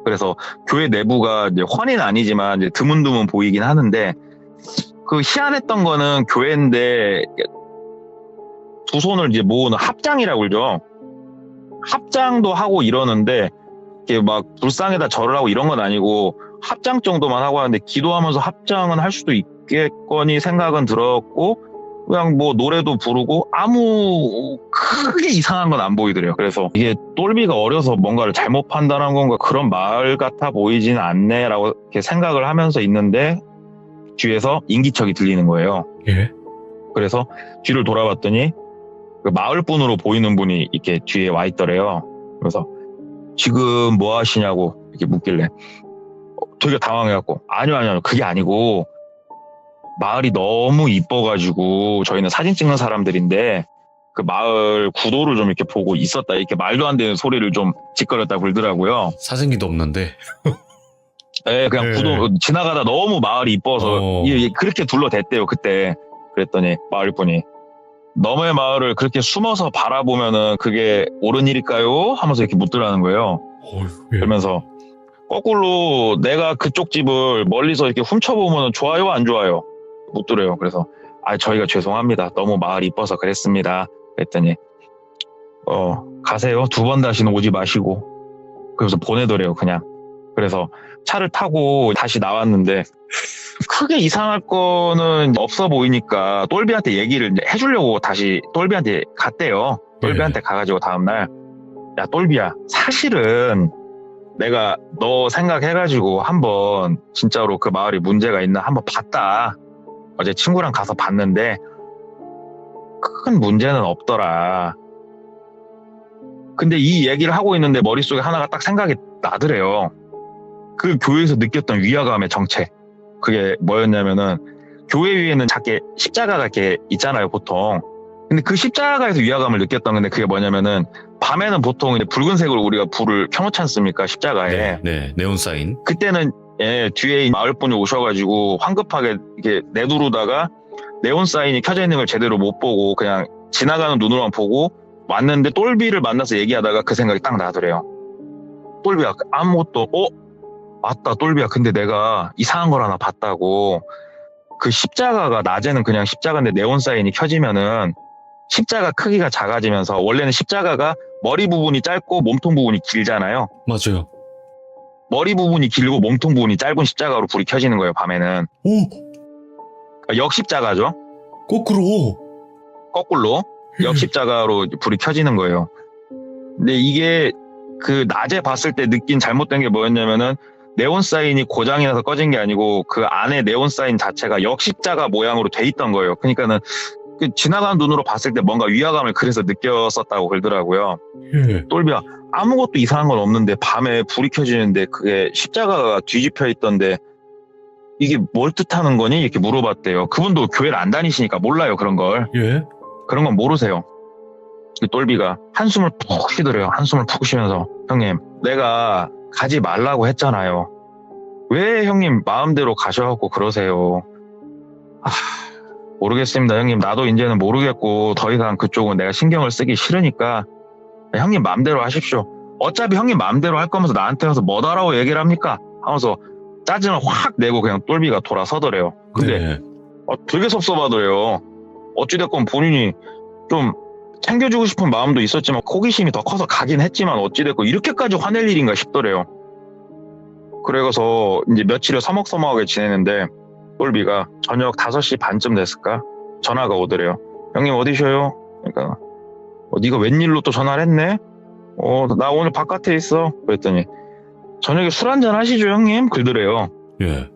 그래서 교회 내부가 이제 환히는 아니지만 이제 드문드문 보이긴 하는데 그 희한했던 거는 교회인데 두 손을 이제 모으는 합장이라고 그러죠. 합장도 하고 이러는데 이렇게 막 불상에다 절을 하고 이런 건 아니고 합장 정도만 하고 하는데 기도하면서 합장은 할 수도 있겠거니 생각은 들었고 그냥 뭐 노래도 부르고 아무 크게 이상한 건 안 보이더래요. 그래서 이게 똘비가 어려서 뭔가를 잘못 판단한 건가 그런 마을 같아 보이진 않네라고 이렇게 생각을 하면서 있는데 뒤에서 인기척이 들리는 거예요. 예. 그래서 뒤를 돌아봤더니 그 마을분으로 보이는 분이 이렇게 뒤에 와 있더래요. 그래서 지금 뭐 하시냐고 이렇게 묻길래 되게 당황해갖고 아니요 그게 아니고 마을이 너무 이뻐가지고 저희는 사진 찍는 사람들인데 그 마을 구도를 좀 이렇게 보고 있었다 이렇게 말도 안 되는 소리를 좀 짓거렸다 그러더라고요. 사진기도 없는데. 네, 그냥 네. 구도 지나가다 너무 마을이 이뻐서 그렇게 둘러댔대요 그때. 그랬더니 마을분이 너의 마을을 그렇게 숨어서 바라보면은 그게 옳은 일일까요? 하면서 이렇게 묻더라는 거예요. 예. 그러면서 거꾸로 내가 그쪽 집을 멀리서 이렇게 훔쳐보면 좋아요 안 좋아요? 묻더래요. 그래서 저희가 죄송합니다. 너무 마을이 이뻐서 그랬습니다. 그랬더니 가세요. 2번 다시는 오지 마시고. 그래서 보내더래요 그냥. 그래서 차를 타고 다시 나왔는데 크게 이상할 거는 없어 보이니까 똘비한테 얘기를 해주려고 다시 똘비한테 갔대요. 똘비한테 가가지고 다음날 야 똘비야 사실은 내가 너 생각해가지고 한번 진짜로 그 마을이 문제가 있나 한번 봤다. 어제 친구랑 가서 봤는데 큰 문제는 없더라. 근데 이 얘기를 하고 있는데 머릿속에 하나가 딱 생각이 나더래요. 그 교회에서 느꼈던 위화감의 정체. 그게 뭐였냐면은 교회 위에는 작게 십자가가 이렇게 있잖아요 보통. 근데 그 십자가에서 위화감을 느꼈던 건데 그게 뭐냐면은 밤에는 보통 이제 붉은색으로 우리가 불을 켜놓지 않습니까 십자가에. 네. 네온 사인. 그때는 뒤에 마을분이 오셔가지고 황급하게 이렇게 내두르다가 네온 사인이 켜져 있는 걸 제대로 못 보고 그냥 지나가는 눈으로만 보고 왔는데 똘비를 만나서 얘기하다가 그 생각이 딱 나더래요. 똘비야 아무것도 맞다 똘비야 근데 내가 이상한 걸 하나 봤다고. 그 십자가가 낮에는 그냥 십자가인데 네온 사인이 켜지면은 십자가 크기가 작아지면서 원래는 십자가가 머리 부분이 짧고 몸통 부분이 길잖아요. 맞아요. 머리 부분이 길고 몸통 부분이 짧은 십자가로 불이 켜지는 거예요, 밤에는. 오, 역십자가죠. 거꾸로. 거꾸로 역십자가로 불이 켜지는 거예요. 근데 이게 그 낮에 봤을 때 느낀 잘못된 게 뭐였냐면은 네온 사인이 고장이 나서 꺼진 게 아니고 그 안에 네온 사인 자체가 역십자가 모양으로 돼 있던 거예요. 그러니까는 그 지나가는 눈으로 봤을 때 뭔가 위화감을 그래서 느꼈었다고 그러더라고요. 예. 똘비야, 아무것도 이상한 건 없는데 밤에 불이 켜지는데 그게 십자가가 뒤집혀 있던데 이게 뭘 뜻하는 거니? 이렇게 물어봤대요. 그분도 교회를 안 다니시니까 몰라요, 그런 걸. 예. 그런 건 모르세요. 그 똘비가 한숨을 푹 쉬더래요. 한숨을 푹 쉬면서, 형님, 내가 가지 말라고 했잖아요. 왜 형님 마음대로 가셔갖고 그러세요? 모르겠습니다, 형님. 나도 이제는 모르겠고 더 이상 그쪽은 내가 신경을 쓰기 싫으니까 형님 마음대로 하십시오. 어차피 형님 마음대로 할 거면서 나한테 와서 뭐다라고 얘기를 합니까? 하면서 짜증을 확 내고 그냥 똘비가 돌아서더래요. 근데 네. 되게 섭섭하더래요. 어찌됐건 본인이 좀 챙겨주고 싶은 마음도 있었지만 호기심이 더 커서 가긴 했지만 어찌됐건 이렇게까지 화낼 일인가 싶더래요. 그래서 이제 며칠을 서먹서먹하게 지내는데 똘비가 저녁 5시 반쯤 됐을까? 전화가 오더래요. 형님 어디셔요? 그러니까 네가 웬일로 또 전화를 했네? 나 오늘 바깥에 있어. 그랬더니 저녁에 술 한잔 하시죠 형님? 그러더래요. 예.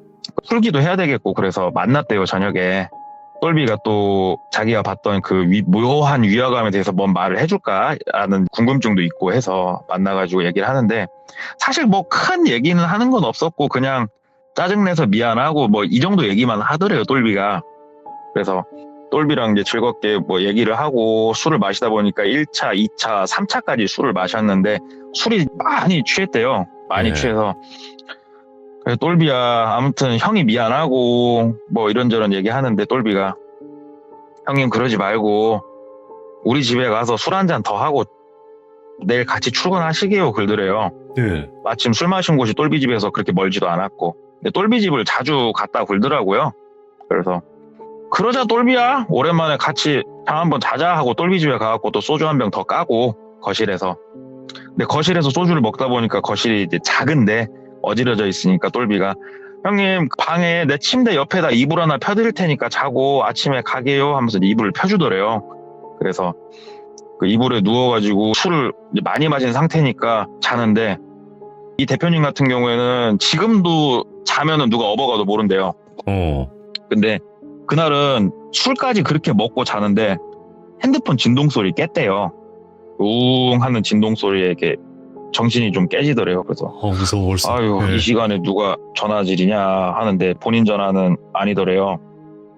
술기도 해야 되겠고 그래서 만났대요 저녁에. 똘비가 또 자기가 봤던 그 묘한 위화감에 대해서 뭔 말을 해줄까라는 궁금증도 있고 해서 만나가지고 얘기를 하는데 사실 뭐 큰 얘기는 하는 건 없었고 그냥 짜증내서 미안하고 뭐 이 정도 얘기만 하더래요 똘비가. 그래서 똘비랑 이제 즐겁게 뭐 얘기를 하고 술을 마시다 보니까 1차, 2차, 3차까지 술을 마셨는데 술이 많이 취했대요. 많이 네. 취해서 그래서 똘비야 아무튼 형이 미안하고 뭐 이런저런 얘기하는데 똘비가 형님 그러지 말고 우리 집에 가서 술 한잔 더 하고 내일 같이 출근하시게요 그러더래요. 네. 마침 술 마신 곳이 똘비 집에서 그렇게 멀지도 않았고 근데 똘비 집을 자주 갔다 굴더라고요. 그래서 그러자 똘비야 오랜만에 같이 잠 한번 자자 하고 똘비 집에 가갖고 또 소주 한 병 더 까고 거실에서. 근데 거실에서 소주를 먹다 보니까 거실이 이제 작은데 어지러져 있으니까 똘비가 형님 방에 내 침대 옆에다 이불 하나 펴드릴 테니까 자고 아침에 가게요 하면서 이불을 펴주더래요. 그래서 그 이불에 누워가지고 술을 이제 많이 마신 상태니까 자는데 이 대표님 같은 경우에는 지금도 자면은 누가 업어가도 모른대요. 근데 그날은 술까지 그렇게 먹고 자는데 핸드폰 진동 소리 깼대요. 웅 하는 진동 소리에 이렇게 정신이 좀 깨지더래요. 그래서 무서워 벌써. 아유 네. 이 시간에 누가 전화질이냐 하는데 본인 전화는 아니더래요.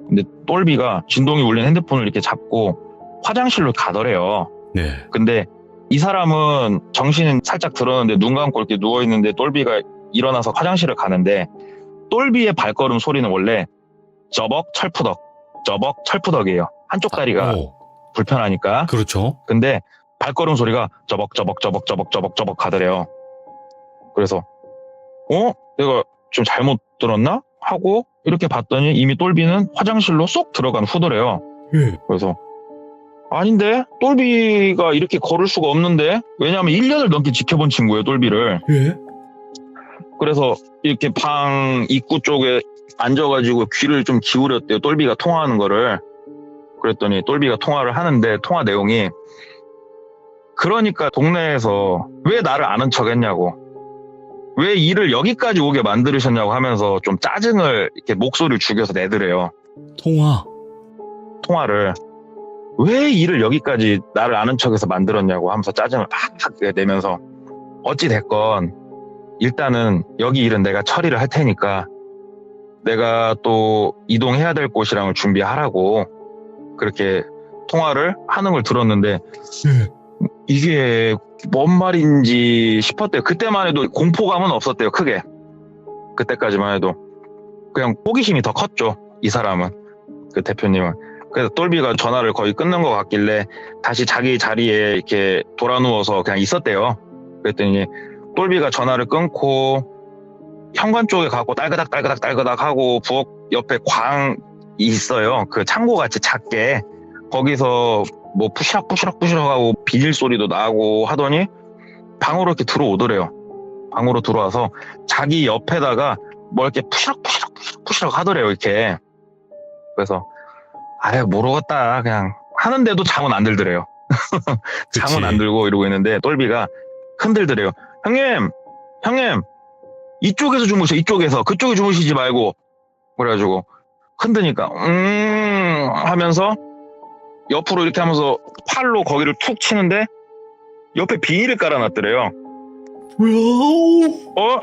근데 똘비가 진동이 울린 핸드폰을 이렇게 잡고 화장실로 가더래요. 네. 근데 이 사람은 정신은 살짝 들었는데 눈 감고 이렇게 누워있는데 똘비가 일어나서 화장실을 가는데 똘비의 발걸음 소리는 원래 저벅 철푸덕 저벅 철푸덕이에요. 한쪽 다리가 불편하니까. 그렇죠. 근데 발걸음 소리가 저벅 하더래요. 그래서 내가 좀 잘못 들었나? 하고 이렇게 봤더니 이미 똘비는 화장실로 쏙 들어간 후더래요. 예. 그래서 아닌데? 똘비가 이렇게 걸을 수가 없는데? 왜냐하면 1년을 넘게 지켜본 친구예요, 똘비를. 예. 그래서 이렇게 방 입구 쪽에 앉아가지고 귀를 좀 기울였대요, 똘비가 통화하는 거를. 그랬더니 똘비가 통화를 하는데 통화 내용이 그러니까 동네에서 왜 나를 아는 척 했냐고, 왜 일을 여기까지 오게 만들으셨냐고 하면서 좀 짜증을 이렇게 목소리를 죽여서 내더래요. 통화를 왜 일을 여기까지 나를 아는 척해서 만들었냐고 하면서 짜증을 팍 내면서 어찌 됐건 일단은 여기 일은 내가 처리를 할 테니까 내가 또 이동해야 될 곳이랑을 준비하라고 그렇게 통화를 하는 걸 들었는데 예. 이게 뭔 말인지 싶었대요. 그때만 해도 공포감은 없었대요, 크게. 그때까지만 해도 그냥 호기심이 더 컸죠, 이 사람은, 그 대표님은. 그래서 똘비가 전화를 거의 끊는 것 같길래 다시 자기 자리에 이렇게 돌아 누워서 그냥 있었대요. 그랬더니 똘비가 전화를 끊고 현관 쪽에 가고 딸그닥 하고 부엌 옆에 광이 있어요. 그 창고같이 작게. 거기서 뭐 푸시락 하고 비닐 소리도 나고 하더니 방으로 이렇게 들어오더래요. 방으로 들어와서 자기 옆에다가 뭐 이렇게 푸시럭 하더래요, 이렇게. 그래서 아유 모르겠다 그냥 하는데도 잠은 안 들더래요. 잠은 안 들고 이러고 있는데 똘비가 흔들더래요. 형님 이쪽에서 주무셔, 이쪽에서. 그쪽에 주무시지 말고. 그래가지고 흔드니까 하면서 옆으로 이렇게 하면서 팔로 거기를 툭 치는데 옆에 비닐을 깔아놨더래요. 뭐야?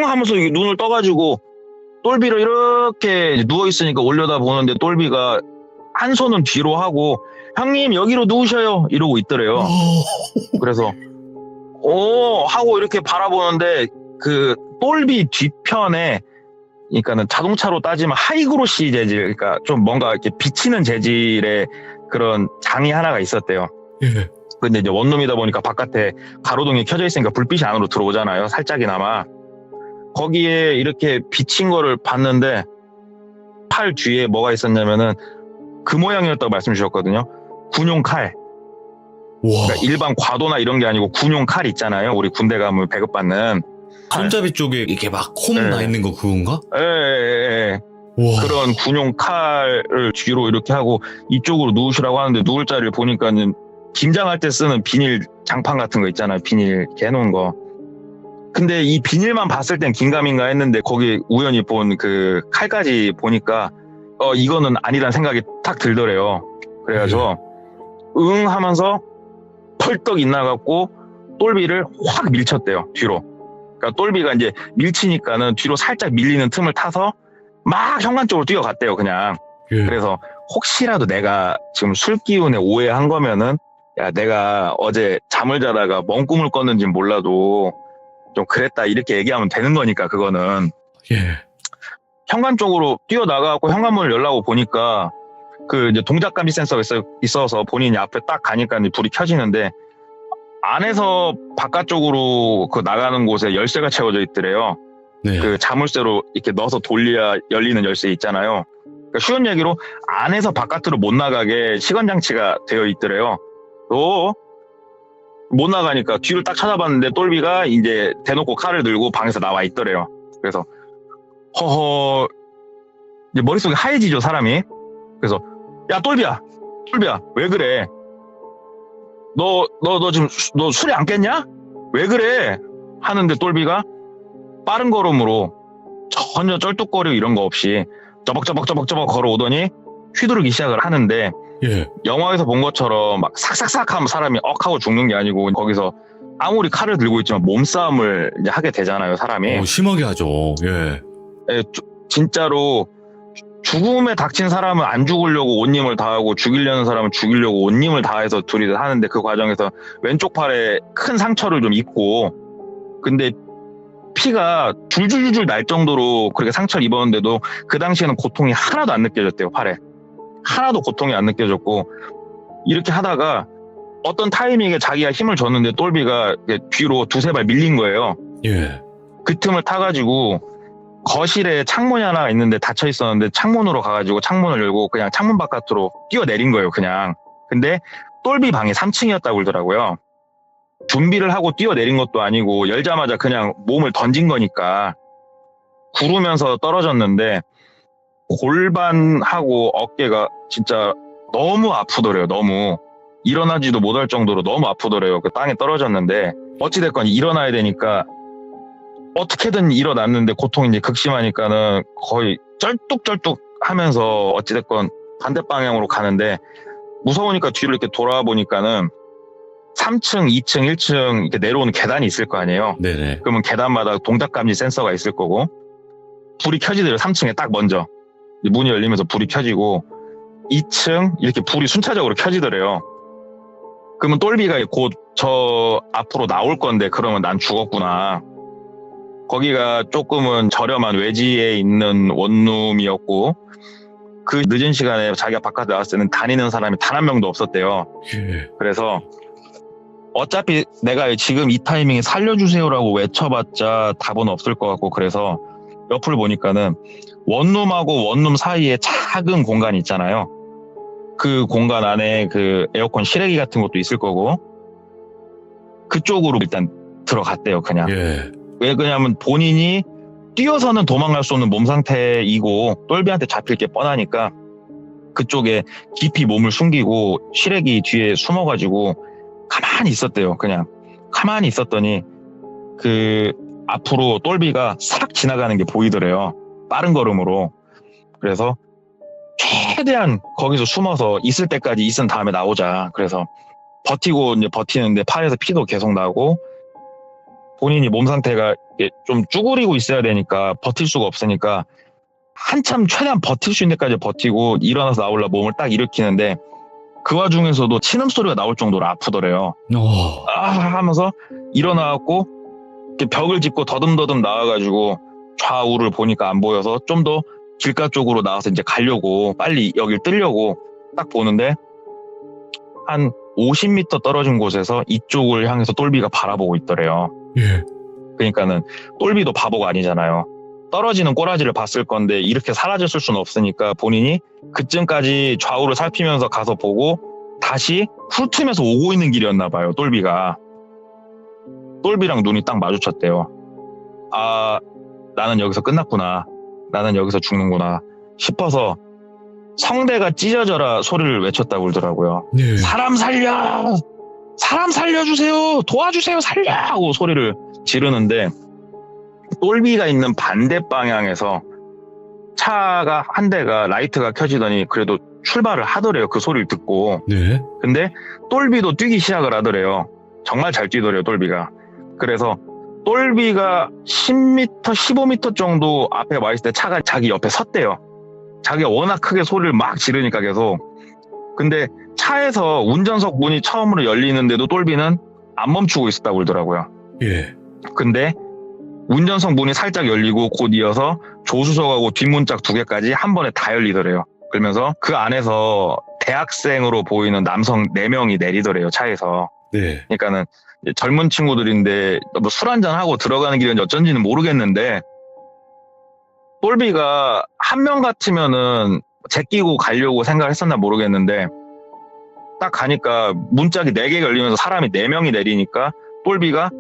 하면서 눈을 떠가지고 똘비를 이렇게 누워있으니까 올려다보는데 똘비가 한 손은 뒤로 하고 형님 여기로 누우셔요 이러고 있더래요. 그래서 하고 이렇게 바라보는데 그 똘비 뒤편에 그러니까는 자동차로 따지면 하이그로시 재질, 그러니까 좀 뭔가 이렇게 비치는 재질의 그런 장이 하나가 있었대요. 예. 근데 이제 원룸이다 보니까 바깥에 가로등이 켜져 있으니까 불빛이 안으로 들어오잖아요. 살짝이나마. 거기에 이렇게 비친 거를 봤는데 팔 뒤에 뭐가 있었냐면은 그 모양이었다고 말씀 주셨거든요. 군용 칼. 와. 그러니까 일반 과도나 이런 게 아니고 군용 칼 있잖아요. 우리 군대 가면 배급받는. 손잡이 쪽에 이렇게 막 홈 네. 나 있는 거 그건가? 예. 와. 그런 군용 칼을 뒤로 이렇게 하고 이쪽으로 누우시라고 하는데 누울 자리를 보니까는 김장할 때 쓰는 비닐 장판 같은 거 있잖아요. 비닐 이렇게 해놓은 거. 근데 이 비닐만 봤을 땐 긴가민가 했는데 거기 우연히 본 그 칼까지 보니까 이거는 아니란 생각이 탁 들더래요. 그래가지고 응 하면서 펄떡 있나갖고 똘비를 확 밀쳤대요. 뒤로. 그러니까 똘비가 이제 밀치니까는 뒤로 살짝 밀리는 틈을 타서 막 현관 쪽으로 뛰어갔대요. 그냥. 예. 그래서 혹시라도 내가 지금 술 기운에 오해한 거면은 야 내가 어제 잠을 자다가 멍 꿈을 꿨는지 몰라도 좀 그랬다 이렇게 얘기하면 되는 거니까 그거는. 예. 현관 쪽으로 뛰어나가고 현관문을 열라고 보니까 그 이제 동작감지 센서가 있어서 본인이 앞에 딱 가니까 이제 불이 켜지는데 안에서 바깥쪽으로 그 나가는 곳에 열쇠가 채워져 있더래요. 네. 그 자물쇠로 이렇게 넣어서 돌려야 열리는 열쇠 있잖아요. 그러니까 쉬운 얘기로 안에서 바깥으로 못 나가게 시건 장치가 되어 있더래요. 또 못 나가니까 뒤를 딱 찾아봤는데 똘비가 이제 대놓고 칼을 들고 방에서 나와 있더래요. 그래서 허허 이제 머릿속에 하얘지죠 사람이. 그래서 야 똘비야 왜 그래? 너 지금 너 술이 안 깼냐? 왜 그래? 하는데 똘비가 빠른 걸음으로 전혀 쩔뚝거리고 이런 거 없이 저벅저벅 걸어오더니 휘두르기 시작을 하는데 예. 영화에서 본 것처럼 막 삭삭삭 하면 사람이 하고 죽는 게 아니고 거기서 아무리 칼을 들고 있지만 몸싸움을 이제 하게 되잖아요 사람이. 심하게 하죠. 예. 진짜로 죽음에 닥친 사람은 안 죽으려고 온 힘을 다하고 죽이려는 사람은 죽이려고 온 힘을 다해서 둘이 하는데 그 과정에서 왼쪽 팔에 큰 상처를 좀 입고 근데 피가 줄줄줄 날 정도로 그렇게 상처를 입었는데도 그 당시에는 고통이 하나도 안 느껴졌대요. 팔에 하나도 고통이 안 느껴졌고 이렇게 하다가 어떤 타이밍에 자기가 힘을 줬는데 똘비가 뒤로 두세 발 밀린 거예요. 예. 그 틈을 타가지고 거실에 창문이 하나 있는데 닫혀 있었는데 창문으로 가가지고 창문을 열고 그냥 창문 바깥으로 뛰어내린 거예요 그냥. 근데 똘비 방이 3층이었다고 그러더라고요. 준비를 하고 뛰어내린 것도 아니고 열자마자 그냥 몸을 던진 거니까 구르면서 떨어졌는데 골반하고 어깨가 진짜 너무 아프더래요. 너무 일어나지도 못할 정도로 너무 아프더래요. 그 땅에 떨어졌는데 어찌됐건 일어나야 되니까 어떻게든 일어났는데 고통이 이제 극심하니까는 거의 쩔뚝쩔뚝 하면서 어찌됐건 반대 방향으로 가는데 무서우니까 뒤로 이렇게 돌아보니까는 3층, 2층, 1층 이렇게 내려오는 계단이 있을 거 아니에요. 네네. 그러면 계단마다 동작감지 센서가 있을 거고 불이 켜지더래요. 3층에 딱 먼저 문이 열리면서 불이 켜지고 2층 이렇게 불이 순차적으로 켜지더래요. 그러면 똘비가 곧 저 앞으로 나올 건데 그러면 난 죽었구나. 거기가 조금은 저렴한 외지에 있는 원룸이었고 그 늦은 시간에 자기가 바깥에 나왔을 때는 다니는 사람이 단 한 명도 없었대요. 예. 그래서 어차피 내가 지금 이 타이밍에 살려주세요라고 외쳐봤자 답은 없을 것 같고 그래서 옆을 보니까는 원룸하고 원룸 사이에 작은 공간이 있잖아요. 그 공간 안에 그 에어컨 실외기 같은 것도 있을 거고 그쪽으로 일단 들어갔대요, 그냥. 예. 왜 그러냐면 본인이 뛰어서는 도망갈 수 없는 몸 상태이고 똘비한테 잡힐 게 뻔하니까 그쪽에 깊이 몸을 숨기고 시래기 뒤에 숨어가지고 가만히 있었대요. 그냥 가만히 있었더니 그 앞으로 똘비가 싹 지나가는 게 보이더래요. 빠른 걸음으로. 그래서 최대한 거기서 숨어서 있을 때까지 있은 다음에 나오자. 그래서 버티고 이제 버티는데 팔에서 피도 계속 나고 본인이 몸 상태가 좀 쭈그리고 있어야 되니까 버틸 수가 없으니까 한참 최대한 버틸 수 있는 데까지 버티고 일어나서 나올라 몸을 딱 일으키는데 그 와중에서도 신음소리가 나올 정도로 아프더래요. 아 하면서 일어나갖고 이렇게 벽을 짚고 더듬더듬 나와가지고 좌우를 보니까 안 보여서 좀 더 길가 쪽으로 나와서 이제 가려고 빨리 여길 뜨려고 딱 보는데 한 50m 떨어진 곳에서 이쪽을 향해서 똘비가 바라보고 있더래요. 예. 그러니까는 똘비도 바보가 아니잖아요. 떨어지는 꼬라지를 봤을 건데 이렇게 사라졌을 수는 없으니까 본인이 그쯤까지 좌우를 살피면서 가서 보고 다시 훑으면서 오고 있는 길이었나 봐요. 똘비가. 똘비랑 눈이 딱 마주쳤대요. 아, 나는 여기서 끝났구나. 나는 여기서 죽는구나 싶어서 성대가 찢어져라 소리를 외쳤다고 그러더라고요. 예. 사람 살려! 사람 살려주세요! 도와주세요! 살려! 하고 소리를 지르는데 똘비가 있는 반대 방향에서 차가 한 대가 라이트가 켜지더니 그래도 출발을 하더래요. 그 소리를 듣고. 네. 근데 똘비도 뛰기 시작을 하더래요. 정말 잘 뛰더래요, 똘비가. 그래서 똘비가 10m, 15m 정도 앞에 와 있을 때 차가 자기 옆에 섰대요. 자기가 워낙 크게 소리를 막 지르니까 계속. 근데 차에서 운전석 문이 처음으로 열리는데도 똘비는 안 멈추고 있었다고 그러더라고요. 예. 근데 운전석 문이 살짝 열리고 곧 이어서 조수석하고 뒷문짝 2개까지 한 번에 다 열리더래요. 그러면서 그 안에서 대학생으로 보이는 남성 4명이 내리더래요, 차에서. 네. 그러니까는 젊은 친구들인데 뭐 술 한잔하고 들어가는 길인지 어쩐지는 모르겠는데 똘비가 한 명 같으면은 제끼고 가려고 생각을 했었나 모르겠는데 딱 가니까 문짝이 4개가 열리면서 사람이 4명이 내리니까 똘비가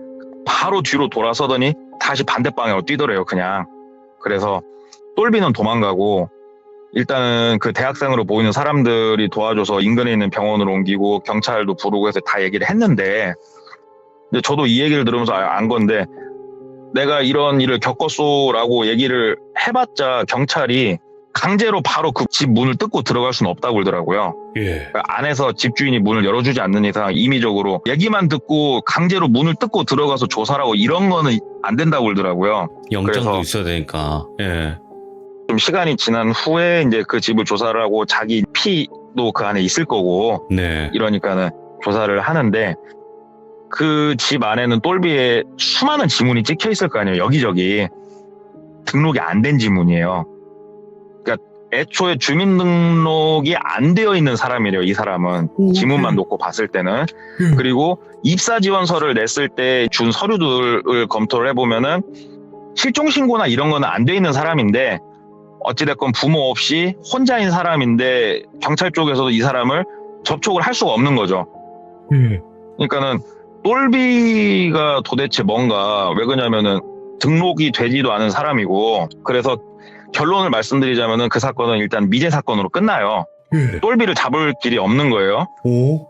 바로 뒤로 돌아서더니 다시 반대 방향으로 뛰더래요, 그냥. 그래서 똘비는 도망가고 일단은 그 대학생으로 보이는 사람들이 도와줘서 인근에 있는 병원으로 옮기고 경찰도 부르고 해서 다 얘기를 했는데 근데 저도 이 얘기를 들으면서 안 건데 내가 이런 일을 겪었소라고 얘기를 해봤자 경찰이 강제로 바로 그 집 문을 뜯고 들어갈 수는 없다고 그러더라고요. 예. 그러니까 안에서 집주인이 문을 열어주지 않는 이상 임의적으로 얘기만 듣고 강제로 문을 뜯고 들어가서 조사하고 이런 거는 안 된다고 그러더라고요. 영장도 그래서 있어야 되니까. 예. 좀 시간이 지난 후에 이제 그 집을 조사를 하고 자기 피도 그 안에 있을 거고 네. 이러니까는 조사를 하는데 그 집 안에는 똘비에 수많은 지문이 찍혀 있을 거 아니에요. 여기저기 등록이 안 된 지문이에요. 그러니까 애초에 주민등록이 안 되어 있는 사람이래요. 이 사람은 지문만 놓고 봤을 때는. 그리고 입사지원서를 냈을 때 준 서류들을 검토를 해보면은 실종신고나 이런 거는 안 돼 있는 사람인데 어찌됐건 부모 없이 혼자인 사람인데 경찰 쪽에서도 이 사람을 접촉을 할 수가 없는 거죠. 그러니까는 똘비가 도대체 뭔가 왜 그러냐면은 등록이 되지도 않은 사람이고 그래서 결론을 말씀드리자면은 그 사건은 일단 미제 사건으로 끝나요. 똘비를 잡을 길이 없는 거예요. 오.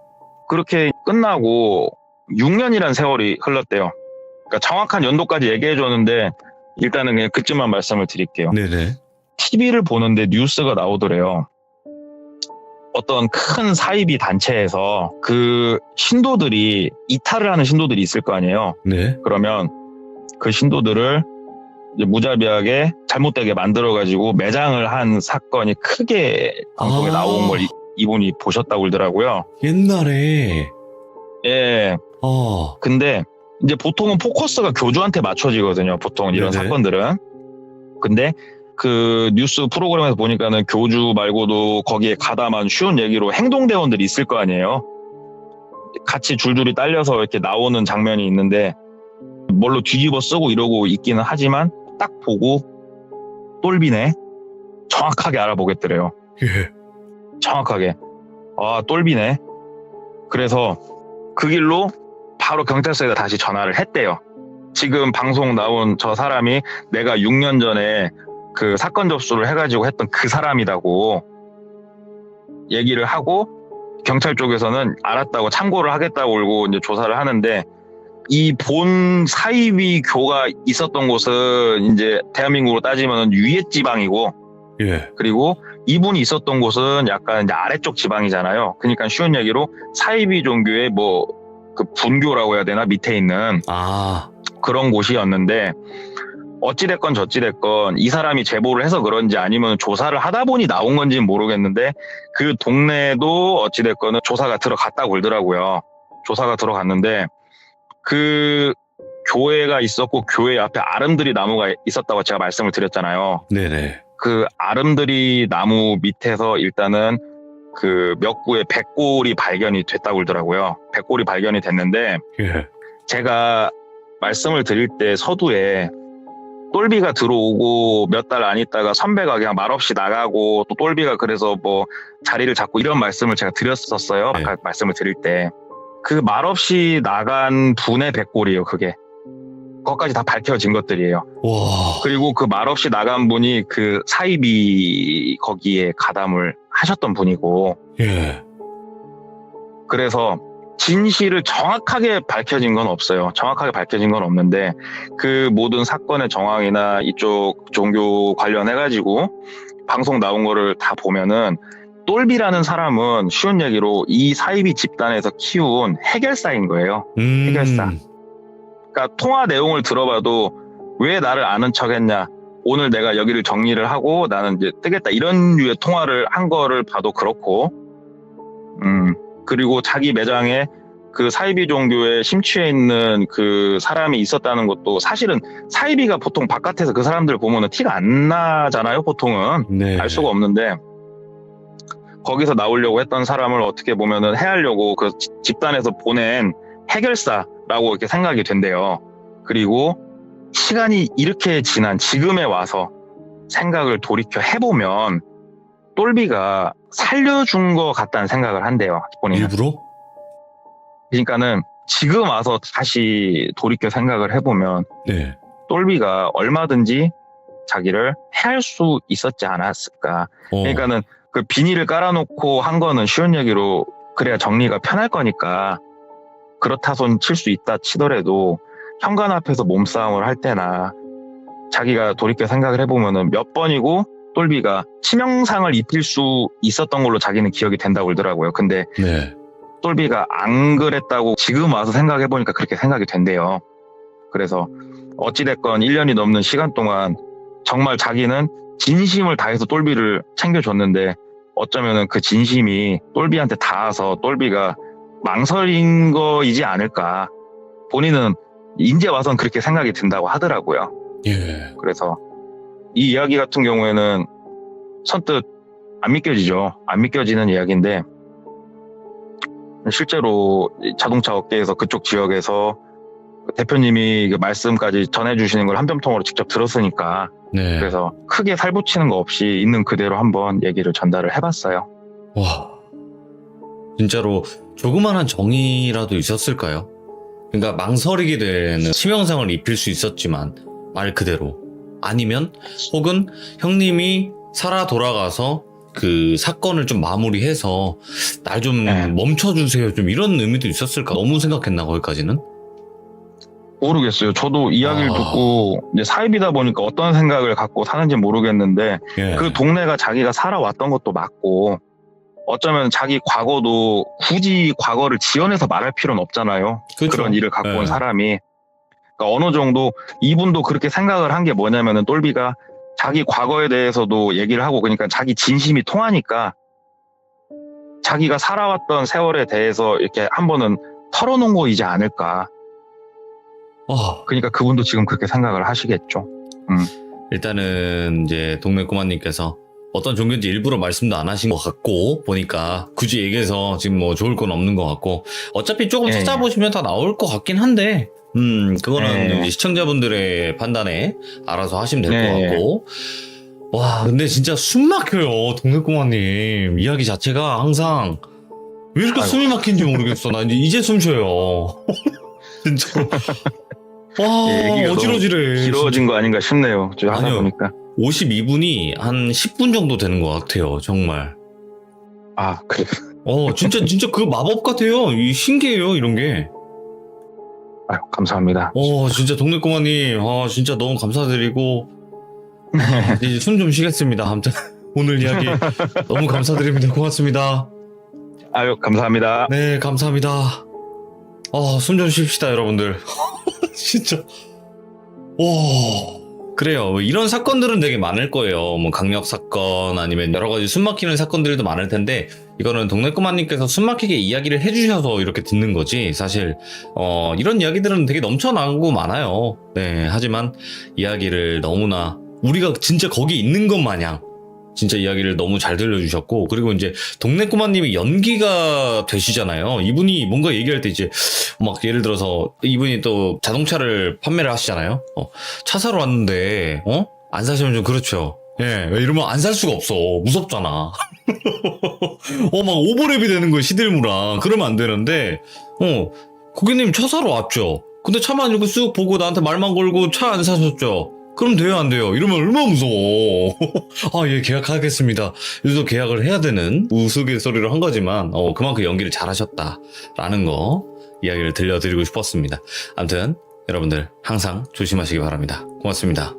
그렇게 끝나고 6년이란 세월이 흘렀대요. 그러니까 정확한 연도까지 얘기해 줬는데 일단은 그냥 그쯤만 말씀을 드릴게요. 네네. TV를 보는데 뉴스가 나오더래요. 어떤 큰 사이비 단체에서 그 신도들이 이탈을 하는 신도들이 있을 거 아니에요. 네. 그러면 그 신도들을 이제 무자비하게 잘못되게 만들어가지고 매장을 한 사건이 크게 방송에 나온 걸 이분이 보셨다고 그러더라고요. 옛날에. 예. 근데 이제 보통은 포커스가 교주한테 맞춰지거든요. 보통 이런 네네. 사건들은. 근데 그 뉴스 프로그램에서 보니까는 교주 말고도 거기에 가담한 쉬운 얘기로 행동대원들이 있을 거 아니에요. 같이 줄줄이 딸려서 이렇게 나오는 장면이 있는데 뭘로 뒤집어 쓰고 이러고 있기는 하지만 딱 보고 똘비네 정확하게 알아보겠더래요. 예. 정확하게. 아, 똘비네. 그래서 그 길로 바로 경찰서에 다시 전화를 했대요. 지금 방송 나온 저 사람이 내가 6년 전에 그 사건 접수를 해가지고 했던 그 사람이라고 얘기를 하고, 경찰 쪽에서는 알았다고 참고를 하겠다고 울고 이제 조사를 하는데, 이 본 사이비 교가 있었던 곳은 이제 대한민국으로 따지면 위에 지방이고, 예. 그리고 이분이 있었던 곳은 약간 이제 아래쪽 지방이잖아요. 그러니까 쉬운 얘기로 사이비 종교의 뭐 그 분교라고 해야 되나, 밑에 있는 아, 그런 곳이었는데, 어찌됐건 저찌됐건 이 사람이 제보를 해서 그런지 아니면 조사를 하다 보니 나온 건지는 모르겠는데, 그 동네도 어찌됐건 조사가 들어갔다고 그러더라고요. 조사가 들어갔는데 그 교회가 있었고, 교회 앞에 아름드리 나무가 있었다고 제가 말씀을 드렸잖아요. 네네. 그 아름드리 나무 밑에서 일단은 그 몇 구의 백골이 발견이 됐다고 그러더라고요. 백골이 발견이 됐는데, 예. 제가 말씀을 드릴 때 서두에 똘비가 들어오고 몇 달 안 있다가 선배가 그냥 말없이 나가고, 또 똘비가 그래서 뭐 자리를 잡고, 이런 말씀을 제가 드렸었어요. 네. 아까 말씀을 드릴 때. 그 말없이 나간 분의 백골이에요, 그게. 그것까지 다 밝혀진 것들이에요. 와. 그리고 그 말없이 나간 분이 그 사이비 거기에 가담을 하셨던 분이고, 예. 그래서 진실을 정확하게 밝혀진 건 없어요. 정확하게 밝혀진 건 없는데, 그 모든 사건의 정황이나 이쪽 종교 관련해가지고 방송 나온 거를 다 보면은, 똘비라는 사람은 쉬운 얘기로 이 사이비 집단에서 키운 해결사인 거예요. 해결사. 그러니까 통화 내용을 들어봐도 왜 나를 아는 척 했냐, 오늘 내가 여기를 정리를 하고 나는 이제 뜨겠다, 이런 류의 통화를 한 거를 봐도 그렇고, 그리고 자기 매장에 그 사이비 종교에 심취해 있는 그 사람이 있었다는 것도, 사실은 사이비가 보통 바깥에서 그 사람들 보면은 티가 안 나잖아요, 보통은. 네. 알 수가 없는데, 거기서 나오려고 했던 사람을 어떻게 보면은 해하려고 그 집단에서 보낸 해결사라고 이렇게 생각이 된대요. 그리고 시간이 이렇게 지난 지금에 와서 생각을 돌이켜 해보면 똘비가 살려준 것 같다는 생각을 한대요, 본인은. 일부러? 그러니까는 지금 와서 다시 돌이켜 생각을 해보면 네. 똘비가 얼마든지 자기를 해할 수 있었지 않았을까. 그러니까는 그 비닐을 깔아놓고 한 거는 쉬운 얘기로 그래야 정리가 편할 거니까 그렇다 손 칠 수 있다 치더라도, 현관 앞에서 몸싸움을 할 때나 자기가 돌이켜 생각을 해보면은 몇 번이고 똘비가 치명상을 입힐 수 있었던 걸로 자기는 기억이 된다고 그러더라고요. 근데 네. 똘비가 안 그랬다고 지금 와서 생각해보니까 그렇게 생각이 된대요. 그래서 어찌됐건 1년이 넘는 시간 동안 정말 자기는 진심을 다해서 똘비를 챙겨줬는데, 어쩌면은 그 진심이 똘비한테 닿아서 똘비가 망설인 거이지 않을까. 본인은 이제 와선 그렇게 생각이 든다고 하더라고요. 예. 그래서 이 이야기 같은 경우에는 선뜻 안 믿겨지죠. 안 믿겨지는 이야기인데, 실제로 자동차 업계에서 그쪽 지역에서 대표님이 그 말씀까지 전해주시는 걸 한뼘통으로 직접 들었으니까, 네. 그래서 크게 살붙이는 거 없이 있는 그대로 한번 얘기를 전달을 해봤어요. 와. 진짜로 조그만한 정의라도 있었을까요? 그러니까 망설이게 되는 치명상을 입힐 수 있었지만, 말 그대로. 아니면 혹은 형님이 살아 돌아가서 그 사건을 좀 마무리해서 날 좀 네. 멈춰주세요, 좀 이런 의미도 있었을까? 너무 생각했나, 거기까지는? 모르겠어요. 저도 이야기를 아. 듣고 이제 사입이다 보니까 어떤 생각을 갖고 사는지 모르겠는데, 예. 그 동네가 자기가 살아왔던 것도 맞고, 어쩌면 자기 과거도 굳이 과거를 지어내서 말할 필요는 없잖아요. 그쵸. 그런 일을 갖고 네. 온 사람이. 그러니까 어느 정도 이분도 그렇게 생각을 한 게 뭐냐면은, 똘비가 자기 과거에 대해서도 얘기를 하고, 그러니까 자기 진심이 통하니까 자기가 살아왔던 세월에 대해서 이렇게 한 번은 털어놓은 거이지 않을까. 그러니까 그분도 지금 그렇게 생각을 하시겠죠. 일단은 이제 동네 꼬마님께서 어떤 종교인지 일부러 말씀도 안 하신 것 같고, 보니까 굳이 얘기해서 지금 뭐 좋을 건 없는 것 같고, 어차피 조금 예. 찾아보시면 다 나올 것 같긴 한데, 그거는 예. 이제 시청자분들의 판단에 알아서 하시면 될 것 예. 같고. 와, 근데 진짜 숨 막혀요, 동네 꼬마님. 이야기 자체가 항상 왜 이렇게 아이고. 숨이 막힌지 모르겠어. 나 이제 숨 쉬어요. 진짜로. 얘기가 어지러지래. 길어진 거 아닌가 싶네요. 저 하다 아니요. 보니까. 52분이 한 10분 정도 되는 것 같아요. 정말. 아, 그래. 진짜 그 마법 같아요. 신기해요, 이런 게. 아유, 감사합니다. 진짜 동네 꼬마님, 진짜 너무 감사드리고, 이제 숨 좀 쉬겠습니다. 아무튼, 오늘 이야기 너무 감사드립니다. 고맙습니다. 아유, 감사합니다. 네, 감사합니다. 숨 좀 쉽시다, 여러분들. 진짜. 그래요. 이런 사건들은 되게 많을 거예요. 뭐 강력 사건 아니면 여러 가지 숨막히는 사건들도 많을 텐데 이거는 동네 꼬마님께서 숨막히게 이야기를 해주셔서 이렇게 듣는 거지. 사실 이런 이야기들은 되게 넘쳐나고 많아요. 네, 하지만 이야기를 너무나 우리가 진짜 거기 있는 것 마냥 진짜 이야기를 너무 잘 들려주셨고, 그리고 이제 동네 꼬마님이 연기가 되시잖아요. 이분이 뭔가 얘기할 때 이제 막 예를 들어서 이분이 또 자동차를 판매를 하시잖아요. 차 사러 왔는데 안 사시면 좀 그렇죠. 예, 이러면 안 살 수가 없어. 무섭잖아. 막 오버랩이 되는 거야, 시들무랑. 그러면 안 되는데 고객님 차 사러 왔죠. 근데 차만 이렇게 쑥 보고 나한테 말만 걸고 차 안 사셨죠. 그럼 돼요, 안 돼요? 이러면 얼마나 무서워. 예, 계약하겠습니다. 여기서 계약을 해야 되는 우스갯소리를 한 거지만, 그만큼 연기를 잘하셨다라는 거 이야기를 들려드리고 싶었습니다. 아무튼, 여러분들 항상 조심하시기 바랍니다. 고맙습니다.